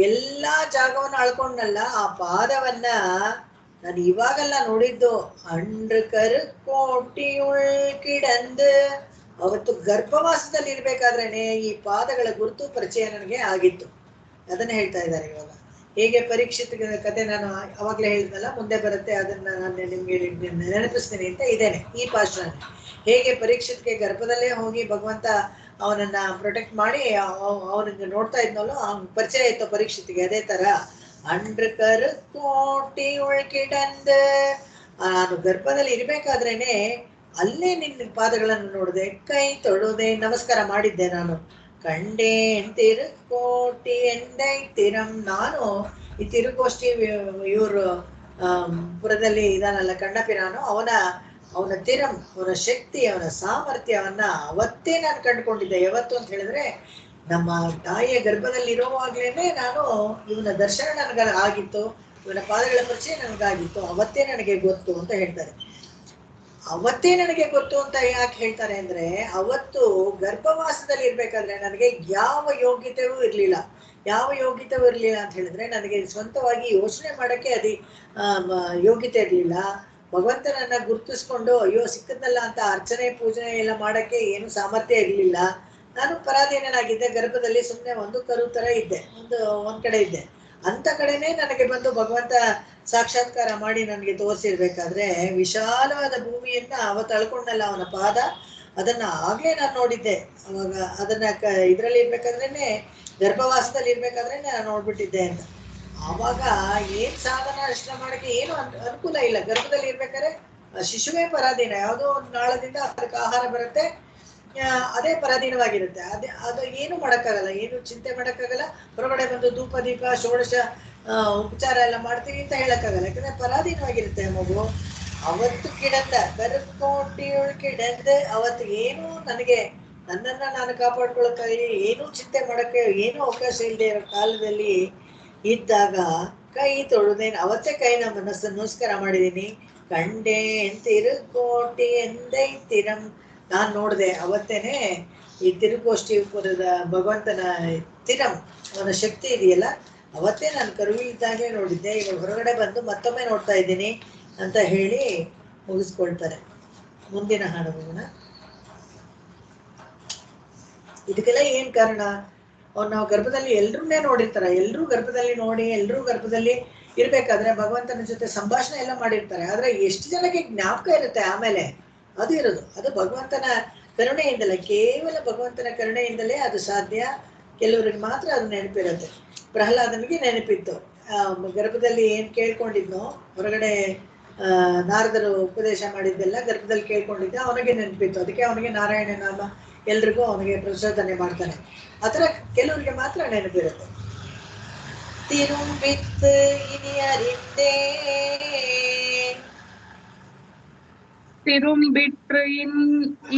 ಎಲ್ಲಾ ಜಾಗವನ್ನು ಅಳ್ಕೊಂಡಲ್ಲ, ಆ ಪಾದವನ್ನ ನಾನು ಇವಾಗೆಲ್ಲ ನೋಡಿದ್ದು. ಅಂಡ್ರ ಕರುಕೋಟಿಯುಳ್ ಕಿಡಂದು, ಅವತ್ತು ಗರ್ಭವಾಸದಲ್ಲಿ ಇರ್ಬೇಕಾದ್ರೇನೆ ಈ ಪಾದಗಳ ಗುರುತು ಪರಿಚಯ ನನಗೆ ಆಗಿತ್ತು. ಅದನ್ನ ಹೇಳ್ತಾ ಇದ್ದಾರೆ ಇವಾಗ. ಹೇಗೆ ಪರೀಕ್ಷಿತ ಕತೆ ನಾನು ಅವಾಗ್ಲೇ ಹೇಳಿದ್ನಲ್ಲ, ಮುಂದೆ ಬರುತ್ತೆ, ಅದನ್ನ ನಾನು ನಿಮ್ಗೆ ನೆನಪಿಸ್ತೀನಿ ಅಂತ ಇದ್ದೇನೆ ಈ ಭಾಷಣ. ಹೇಗೆ ಪರೀಕ್ಷಿತ್ಗೆ ಗರ್ಭದಲ್ಲೇ ಹೋಗಿ ಭಗವಂತ ಅವನನ್ನ ಪ್ರೊಟೆಕ್ಟ್ ಮಾಡಿ ಅವನಿಗೆ ನೋಡ್ತಾ ಇದ್ನಲ್ಲೋ ಪರಿಚಯ ಇತ್ತು ಪರೀಕ್ಷಿತಿಗೆ. ಅದೇ ತರ ಅಂಡ್ರ ಕರುಕೋಟಿ ಉಳ್ಕಿಡಂದ, ನಾನು ಗರ್ಭದಲ್ಲಿ ಇರ್ಬೇಕಾದ್ರೇನೆ ಅಲ್ಲೇ ನಿನ್ನ ಪಾದಗಳನ್ನು ನೋಡಿದೆ, ಕೈ ತೊಳೆದೆ, ನಮಸ್ಕಾರ ಮಾಡಿದ್ದೆ ನಾನು. ಕಂಡೇನ್ ತಿರುಕೋಟಿ ಎಂದೈ ತಿರಂ, ನಾನು ಈ ತಿರುಗೋಷ್ಠಿ ಇವರು ಪುರದಲ್ಲಿ ಇದಾನಲ್ಲ ಕಣ್ಣಪಿರಾನು, ಅವನ ತಿರಂ, ಅವನ ಶಕ್ತಿ, ಅವನ ಸಾಮರ್ಥ್ಯವನ್ನ ಅವತ್ತೇ ನಾನು ಕಂಡುಕೊಂಡಿದ್ದೆ. ಯಾವತ್ತು ಅಂತ ಹೇಳಿದ್ರೆ, ನಮ್ಮ ತಾಯಿಯ ಗರ್ಭದಲ್ಲಿ ಇರುವಾಗ್ಲೇನೆ ನಾನು ಇವನ ದರ್ಶನ ನನಗ ಆಗಿತ್ತು, ಇವನ ಪಾದಗಳ ಪರಿಚಯ ನನಗಾಗಿತ್ತು, ಅವತ್ತೇ ನನಗೆ ಗೊತ್ತು ಅಂತ ಹೇಳ್ತಾರೆ. ಅವತ್ತೇ ನನಗೆ ಗೊತ್ತು ಅಂತ ಯಾಕೆ ಹೇಳ್ತಾರೆ ಅಂದ್ರೆ, ಅವತ್ತು ಗರ್ಭವಾಸದಲ್ಲಿ ಇರ್ಬೇಕಾದ್ರೆ ನನಗೆ ಯಾವ ಯೋಗ್ಯತೆಯೂ ಇರ್ಲಿಲ್ಲ. ಯಾವ ಯೋಗ್ಯತೆಯೂ ಇರ್ಲಿಲ್ಲ ಅಂತ ಹೇಳಿದ್ರೆ, ನನಗೆ ಸ್ವಂತವಾಗಿ ಯೋಚನೆ ಮಾಡಕ್ಕೆ ಯೋಗ್ಯತೆ ಇರ್ಲಿಲ್ಲ. ಭಗವಂತನನ್ನ ಗುರುತಿಸ್ಕೊಂಡು ಅಯ್ಯೋ ಸಿಕ್ಕದ್ನಲ್ಲ ಅಂತ ಅರ್ಚನೆ ಪೂಜನೆ ಎಲ್ಲ ಮಾಡಕ್ಕೆ ಏನು ಸಾಮರ್ಥ್ಯ ಇರ್ಲಿಲ್ಲ. ನಾನು ಪರಾಧೀನನಾಗಿದ್ದೆ, ಗರ್ಭದಲ್ಲಿ ಸುಮ್ಮನೆ ಒಂದು ಕರು ತರ ಇದ್ದೆ, ಒಂದ್ ಕಡೆ ಇದ್ದೆ. ಅಂತ ಕಡೆನೆ ನನಗೆ ಬಂದು ಭಗವಂತ ಸಾಕ್ಷಾತ್ಕಾರ ಮಾಡಿ ನನಗೆ ತೋರಿಸಿರ್ಬೇಕಾದ್ರೆ ವಿಶಾಲವಾದ ಭೂಮಿಯನ್ನ ಅವತ್ತು ಅಳ್ಕೊಂಡಲ್ಲ ಅವನ ಪಾದ, ಅದನ್ನ ಆಗ್ಲೇ ನಾನು ನೋಡಿದ್ದೆ. ಅವಾಗ ಅದನ್ನ ಇದ್ರಲ್ಲಿ ಇರ್ಬೇಕಾದ್ರೇನೆ, ಗರ್ಭವಾಸದಲ್ಲಿ ಇರ್ಬೇಕಾದ್ರೇನೆ ನಾನು ನೋಡ್ಬಿಟ್ಟಿದ್ದೆ ಅಂತ. ಆವಾಗ ಏನ್ ಸಾಧನ ಅರ್ಶನ ಮಾಡಕ್ಕೆ ಏನು ಅನುಕೂಲ ಇಲ್ಲ. ಗರ್ಭದಲ್ಲಿ ಇರ್ಬೇಕಾದ್ರೆ ಶಿಶುವೇ ಪರಾಧೀನ, ಯಾವುದೋ ಒಂದು ನಾಳದಿಂದ ಅದಕ್ಕೆ ಆಹಾರ ಬರುತ್ತೆ, ಅದೇ ಪರಾಧೀನವಾಗಿರುತ್ತೆ. ಅದು ಏನು ಮಾಡಕ್ಕಾಗಲ್ಲ, ಏನು ಚಿಂತೆ ಮಾಡಕ್ಕಾಗಲ್ಲ. ಹೊರಗಡೆ ಬಂದು ಧೂಪ ದೀಪ ಷೋಡಶ ಉಪಚಾರ ಎಲ್ಲ ಮಾಡ್ತೀವಿ ಅಂತ ಹೇಳಕ್ಕಾಗಲ್ಲ, ಯಾಕಂದ್ರೆ ಪರಾಧೀನವಾಗಿರುತ್ತೆ ಮಗು. ಅವತ್ತು ಕಿಡಂದ ಗರ್ಭಕೋಟಿಯೊಳ್ ಕಿಡಂದ ಅವತ್ತು ಏನು ನನಗೆ ನನ್ನನ್ನ ನಾನು ಕಾಪಾಡ್ಕೊಳಕ್ಕಾಗಲಿ, ಏನೂ ಚಿಂತೆ ಮಾಡಕ್ಕೆ ಏನೂ ಅವಕಾಶ ಇಲ್ಲದೆ ಇರೋ ಕಾಲದಲ್ಲಿ ಇದ್ದಾಗ ಕೈ ತೊಳೆದೇನು ಅವತ್ತೇ ಕೈನ ಮನಸ್ಸನ್ನು ನಮಸ್ಕಾರ ಮಾಡಿದೀನಿ. ಕಂಡೇನ್ ತಿರುಕೋಟಿ ಎಂದೈತಿರಂ, ನಾನ್ ನೋಡ್ದೆ ಅವತ್ತೇನೆ ಈ ತಿರುಗೋಷ್ಠಿಪುರದ ಭಗವಂತನ ತಿರಂ, ಅವನ ಶಕ್ತಿ ಇದೆಯಲ್ಲ, ಅವತ್ತೇ ನಾನು ಕರುವಿದ್ದಾಗೆ ನೋಡಿದ್ದೆ. ಇವಾಗ ಹೊರಗಡೆ ಬಂದು ಮತ್ತೊಮ್ಮೆ ನೋಡ್ತಾ ಇದ್ದೀನಿ ಅಂತ ಹೇಳಿ ಮುಗಿಸ್ಕೊಳ್ತಾರೆ. ಮುಂದಿನ ಹಾಡುಗಳನ್ನ ಇದಕ್ಕೆಲ್ಲ ಏನ್ ಕಾರಣ? ನಾವು ಗರ್ಭದಲ್ಲಿ ಎಲ್ರನ್ನೇ ನೋಡಿರ್ತಾರೆ, ಎಲ್ರೂ ಗರ್ಭದಲ್ಲಿ ನೋಡಿ, ಎಲ್ರೂ ಗರ್ಭದಲ್ಲಿ ಇರ್ಬೇಕಾದ್ರೆ ಭಗವಂತನ ಜೊತೆ ಸಂಭಾಷಣೆ ಎಲ್ಲ ಮಾಡಿರ್ತಾರೆ. ಆದ್ರೆ ಎಷ್ಟು ಜನಕ್ಕೆ ಜ್ಞಾಪಕ ಇರುತ್ತೆ ಆಮೇಲೆ? ಅದು ಇರೋದು ಅದು ಭಗವಂತನ ಕರುಣೆಯಿಂದಲೇ, ಕೇವಲ ಭಗವಂತನ ಕರುಣೆಯಿಂದಲೇ ಅದು ಸಾಧ್ಯ. ಕೆಲವರಿಗೆ ಮಾತ್ರ ಅದು ನೆನಪಿರುತ್ತೆ. ಪ್ರಹ್ಲಾದನಿಗೆ ನೆನಪಿತ್ತು, ಗರ್ಭದಲ್ಲಿ ಏನ್ ಕೇಳ್ಕೊಂಡಿದ್ನೋ, ಹೊರಗಡೆ ನಾರದರು ಉಪದೇಶ ಮಾಡಿದ್ದೆಲ್ಲ ಗರ್ಭದಲ್ಲಿ ಕೇಳ್ಕೊಂಡಿದ್ದ, ಅವನಿಗೆ ನೆನಪಿತ್ತು. ಅದಕ್ಕೆ ಅವನಿಗೆ ನಾರಾಯಣ ನಾಮ ಎಲ್ರಿಗೂ ಅವನಿಗೆ ಪ್ರಚೋದನೆ ಮಾಡ್ತಾನೆ. ಆತರ ಕೆಲವರಿಗೆ ಮಾತ್ರ ನೆನಪಿರುತ್ತೆ. ತಿರುಂಬಿತ್ತು ಇನಿಯರಿಂದೇ, ತಿರುಂಬಿಟ್ರು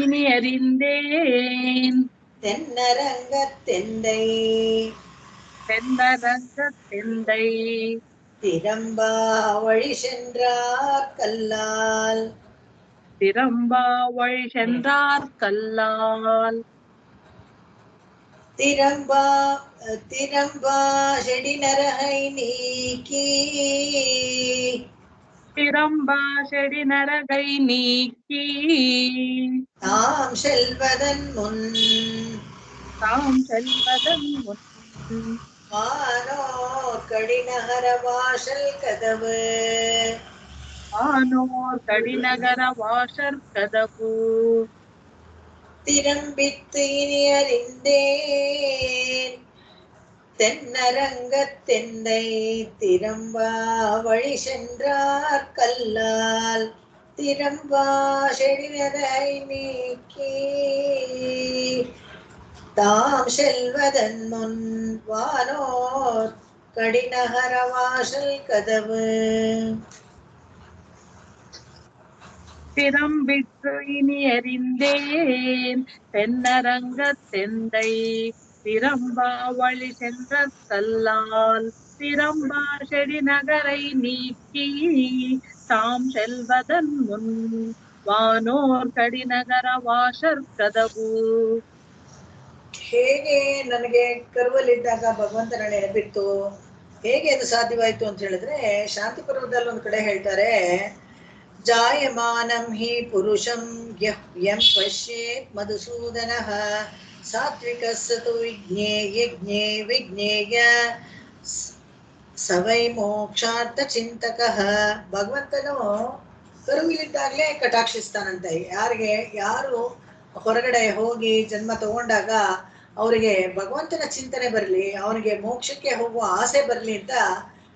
ಇನಿ அறிந்தேன், தென்னரங்கத்தெந்தை தென்னரங்கத்தெந்தை திரம்பா வழி சென்றார் கல்லால், திரம்பா வழி சென்றார் கல்லால், திரம்பா திரம்பா செடி நரகை நீக்கி, திரம்பா செடி நரகை நீக்கி, தாம் செல்வதன் முன் தாம் செல்வதன் முன் வானோர் கடிநகர வாசல் கதவு, வானோர் கடிநகர வாசற் கதவு, திரம்பித்து இனி அறிந்தேன் தென்னரங்கத்தெந்தை திரம்பா வழி சென்றார் கல்லால், திரம்பா செடிநரை நீக்கி தாம் செல்வதன் முன் வானோர் கடிநகர வாசல் கதவு. திறம்பிற்று இனி அறிந்தேன் தென்னரங்கத்தெந்தை திரம்பா வழி சென்ற கல்லால், திரம்பா செடி நகரை நீக்கி தாம் செல்வதன் முன் வானோர் ಕಡಿನಗರ ವಾಸರ್ ಕದವು. ಹೇಗೆ ನನಗೆ ಕರುವಲ್ಲಿದ್ದಾಗ ಭಗವಂತನ ನೆನಪಿತ್ತು, ಹೇಗೆ ಅದು ಸಾಧ್ಯವಾಯಿತು ಅಂತ ಹೇಳಿದ್ರೆ, ಶಾಂತಿ ಪರ್ವದಲ್ಲಿ ಒಂದ್ ಕಡೆ ಹೇಳ್ತಾರೆ, ಜಾಯಮಾನಂ ಹಿ ಪುರುಷಂ ಯಂ ಪಶ್ಯೇತ್ ಮಧುಸೂದನಃ ಸಾತ್ವಿಕಸ್ಸತು ಯಜ್ಞೇ ವಿಜ್ಞೇಯ ಸವೈ ಮೋಕ್ಷಾರ್ಥ ಚಿಂತಕಃ. ಭಗವಂತನು ಕರುವಿಲಿದ್ದಾಗಲೇ ಕಟಾಕ್ಷಿಸ್ತಾನಂತೆ. ಯಾರು ಹೊರಗಡೆ ಹೋಗಿ ಜನ್ಮ ತಗೊಂಡಾಗ ಅವರಿಗೆ ಭಗವಂತನ ಚಿಂತನೆ ಬರಲಿ, ಅವನಿಗೆ ಮೋಕ್ಷಕ್ಕೆ ಹೋಗುವ ಆಸೆ ಬರಲಿ ಅಂತ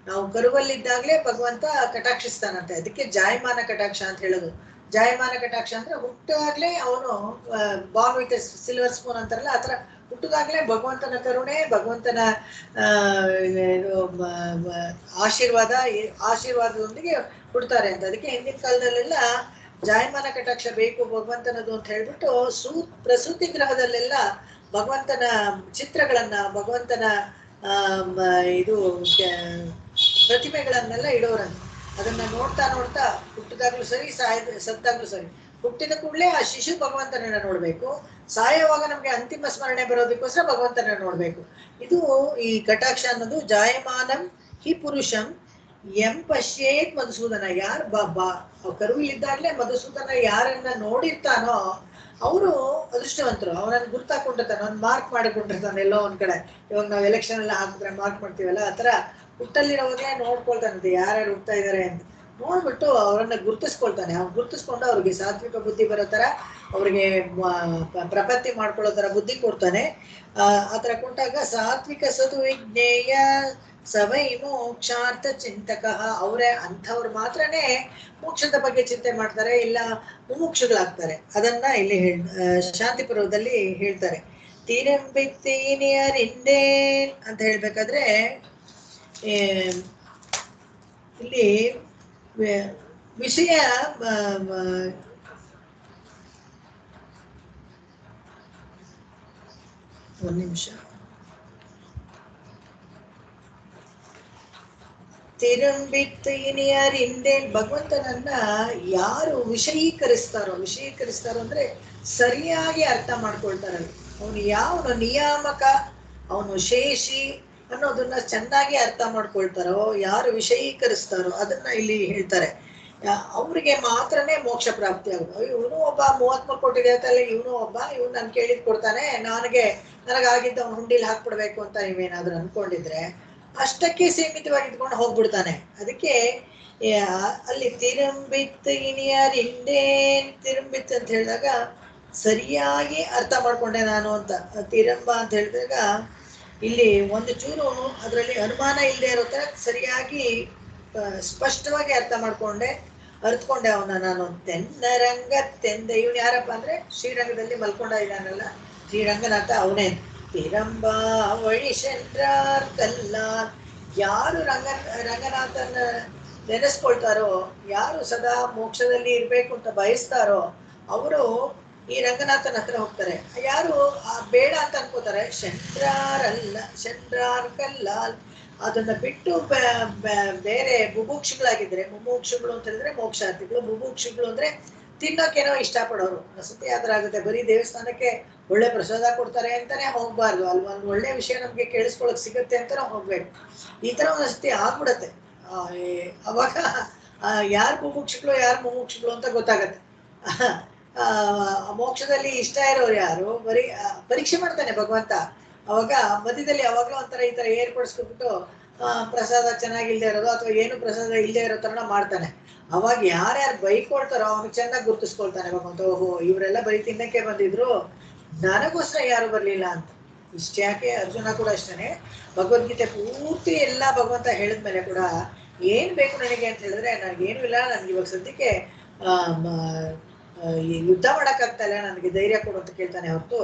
ನಾವು ಕರುವಲ್ಲಿದ್ದಾಗಲೇ ಭಗವಂತ ಕಟಾಕ್ಷಿಸ್ತಾನಂತೆ. ಅದಕ್ಕೆ ಜಾಯಮಾನ ಕಟಾಕ್ಷ ಅಂತ ಹೇಳೋದು. ಜಾಯಮಾನ ಕಟಾಕ್ಷ ಅಂದ್ರೆ ಹುಟ್ಟಾಗ್ಲೇ ಅವನು ಬಾರ್ನ್ ವಿತ್ ಸಿಲ್ವರ್ ಸ್ಪೂನ್ ಅಂತಾರಲ್ಲ, ಆತರ ಹುಟ್ಟುದಾಗ್ಲೇ ಭಗವಂತನ ಕರುಣೆ, ಭಗವಂತನ ಆಶೀರ್ವಾದದೊಂದಿಗೆ ಹುಡ್ತಾರೆ ಅಂತ. ಅದಕ್ಕೆ ಹಿಂದಿನ ಕಾಲದಲ್ಲೆಲ್ಲ ಜಾಯಮಾನ ಕಟಾಕ್ಷ ಬೇಕು ಭಗವಂತನದು ಅಂತ ಹೇಳ್ಬಿಟ್ಟು ಪ್ರಸೂತಿ ಗ್ರಹದಲ್ಲೆಲ್ಲ ಭಗವಂತನ ಚಿತ್ರಗಳನ್ನ, ಭಗವಂತನ ಇದು ಪ್ರತಿಮೆಗಳನ್ನೆಲ್ಲ ಇಡೋರಂತ. ಅದನ್ನ ನೋಡ್ತಾ ನೋಡ್ತಾ ಹುಟ್ಟಿದಾಗ್ಲೂ ಸರಿ, ಸತ್ತಾಗ್ಲೂ ಸರಿ, ಹುಟ್ಟಿದ ಕೂಡಲೇ ಆ ಶಿಶು ಭಗವಂತನನ್ನ ನೋಡ್ಬೇಕು, ಸಾಯುವಾಗ ನಮ್ಗೆ ಅಂತಿಮ ಸ್ಮರಣೆ ಬರೋದಕ್ಕೋಸ್ಕರ ಭಗವಂತನ ನೋಡ್ಬೇಕು. ಇದು ಈ ಕಟಾಕ್ಷ ಅನ್ನೋದು. ಜಾಯಮಾನಂ ಹಿ ಪುರುಷಂ ಪಶ್ಯೇತ್ ಮಧುಸೂದನ, ಯಾರು ಕರುವಿಲಿದ್ದಾಗ್ಲೇ ಮಧುಸೂದನ ಯಾರನ್ನ ನೋಡಿರ್ತಾನೋ ಅವರು ಅದೃಷ್ಟವಂತರು. ಅವನನ್ನು ಗುರ್ತಾಕೊಂಡಿರ್ತಾನೆ, ಅವ್ನು ಮಾರ್ಕ್ ಮಾಡಿಕೊಂಡಿರ್ತಾನೆ ಎಲ್ಲೋ ಒಂದ್ ಕಡೆ. ಇವಾಗ ನಾವು ಎಲೆಕ್ಷನ್ ಎಲ್ಲ ಹಾಕಿದ್ರೆ ಮಾರ್ಕ್ ಮಾಡ್ತೀವಲ್ಲ, ಆ ತರ ಹುಟ್ಟಲ್ಲಿರೋವಾಗಲೇ ನೋಡ್ಕೊಳ್ತಾನಂತೆ ಯಾರ್ಯಾರು ಹುಟ್ತಾ ಇದಾರೆ ಅಂತ. ನೋಡ್ಬಿಟ್ಟು ಅವರನ್ನ ಗುರ್ತಿಸ್ಕೊಳ್ತಾನೆ. ಅವ್ನು ಗುರ್ತಿಸ್ಕೊಂಡು ಅವ್ರಿಗೆ ಸಾತ್ವಿಕ ಬುದ್ಧಿ ಬರೋ ತರ, ಅವ್ರಿಗೆ ಪ್ರಪತ್ತಿ ಮಾಡ್ಕೊಳ್ಳೋ ತರ ಬುದ್ಧಿ ಕೊಡ್ತಾನೆ. ಆತರ ಕೊಟ್ಟಾಗ ಸಾತ್ವಿಕ ಸದು ವಿಜ್ಞೇಯ ಸವೈ ಮೋಕ್ಷಾರ್ಥ ಚಿಂತಕ, ಅವರೇ ಅಂಥವ್ರು ಮಾತ್ರನೇ ಮೋಕ್ಷದ ಬಗ್ಗೆ ಚಿಂತೆ ಮಾಡ್ತಾರೆ, ಇಲ್ಲ ಮುಮುಕ್ಷುಗಳಾಗ್ತಾರೆ. ಅದನ್ನ ಇಲ್ಲಿ ಶಾಂತಿ ಪರ್ವದಲ್ಲಿ ಹೇಳ್ತಾರೆ. ತೀರಂಬಿತ್ತೀನಿಯರಿಂದೇ ಅಂತ ಹೇಳ್ಬೇಕಾದ್ರೆ ಇಲ್ಲಿ ವಿಷಯ ಒಂದು ನಿಮಿಷ. ತಿರುಂಬಿತ್ತೀನಿಯರಿಂದೇ, ಭಗವಂತನನ್ನ ಯಾರು ವಿಷಯೀಕರಿಸ್ತಾರೋ ಅಂದ್ರೆ ಸರಿಯಾಗಿ ಅರ್ಥ ಮಾಡ್ಕೊಳ್ತಾರಲ್ಲ, ಅವನು ಯಾವನು ನಿಯಾಮಕ, ಅವನು ಶೇಷಿ ಅನ್ನೋದನ್ನ ಚೆನ್ನಾಗಿ ಅರ್ಥ ಮಾಡ್ಕೊಳ್ತಾರೋ, ಯಾರು ವಿಷಯೀಕರಿಸ್ತಾರೋ ಅದನ್ನ ಇಲ್ಲಿ ಹೇಳ್ತಾರೆ. ಅವ್ರಿಗೆ ಮಾತ್ರನೇ ಮೋಕ್ಷ ಪ್ರಾಪ್ತಿ ಆಗುತ್ತೆ. ಇವನು ಒಬ್ಬ 33 ಕೋಟಿ ದೇವತೆಲ್ಲ ಇವನು ಒಬ್ಬ, ಇವನು ನನ್ ಕೇಳಿದ್ ಕೊಡ್ತಾನೆ, ನನಗಾಗಿದ್ದ ಅವ್ನು ಹುಂಡಿಲಿ ಹಾಕ್ಬಿಡ್ಬೇಕು ಅಂತ ನೀವೇನಾದ್ರೂ ಅನ್ಕೊಂಡಿದ್ರೆ ಅಷ್ಟಕ್ಕೆ ಸೀಮಿತವಾಗಿ ಇಟ್ಕೊಂಡು ಹೋಗ್ಬಿಡ್ತಾನೆ. ಅದಕ್ಕೆ ಅಲ್ಲಿ ತಿರುಂಬಿತ್ ಇನಿಯರಿಂದೇನ್, ತಿರುಂಬಿತ್ ಅಂತ ಹೇಳಿದಾಗ ಸರಿಯಾಗಿ ಅರ್ಥ ಮಾಡ್ಕೊಂಡೆ ನಾನು ಅಂತ. ತಿರಂಬ ಅಂತ ಹೇಳಿದಾಗ ಇಲ್ಲಿ ಒಂದು ಚೂರು ಅದರಲ್ಲಿ ಅನುಮಾನ ಇಲ್ಲದೆ ಇರೋ ತರ ಸರಿಯಾಗಿ ಸ್ಪಷ್ಟವಾಗಿ ಅರ್ಥ ಅರ್ಥಕೊಂಡೆ ಅವನ ನಾನು. ತೆನ್ನರಂಗ ತೆಂದೆ, ಇವನು ಯಾರಪ್ಪ ಅಂದ್ರೆ ಶ್ರೀರಂಗದಲ್ಲಿ ಮಲ್ಕೊಂಡ ಇದ್ದಾನಲ್ಲ ಶ್ರೀರಂಗನಾಥ, ಅವನೇ. ತಿರಂಬ ವಳಿ ಶೆಂಡ್ರಾರ್ ಕಲ್ಲ, ಯಾರು ರಂಗನಾಥನ ನೆನೆಸ್ಕೊಳ್ತಾರೋ, ಯಾರು ಸದಾ ಮೋಕ್ಷದಲ್ಲಿ ಇರ್ಬೇಕು ಅಂತ ಬಯಸ್ತಾರೋ ಅವರು ಈ ರಂಗನಾಥನ ಹತ್ರ ಹೋಗ್ತಾರೆ. ಯಾರು ಬೇಡ ಅಂತ ಅನ್ಕೋತಾರೆ, ಶೆಂಡ್ರಾರ್ ಕಲ್ಲ, ಅದನ್ನ ಬಿಟ್ಟು ಬೇರೆ ಬುಭುಕ್ಷುಗಳಾಗಿದ್ರೆ, ಮುಮುಕ್ಷುಗಳು ಅಂತ ಹೇಳಿದ್ರೆ ಮೋಕ್ಷಾರ್ಥಿಗಳು, ಬುಭುಕ್ಷುಗಳು ಅಂದ್ರೆ ತಿನ್ನೋಕೇನೋ ಇಷ್ಟಪಡೋರು. ವಸತಿ ಆತರ ಆಗುತ್ತೆ, ಬರೀ ದೇವಸ್ಥಾನಕ್ಕೆ ಒಳ್ಳೆ ಪ್ರಸಾದ ಕೊಡ್ತಾರೆ ಅಂತಾನೆ ಹೋಗ್ಬಾರ್ದು, ಅಲ್ಲಿ ಒಂದು ಒಳ್ಳೆ ವಿಷಯ ನಮ್ಗೆ ಕೇಳಿಸ್ಕೊಳಕ್ ಸಿಗುತ್ತೆ ಅಂತಾನೆ ಹೋಗ್ಬೇಕು. ಈ ತರ ಒಂದು ವಸತಿ ಆಗ್ಬಿಡತ್ತೆ. ಅವಾಗ ಯಾರು ಬುಭುಕ್ಷುಗಳು ಯಾರು ಮುಮುಕ್ಷುಗಳು ಅಂತ ಗೊತ್ತಾಗತ್ತೆ. ಮೋಕ್ಷದಲ್ಲಿ ಇಷ್ಟ ಇರೋರು ಯಾರು, ಬರೀ ಪರೀಕ್ಷೆ ಮಾಡ್ತಾನೆ ಭಗವಂತ. ಅವಾಗ ಮಧ್ಯದಲ್ಲಿ ಯಾವಾಗ್ಲೂ ಒಂಥರ ಈ ತರ ಏರ್ಪಡಿಸ್ಕೊಬಿಟ್ಟು ಪ್ರಸಾದ ಚೆನ್ನಾಗಿಲ್ದೇ ಇರೋದು ಅಥವಾ ಏನು ಪ್ರಸಾದ ಇಲ್ಲದೆ ಇರೋ ತರ ಮಾಡ್ತಾನೆ. ಅವಾಗ ಯಾರ್ಯಾರು ಬೈಕೊಳ್ತಾರೋ ಅವ್ನಿಗೆ ಚೆನ್ನಾಗಿ ಗುರ್ತಿಸ್ಕೊಳ್ತಾನೆ ಭಗವಂತ. ಓಹೋ, ಇವರೆಲ್ಲ ಬರೀ ತಿನ್ನಕ್ಕೆ ಬಂದಿದ್ರು, ನನಗೋಸ್ಕರ ಯಾರು ಬರ್ಲಿಲ್ಲ ಅಂತ. ಇಷ್ಟ್ಯಾಕೆ ಅರ್ಜುನ ಕೂಡ ಅಷ್ಟೇನೆ, ಭಗವದ್ಗೀತೆ ಪೂರ್ತಿ ಎಲ್ಲ ಭಗವಂತ ಹೇಳಿದ್ಮೇಲೆ ಕೂಡ ಏನ್ ಬೇಕು ನನಗೆ ಅಂತ ಹೇಳಿದ್ರೆ, ನನಗೇನು ಇಲ್ಲ, ನನ್ಗೆ ಇವಾಗ ಸದ್ಯಕ್ಕೆ ಯುದ್ಧ ಮಾಡಕ್ಕಾಗ್ತಾ ಇಲ್ಲ, ನನಗೆ ಧೈರ್ಯ ಕೊಡು ಅಂತ ಕೇಳ್ತಾನೆ ಹೊರತು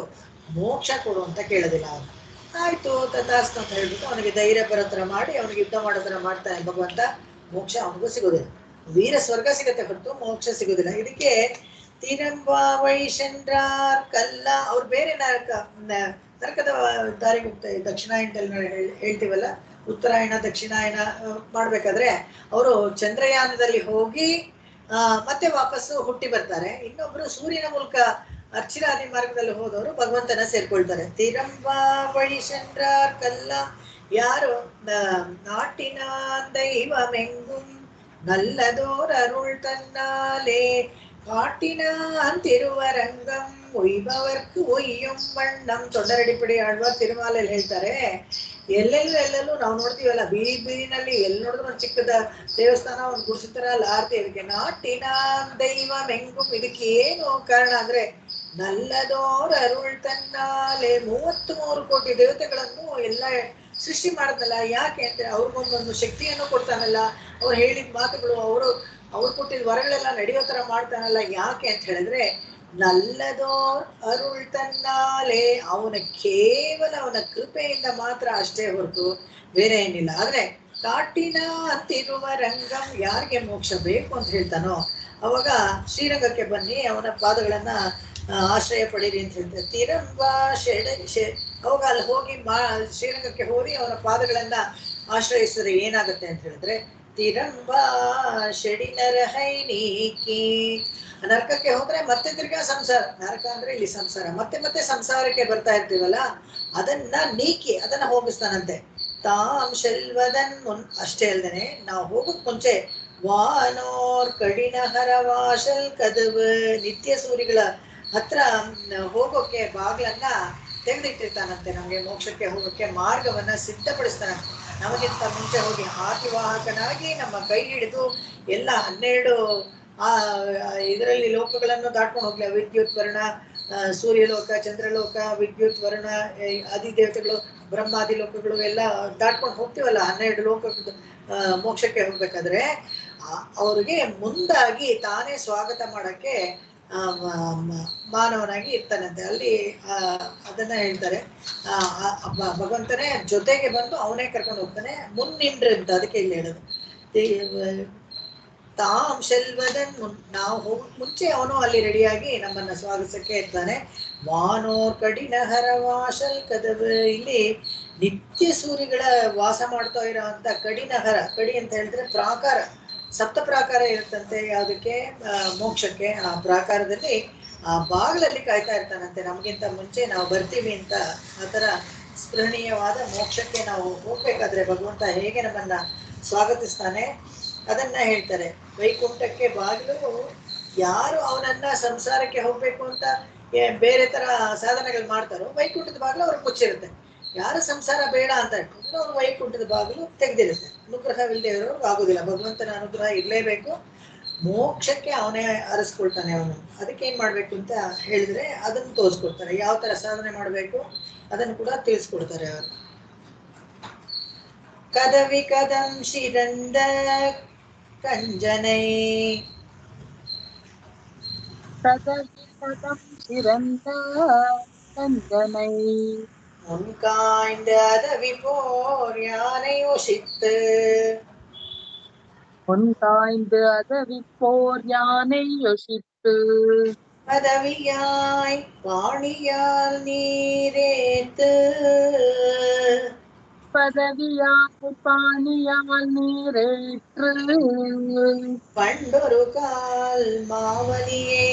ಮೋಕ್ಷ ಕೊಡು ಅಂತ ಕೇಳೋದಿಲ್ಲ ಅವನು. ಆಯ್ತು ತಥಾಸ್ತು ಅಂತ ಹೇಳ್ಬಿಟ್ಟು ಅವನಿಗೆ ಧೈರ್ಯ ಬರೋ ತರ ಮಾಡಿ ಅವನಿಗೆ ಯುದ್ಧ ಮಾಡೋ ತರ ಮಾಡ್ತಾನೆ ಭಗವಂತ. ಮೋಕ್ಷ ಅವನಿಗೂ ಸಿಗೋದಿಲ್ಲ, ವೀರ ಸ್ವರ್ಗ ಸಿಗತ್ತೆ ಹೊರತು ಮೋಕ್ಷ ಸಿಗೋದಿಲ್ಲ. ಇದಕ್ಕೆ ತಿರಂಬ ವೈಶಂಡ್ರಾರ್ ಕಲ್ಲ, ಅವ್ರು ಬೇರೆ ನರಕದ ದಾರಿ ಹೋಗ್ತಾರೆ. ದಕ್ಷಿಣಾಯನದಲ್ಲಿ ಹೇಳ್ತೀವಲ್ಲ, ಉತ್ತರಾಯಣ ದಕ್ಷಿಣಾಯನ ಮಾಡ್ಬೇಕಾದ್ರೆ ಅವರು ಚಂದ್ರಯಾನದಲ್ಲಿ ಹೋಗಿ ಮತ್ತೆ ವಾಪಸ್ಸು ಹುಟ್ಟಿ ಬರ್ತಾರೆ. ಇನ್ನೊಬ್ರು ಸೂರ್ಯನ ಮೂಲಕ ಅರ್ಚಿರಾದಿ ಮಾರ್ಗದಲ್ಲಿ ಹೋದವರು ಭಗವಂತನ ಸೇರ್ಕೊಳ್ತಾರೆ. ತಿರಂಬ ವೈಶಂಡ್ರಾರ್ ಕಲ್ಲ, ಯಾರು ನಾಟಿನ ದೈವ ಮೆಂಗುಂ நல்லதோர் அருள் தன்னாலே காட்டின திருவரங்கம் ಒಯ್ಬವರ್ಕು ಒಯ್ಯಂ ಬಣ್ಣಂ. ತೊಂಡರಡಿಪಡಿ ಆಳ್ವಾರ್ ತಿರುಮಾಲೆಯಲ್ಲಿ ಹೇಳ್ತಾರೆ, ಎಲ್ಲೆಲ್ಲೂ ನಾವು ನೋಡ್ತೀವಲ್ಲ, ಬೀದಿನಲ್ಲಿ ಎಲ್ಲಿ ನೋಡಿದ್ರು ಒಂದು ಚಿಕ್ಕದ ದೇವಸ್ಥಾನ, ಒಂದು ಗುಡಿಸಿತರ ಅಲ್ಲಿ ಆರ್ತಿ. ಇದಕ್ಕೆ ನಾಟಿನ ದೈವ ಮೆಂಗುಂ, ಇದಕ್ಕೆ ಏನು ಕಾರಣ ಅಂದ್ರೆ ನಲ್ಲದೋರ್ ಅರುಳ್ ತನ್ನಾಲೆ, 33 ಕೋಟಿ ದೇವತೆಗಳನ್ನು ಎಲ್ಲ ಸೃಷ್ಟಿ ಮಾಡದಲ್ಲ. ಯಾಕೆ ಅಂದ್ರೆ ಅವ್ರಿಗೊಂದೊಂದು ಶಕ್ತಿಯನ್ನು ಕೊಡ್ತಾನಲ್ಲ, ಅವ್ರು ಹೇಳಿದ ಮಾತುಗಳು, ಅವ್ರು ಕೊಟ್ಟಿದ ವರಗಳೆಲ್ಲ ನಡೆಯೋ ತರ ಮಾಡ್ತಾನಲ್ಲ. ಯಾಕೆ ಅಂತ ಹೇಳಿದ್ರೆ ನಲ್ಲದೋರ್ ಅರುಳ್ ತನ್ನಾಲೆ, ಅವನ ಕೇವಲ ಅವನ ಕೃಪೆಯಿಂದ ಮಾತ್ರ ಅಷ್ಟೇ ಹೊರತು ಬೇರೆ ಏನಿಲ್ಲ. ಆದ್ರೆ ಕಾಟಿನ ಅಂತಿರುವ ರಂಗಂ, ಯಾರಿಗೆ ಮೋಕ್ಷ ಬೇಕು ಅಂತ ಹೇಳ್ತಾನೋ ಅವಾಗ ಶ್ರೀರಂಗಕ್ಕೆ ಬನ್ನಿ, ಅವನ ಪಾದಗಳನ್ನ ಆಶ್ರಯ ಪಡೀರಿ ಅಂತ ಹೇಳ್ತಾರೆ. ತಿರಂಬ ಅವಾಗ ಅಲ್ಲಿ ಹೋಗಿ ಶ್ರೀರಂಗಕ್ಕೆ ಹೋಗಿ ಅವನ ಪಾದಗಳನ್ನ ಆಶ್ರಯಿಸಿದ್ರೆ ಏನಾಗುತ್ತೆ ಅಂತ ಹೇಳಿದ್ರೆ, ತಿರಂಬ ಶೆಡಿನರ ಹೈನೀಕಿ, ನರಕಕ್ಕೆ ಹೋದ್ರೆ ಮತ್ತೆ ತಿರ್ಗಾ ಸಂಸಾರ, ನರಕ ಅಂದ್ರೆ ಇಲ್ಲಿ ಸಂಸಾರ, ಮತ್ತೆ ಸಂಸಾರಕ್ಕೆ ಬರ್ತಾ ಇರ್ತೀವಲ್ಲ, ಅದನ್ನ ನೀಕಿ ಅದನ್ನ ಹೋಗಿಸ್ತಾನಂತೆ. ತಾಂ ಶೆಲ್ವದನ್ ಅಷ್ಟೇ ಅಲ್ದೇನೆ ನಾವು ಹೋಗಕ್ ಮುಂಚೆ ವಾನೋರ್ ಕಡಿನ ಹರವಾಶಲ್ ಕದವ ನಿತ್ಯ ಸೂರಿಗಳ ಹತ್ರ ಹೋಗೋಕೆ ಬಾಗ್ಲನ್ನ ತೆಗೆದಿಟ್ಟಿರ್ತಾನಂತೆ. ನಮಗೆ ಮೋಕ್ಷಕ್ಕೆ ಹೋಗೋಕೆ ಮಾರ್ಗವನ್ನ ಸಿದ್ಧಪಡಿಸ್ತಾನೆ. ನಮಗಿಂತ ಮುಂಚೆ ಹೋಗಿ ಆದಿವಾಹಕನಾಗಿ ನಮ್ಮ ಕೈ ಹಿಡಿದು ಎಲ್ಲ 12 ಇದರಲ್ಲಿ ಲೋಕಗಳನ್ನು ದಾಟ್ಕೊಂಡು ಹೋಗ್ಲಿ. ವಿದ್ಯುತ್ ವರ್ಣ, ಸೂರ್ಯಲೋಕ, ಚಂದ್ರಲೋಕ, ವಿದ್ಯುತ್ ವರ್ಣ, ಅಧಿದೇವತೆಗಳು, ಬ್ರಹ್ಮಾದಿ ಲೋಕಗಳು ಎಲ್ಲ ದಾಟ್ಕೊಂಡು ಹೋಗ್ತೀವಲ್ಲ 12 ಲೋಕ ಮೋಕ್ಷಕ್ಕೆ ಹೋಗ್ಬೇಕಾದ್ರೆ ಅವ್ರಿಗೆ ಮುಂದಾಗಿ ತಾನೇ ಸ್ವಾಗತ ಮಾಡಕ್ಕೆ ಮಾನವನಾಗಿ ಇರ್ತಾನಂತೆ. ಅಲ್ಲಿ ಅದನ್ನ ಹೇಳ್ತಾರೆ, ಭಗವಂತನೇ ಜೊತೆಗೆ ಬಂದು ಅವನೇ ಕರ್ಕೊಂಡು ಹೋಗ್ತಾನೆ. ಮುನ್ನಿಂಡ್ರಿ ಅಂತ ಅದಕ್ಕೆ ಇಲ್ಲಿ ಹೇಳೋದು. ತಾಂ ಶೆಲ್ವದನ್ ನಾವು ಹೋಗಕ್ ಮುಂಚೆ ಅವನು ಅಲ್ಲಿ ರೆಡಿಯಾಗಿ ನಮ್ಮನ್ನ ಸ್ವಾಗತಿಸಕ್ಕೆ ಇರ್ತಾನೆ. ವಾನೋರ್ ಕಡಿನ ಹರವಾಶಲ್ ಕದವ, ಇಲ್ಲಿ ನಿತ್ಯ ಸೂರಿಗಳ ವಾಸ ಮಾಡ್ತಾ ಇರೋಂಥ ಕಡಿನಹರ, ಕಡಿ ಅಂತ ಹೇಳಿದ್ರೆ ಪ್ರಾಕಾರ, ಸಪ್ತ ಪ್ರಾಕಾರ ಇರುತ್ತಂತೆ ಯಾವುದಕ್ಕೆ, ಮೋಕ್ಷಕ್ಕೆ. ಆ ಪ್ರಾಕಾರದಲ್ಲಿ ಆ ಬಾಗಿಲಲ್ಲಿ ಕಾಯ್ತಾ ಇರ್ತಾನಂತೆ. ನಮಗಿಂತ ಮುಂಚೆ ನಾವು ಬರ್ತೀವಿ ಅಂತ. ಆ ಥರ ಸ್ಮರಣೀಯವಾದ ಮೋಕ್ಷಕ್ಕೆ ನಾವು ಹೋಗ್ಬೇಕಾದ್ರೆ ಭಗವಂತ ಹೇಗೆ ನಮ್ಮನ್ನ ಸ್ವಾಗತಿಸ್ತಾನೆ ಅದನ್ನ ಹೇಳ್ತಾರೆ. ವೈಕುಂಠಕ್ಕೆ ಬಾಗಿಲು, ಯಾರು ಅವನನ್ನ ಸಂಸಾರಕ್ಕೆ ಹೋಗ್ಬೇಕು ಅಂತ ಬೇರೆ ತರ ಸಾಧನೆಗಳು ಮಾಡ್ತಾರೋ ವೈಕುಂಠದ ಬಾಗಿಲು ಅವ್ರಿಗೆ ಮುಚ್ಚಿರುತ್ತೆ. ಯಾರು ಸಂಸಾರ ಬೇಡ ಅಂತ ಇಟ್ಕೊಂಡ್ರೆ ಅವ್ರು ವೈಕುಂಠದ ಬಾಗಿಲು ತೆಗೆದಿರುತ್ತೆ. ಅನುಗ್ರಹವಿಲ್ಲದೆ ಇರೋರು ಆಗೋದಿಲ್ಲ. ಭಗವಂತನ ಅನುಗ್ರಹ ಇರಲೇಬೇಕು. ಮೋಕ್ಷಕ್ಕೆ ಅವನೇ ಅರಸ್ಕೊಳ್ತಾನೆ ಅವನು. ಅದಕ್ಕೆ ಏನ್ ಮಾಡ್ಬೇಕು ಅಂತ ಹೇಳಿದ್ರೆ ಅದನ್ನು ತೋರಿಸ್ಕೊಡ್ತಾರೆ. ಯಾವ ತರ ಸಾಧನೆ ಮಾಡ್ಬೇಕು ಅದನ್ನು ಕೂಡ ತಿಳಿಸ್ಕೊಡ್ತಾರೆ ಅವರು. ಕದವಿ ಕದಂ ಶಿರಂದ ಕಂಜನೈ, கதவி கதம் சிறந்த கஞ்சனை முன்காய்ந்த அதவி போர் யானை ஒசித்து, பொன்காய்ந்து அதவிப்போர் யானை யோசித்து, பதவியாய் பாணியால் நீரேத்து, பதவியாய் பாணியால் நீரேற்று, பண்டொரு கால் மாவலியை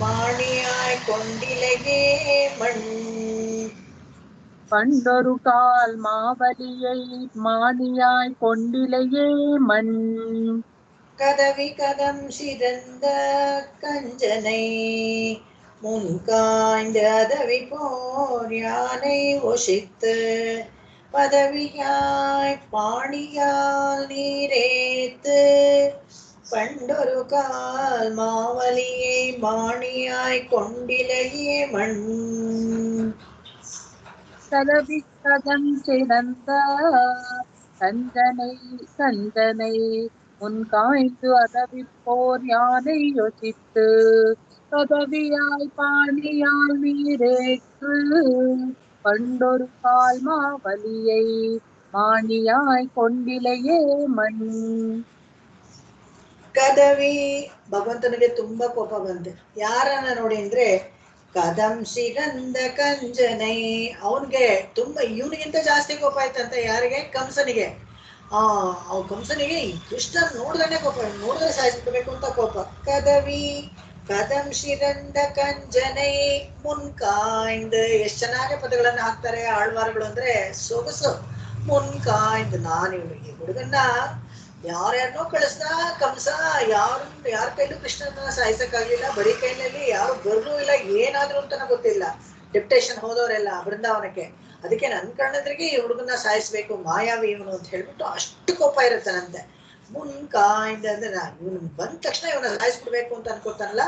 மாணியாய் கொண்டிலையே மண், பண்டொரு கால் மாவலியை மாணியாய் கொண்டிலையே மண், கதவி கதம் சிறந்த கஞ்சனை முன்காய்ந்த அதவி போர் யானை ஒசித்து, பதவியாய் பாணியால் நீரேத்து, பண்டொரு கால் மாவலியை மாணியாய் கொண்டிலையே மண். கதவி கதம் சிறந்த கஞ்சனை கஞ்சனை முன்காய்ந்து அதவிப்போர் யானை யோசித்து, பதவியாய் பாணியால் நீரேற்று, பண்டொரு கால் மாவலியை மாணியாய் கொண்டிலையே ಮಣ್. ಕದವಿ, ಭಗವಂತನಿಗೆ ತುಂಬಾ ಕೋಪ ಬಂತು. ಯಾರನ್ನ ನೋಡಿ ಅಂದ್ರೆ ಕದಂ ಶಿರಂದ ಕಂಜನೈ, ಅವನ್ಗೆ ತುಂಬಾ, ಇವನಿಗಿಂತ ಜಾಸ್ತಿ ಕೋಪ ಆಯ್ತಂತ. ಯಾರಿಗೆ? ಕಂಸನಿಗೆ. ಕಂಸನಿಗೆ ಕೃಷ್ಣ ನೋಡ್ದೇ ಕೋಪ, ನೋಡಿದ್ರೆ ಸಾಯಿಸ್ಬೇಕು ಅಂತ ಕೋಪ. ಕದವಿ ಕದಂ ಶಿರಂದ ಕಂಜನೈ ಮುನ್ಕಾಯ್ದ, ಎಷ್ಟ್ ಚೆನ್ನಾಗಿ ಪದಗಳನ್ನ ಹಾಕ್ತಾರೆ ಆಳ್ವಾರಗಳು ಅಂದ್ರೆ ಸೊಗಸು. ಮುನ್ಕಾಯ್ದ, ನಾನು ಇವನಿಗೆ ಹುಡುಗನ್ನ ಯಾರ್ಯಾರನ್ನೋ ಕಳಿಸ್ದ ಕಂಸ, ಯಾರ ಕೈಲೂ ಕೃಷ್ಣನ ಸಾಯಿಸಕ್ಕಾಗ್ಲಿಲ್ಲ. ಬರೀ ಕೈನಲ್ಲಿ ಯಾರು ಬರ್ರೂ ಇಲ್ಲ, ಏನಾದ್ರು ಅಂತ ಗೊತ್ತಿಲ್ಲ. ಡೆಪ್ಟೇಷನ್ ಹೋದವರೆಲ್ಲ ಬೃಂದಾವನಕ್ಕೆ. ಅದಕ್ಕೆ ನನ್ ಕಣ್ಣದ್ರಿಗೆ ಈ ಹುಡುಗನ್ನ ಸಾಯಿಸ್ಬೇಕು, ಮಾಯಾವಿ ಇವನು ಅಂತ ಹೇಳ್ಬಿಟ್ಟು ಅಷ್ಟು ಕೋಪ ಇರುತ್ತಾನಂತೆ. ಮುನ್ಕಾಯ್ದ ಅಂದ್ರೆ ಇವನು ಬಂದ ತಕ್ಷಣ ಇವನ ಸಾಯಿಸ್ಬಿಡ್ಬೇಕು ಅಂತ ಅನ್ಕೊಳ್ತಾನಲ್ಲ,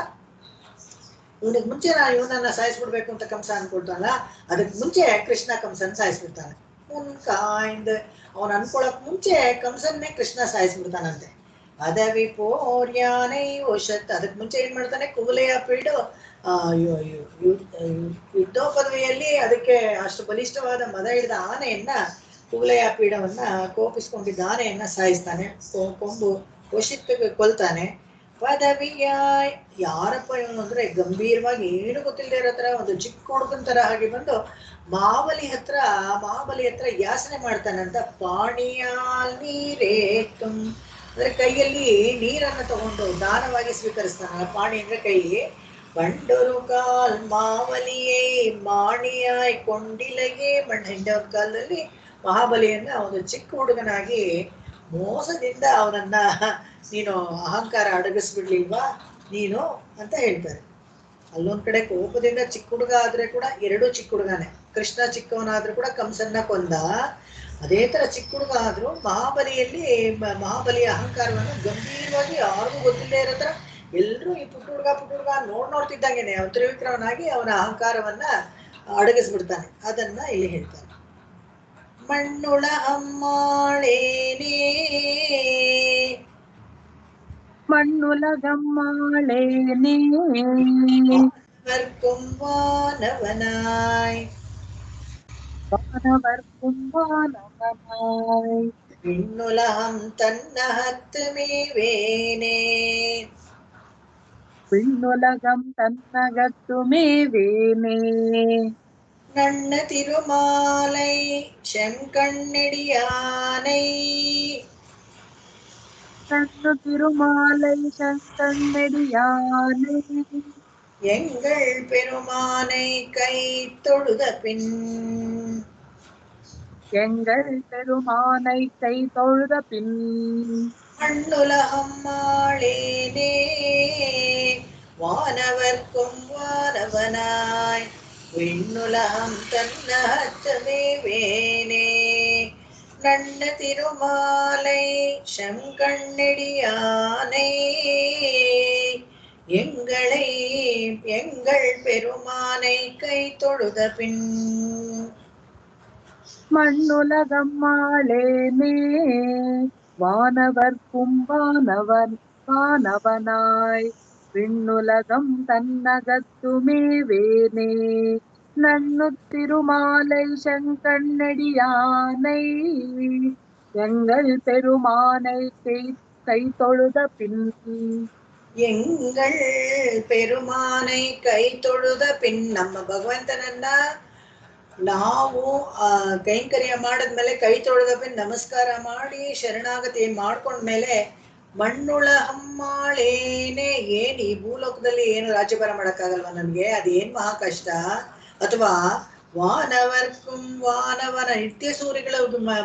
ಇವನಿಗೆ ಮುಂಚೆ ಇವನನ್ನ ಸಾಯಿಸ್ಬಿಡ್ಬೇಕು ಅಂತ ಕಂಸ ಅನ್ಕೊಳ್ತಾನಲ್ಲ, ಅದಕ್ಕೆ ಮುಂಚೆ ಕೃಷ್ಣ ಕಂಸನ್ ಸಾಯಿಸ್ಬಿಡ್ತಾನೆ. ಮುನ್ಕಾಯ್ದ, ಅವನ್ ಅನ್ಕೊಳಕ್ ಮುಂಚೆ ಕಂಸನ್ನೇ ಕೃಷ್ಣ ಸಾಯಿಸ್ಬಿಡ್ತಾನಂತೆ. ಪದವಿ ಪೋರ್ಯಾನೈ ಓಷತ್, ಅದಕ್ ಮುಂಚೆ ಏನ್ ಮಾಡ್ತಾನೆ, ಕುವಲೆಯ ಪೀಡು ಯುದ್ಧೋಪದವಿಯಲ್ಲಿ ಅದಕ್ಕೆ ಅಷ್ಟು ಬಲಿಷ್ಠವಾದ ಮದ ಹಿಡಿದ ಆನೆಯನ್ನ, ಕುವಲೆಯ ಪೀಡವನ್ನ ಕೋಪಿಸ್ಕೊಂಡಿದ್ದ ಆನೆಯನ್ನ ಸಾಯಿಸ್ತಾನೆ. ಕೊಂಬು ವಶಿತ್ತಿಗೆ ಕೊಲ್ತಾನೆ. ಪದವಿಯ, ಯಾರಪ್ಪ ಇವನು ಅಂದ್ರೆ ಗಂಭೀರವಾಗಿ ಏನು ಗೊತ್ತಿಲ್ಲದೆ ಇರೋ ತರ ಒಂದು ಚಿಕ್ಕ ಹುಡುಗನ ತರ ಹಾಗೆ ಬಂದು ಮಹಾಬಲಿ ಹತ್ರ ಯಾಸನೆ ಮಾಡ್ತಾನಂತ. ಪಾಣಿಯಾಲ್ ನೀರೇತು ಅಂದ್ರೆ ಕೈಯಲ್ಲಿ ನೀರನ್ನ ತಗೊಂಡು ದಾನವಾಗಿ ಸ್ವೀಕರಿಸ್ತಾನಲ್ಲ, ಪಾಣಿ ಅಂದ್ರೆ ಕೈ. ಬಂಡೊರು ಕಾಲ್ ಮಾವಲಿಯೇ ಮಾಣಿಯಾಯ್ ಕೊಂಡಿಲಗೆ, ಮಣ್ಣ ಹಿಂಡವ್ರ ಕಾಲದಲ್ಲಿ ಮಹಾಬಲಿಯನ್ನ ಒಂದು ಚಿಕ್ಕ ಹುಡುಗನಾಗಿ ಮೋಸದಿಂದ ಅವನನ್ನ ನೀನು ಅಹಂಕಾರ ಅಡಗಿಸ್ಬಿಡ್ಲಿಲ್ವಾ ನೀನು ಅಂತ ಹೇಳ್ತಾರೆ. ಅಲ್ಲೊಂದ್ ಕಡೆ ಕೋಪದಿಂದ ಚಿಕ್ಕ ಹುಡುಗ ಆದ್ರೆ ಕೂಡ ಎರಡು ಚಿಕ್ಕ ಹುಡುಗನೇ. ಕೃಷ್ಣ ಚಿಕ್ಕವನಾದ್ರೂ ಕೂಡ ಕಂಸನ್ನ ಕೊಂದ. ಅದೇ ತರ ಚಿಕ್ಕ ಹುಡುಗ ಆದ್ರೂ ಮಹಾಬಲಿಯಲ್ಲಿ ಮಹಾಬಲಿಯ ಅಹಂಕಾರವನ್ನು ಗಂಭೀರವಾಗಿ ಯಾರಿಗೂ ಗೊತ್ತಿಲ್ಲದೆ ಇರೋ ತರ ಎಲ್ರೂ ಈ ಪುಟ್ಟ ಹುಡುಗ ನೋಡ್ತಿದ್ದಂಗೆನೆ ಅವನು ತ್ರಿವಿಕ್ರಮನಾಗಿ ಅವನ ಅಹಂಕಾರವನ್ನ ಅಡಗಿಸ್ಬಿಡ್ತಾನೆ. ಅದನ್ನ ಇಲ್ಲಿ ಹೇಳ್ತಾನೆ. ಮಣ್ಣುಳ ಅಮ್ಮಾಳೇನೇ மண்ணுலகம்மாளேனே வர்க்கும் வானவனாய் வானவர்க்கும் வானவனாய் விண்ணுலகம் தன்னகத்து மேவேனே விண்ணுலகம் தன்னகத்துமே வேனே நன்ன திருமாலை செங்கண்ணெடியானை கண்ணு திருமாலை சங்கண்ணெடியானை எங்கள் பெருமானை கை தொழுத பின் எங்கள் பெருமானை கை தொழுத பின் மண்ணுலகம் ஆளேனே வானவர்க்கும் வானவனாய் விண்ணுலகம் தன்னகத்தமேவேனே நன்ன திருமாலை செங்கண்ணெடியானை எங்கள் பெருமானை கை தொழுத பின் மண்ணுலகம் ஆளேனே வானவர்க்கும் வானவனாய் விண்ணுலகம் தன்னகத்துமே வேனே நன்னு திருமாலை செங்கண்ணெடியானை எங்கள் பெருமானை கை தொழுத பின் எங்கள் பெருமானை ಕೈ ತೊಳೆದ ಪಿನ್ ನಮ್ಮ ಭಗವಂತನನ್ನ ನಾವು ಕೈಂಕರ್ಯ ಮಾಡಿದ್ಮೇಲೆ ಕೈ ತೊಳೆದ ಪಿನ್ ನಮಸ್ಕಾರ ಮಾಡಿ ಶರಣಾಗತಿ ಮಾಡ್ಕೊಂಡ್ಮೇಲೆ ಮಣ್ಣುಳ ಹಮ್ಮಾಳೇನೆ ಏನ್ ಈ ಭೂಲೋಕದಲ್ಲಿ ಏನು ರಾಜ್ಯಭಾರ ಮಾಡಕ್ಕಾಗಲ್ವ ನನ್ಗೆ ಅದೇನ್ ಮಹಾ ಕಷ್ಟ. ಅಥವಾ ವಾನವನ ನಿತ್ಯ ಸೂರ್ಯಗಳ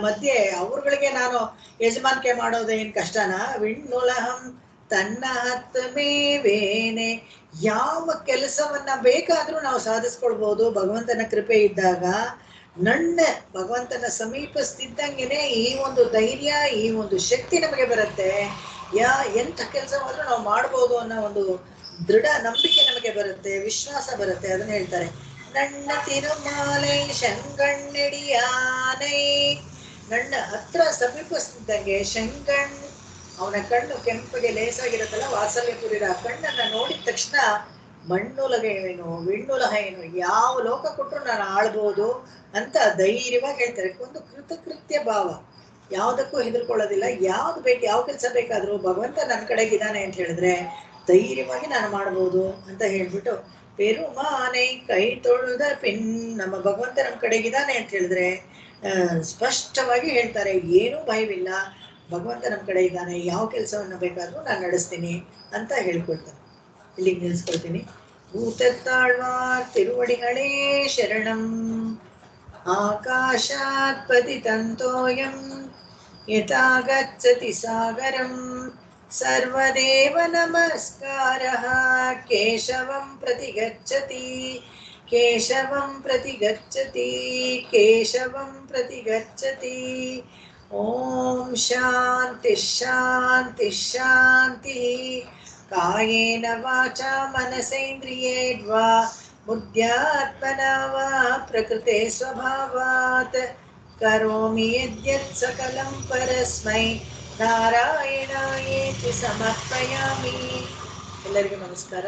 ಮಧ್ಯೆ ಅವ್ರಗಳಿಗೆ ನಾನು ಯಜಮಾನಿಕೆ ಮಾಡೋದು ಏನ್ ಕಷ್ಟನಾ. ವಿಣ್ಣುಲಹಂ ತನ್ನ ಹತ್ತಮೇವೇನೆ ಯಾವ ಕೆಲಸವನ್ನ ಬೇಕಾದ್ರೂ ನಾವು ಸಾಧಿಸ್ಕೊಳ್ಬಹುದು ಭಗವಂತನ ಕೃಪೆ ಇದ್ದಾಗ. ನನ್ನ ಭಗವಂತನ ಸಮೀಪಿಸ್ತಿದ್ದಂಗೆನೆ ಈ ಒಂದು ಧೈರ್ಯ ಈ ಒಂದು ಶಕ್ತಿ ನಮಗೆ ಬರುತ್ತೆ. ಎಂಥ ಕೆಲಸವಾದ್ರೂ ನಾವು ಮಾಡ್ಬೋದು ಅನ್ನೋ ಒಂದು ದೃಢ ನಂಬಿಕೆ ನಮಗೆ ಬರುತ್ತೆ, ವಿಶ್ವಾಸ ಬರುತ್ತೆ. ಅದನ್ನ ಹೇಳ್ತಾರೆ. ನನ್ನ ತಿರುಮಾಲೈ ಶಂಗಣ್ಣೆಡಿಯಾನೈ ನನ್ನ ಹತ್ರ ಸಮೀಪಿಸ್ತಿದ್ದಂಗೆ ಶಂಗಣ್ ಅವನ ಕಣ್ಣು ಕೆಂಪಗೆ ಲೇಸಾಗಿರುತ್ತಲ್ಲ ವಾತ್ಸಲ್ಯ ಪೂರಿದ ಆ ಕಣ್ಣನ್ನ ನೋಡಿದ ತಕ್ಷಣ ಮಣ್ಣುಲಗ ಏನು ವಿಣ್ಣುಲಹ ಏನು ಯಾವ ಲೋಕ ಕೊಟ್ಟರು ನಾನು ಆಳ್ಬೋದು ಅಂತ ಧೈರ್ಯವಾಗಿ ಹೇಳ್ತಾರೆ. ಒಂದು ಕೃತಕೃತ್ಯ ಭಾವ, ಯಾವುದಕ್ಕೂ ಹೆದರ್ಕೊಳ್ಳೋದಿಲ್ಲ. ಯಾವ್ದು ಬೇಕು ಯಾವ ಕೆಲಸ ಬೇಕಾದ್ರೂ ಭಗವಂತ ನನ್ನ ಕಡೆಗಿದ್ದಾನೆ ಅಂತ ಹೇಳಿದ್ರೆ ಧೈರ್ಯವಾಗಿ ನಾನು ಮಾಡ್ಬೋದು ಅಂತ ಹೇಳ್ಬಿಟ್ಟು ಪೆರುಮಾನೆ ಕೈ ತೊಳೆದ ಪಿನ್ ನಮ್ಮ ಭಗವಂತ ನಮ್ಮ ಕಡೆಗಿದ್ದಾನೆ ಅಂತ ಹೇಳಿದ್ರೆ ಸ್ಪಷ್ಟವಾಗಿ ಹೇಳ್ತಾರೆ. ಏನೂ ಭಯವಿಲ್ಲ, ಭಗವಂತ ನಮ್ಮ ಕಡೆ ಇದ್ದಾನೆ, ಯಾವ ಕೆಲಸವನ್ನ ಬೇಕಾದ್ರೂ ನಾನು ನಡೆಸ್ತೀನಿ ಅಂತ ಹೇಳ್ಕೊಳ್ತಾರೆ. ಇಲ್ಲಿಗೆ ನಿಲ್ಸ್ಕೊಳ್ತೀನಿ. ಭೂತತ್ತಾಳ್ವಾರ್ ತಿರುವಡಿಗಳೇ ಶರಣಂ ಆಕಾಶಾತ್ ಪತಿತಂತೋಯಂ ಯಥಾ ಗಚ್ಚತಿ ಸಾಗರಂ ಸರ್ವದೇವ ನಮಸ್ಕಾರಃ ಕೇಶವಂ ಪ್ರತಿ ಗಚ್ಚತಿ ಕೇಶವಂ ಪ್ರತಿ ಗಚ್ಚತಿ ಕೇಶವಂ ಪ್ರತಿ ಗಚ್ಚತಿ. ಓಂ ಶಾಂತಿ ಶಾಂತಿ ಶಾಂತಿ. ಕಾಯೇನ ವಾಚಾ ಮನಸೇಂದ್ರಿಯೇರ್ವಾ ಬುದ್ಧ್ಯಾತ್ಮನಾ ವಾ ಪ್ರಕೃತೆ ಸ್ವಭಾವಾತ್ ಕರೋಮಿ ಯದ್ಯತ್ ಸಕಲಂ ಪರಸ್ಮೈ ನಾರಾಯಣಾಯೇತಿ ಸಮರ್ಪಯಾಮಿ. ಎಲ್ಲರಿಗೂ ನಮಸ್ಕಾರ.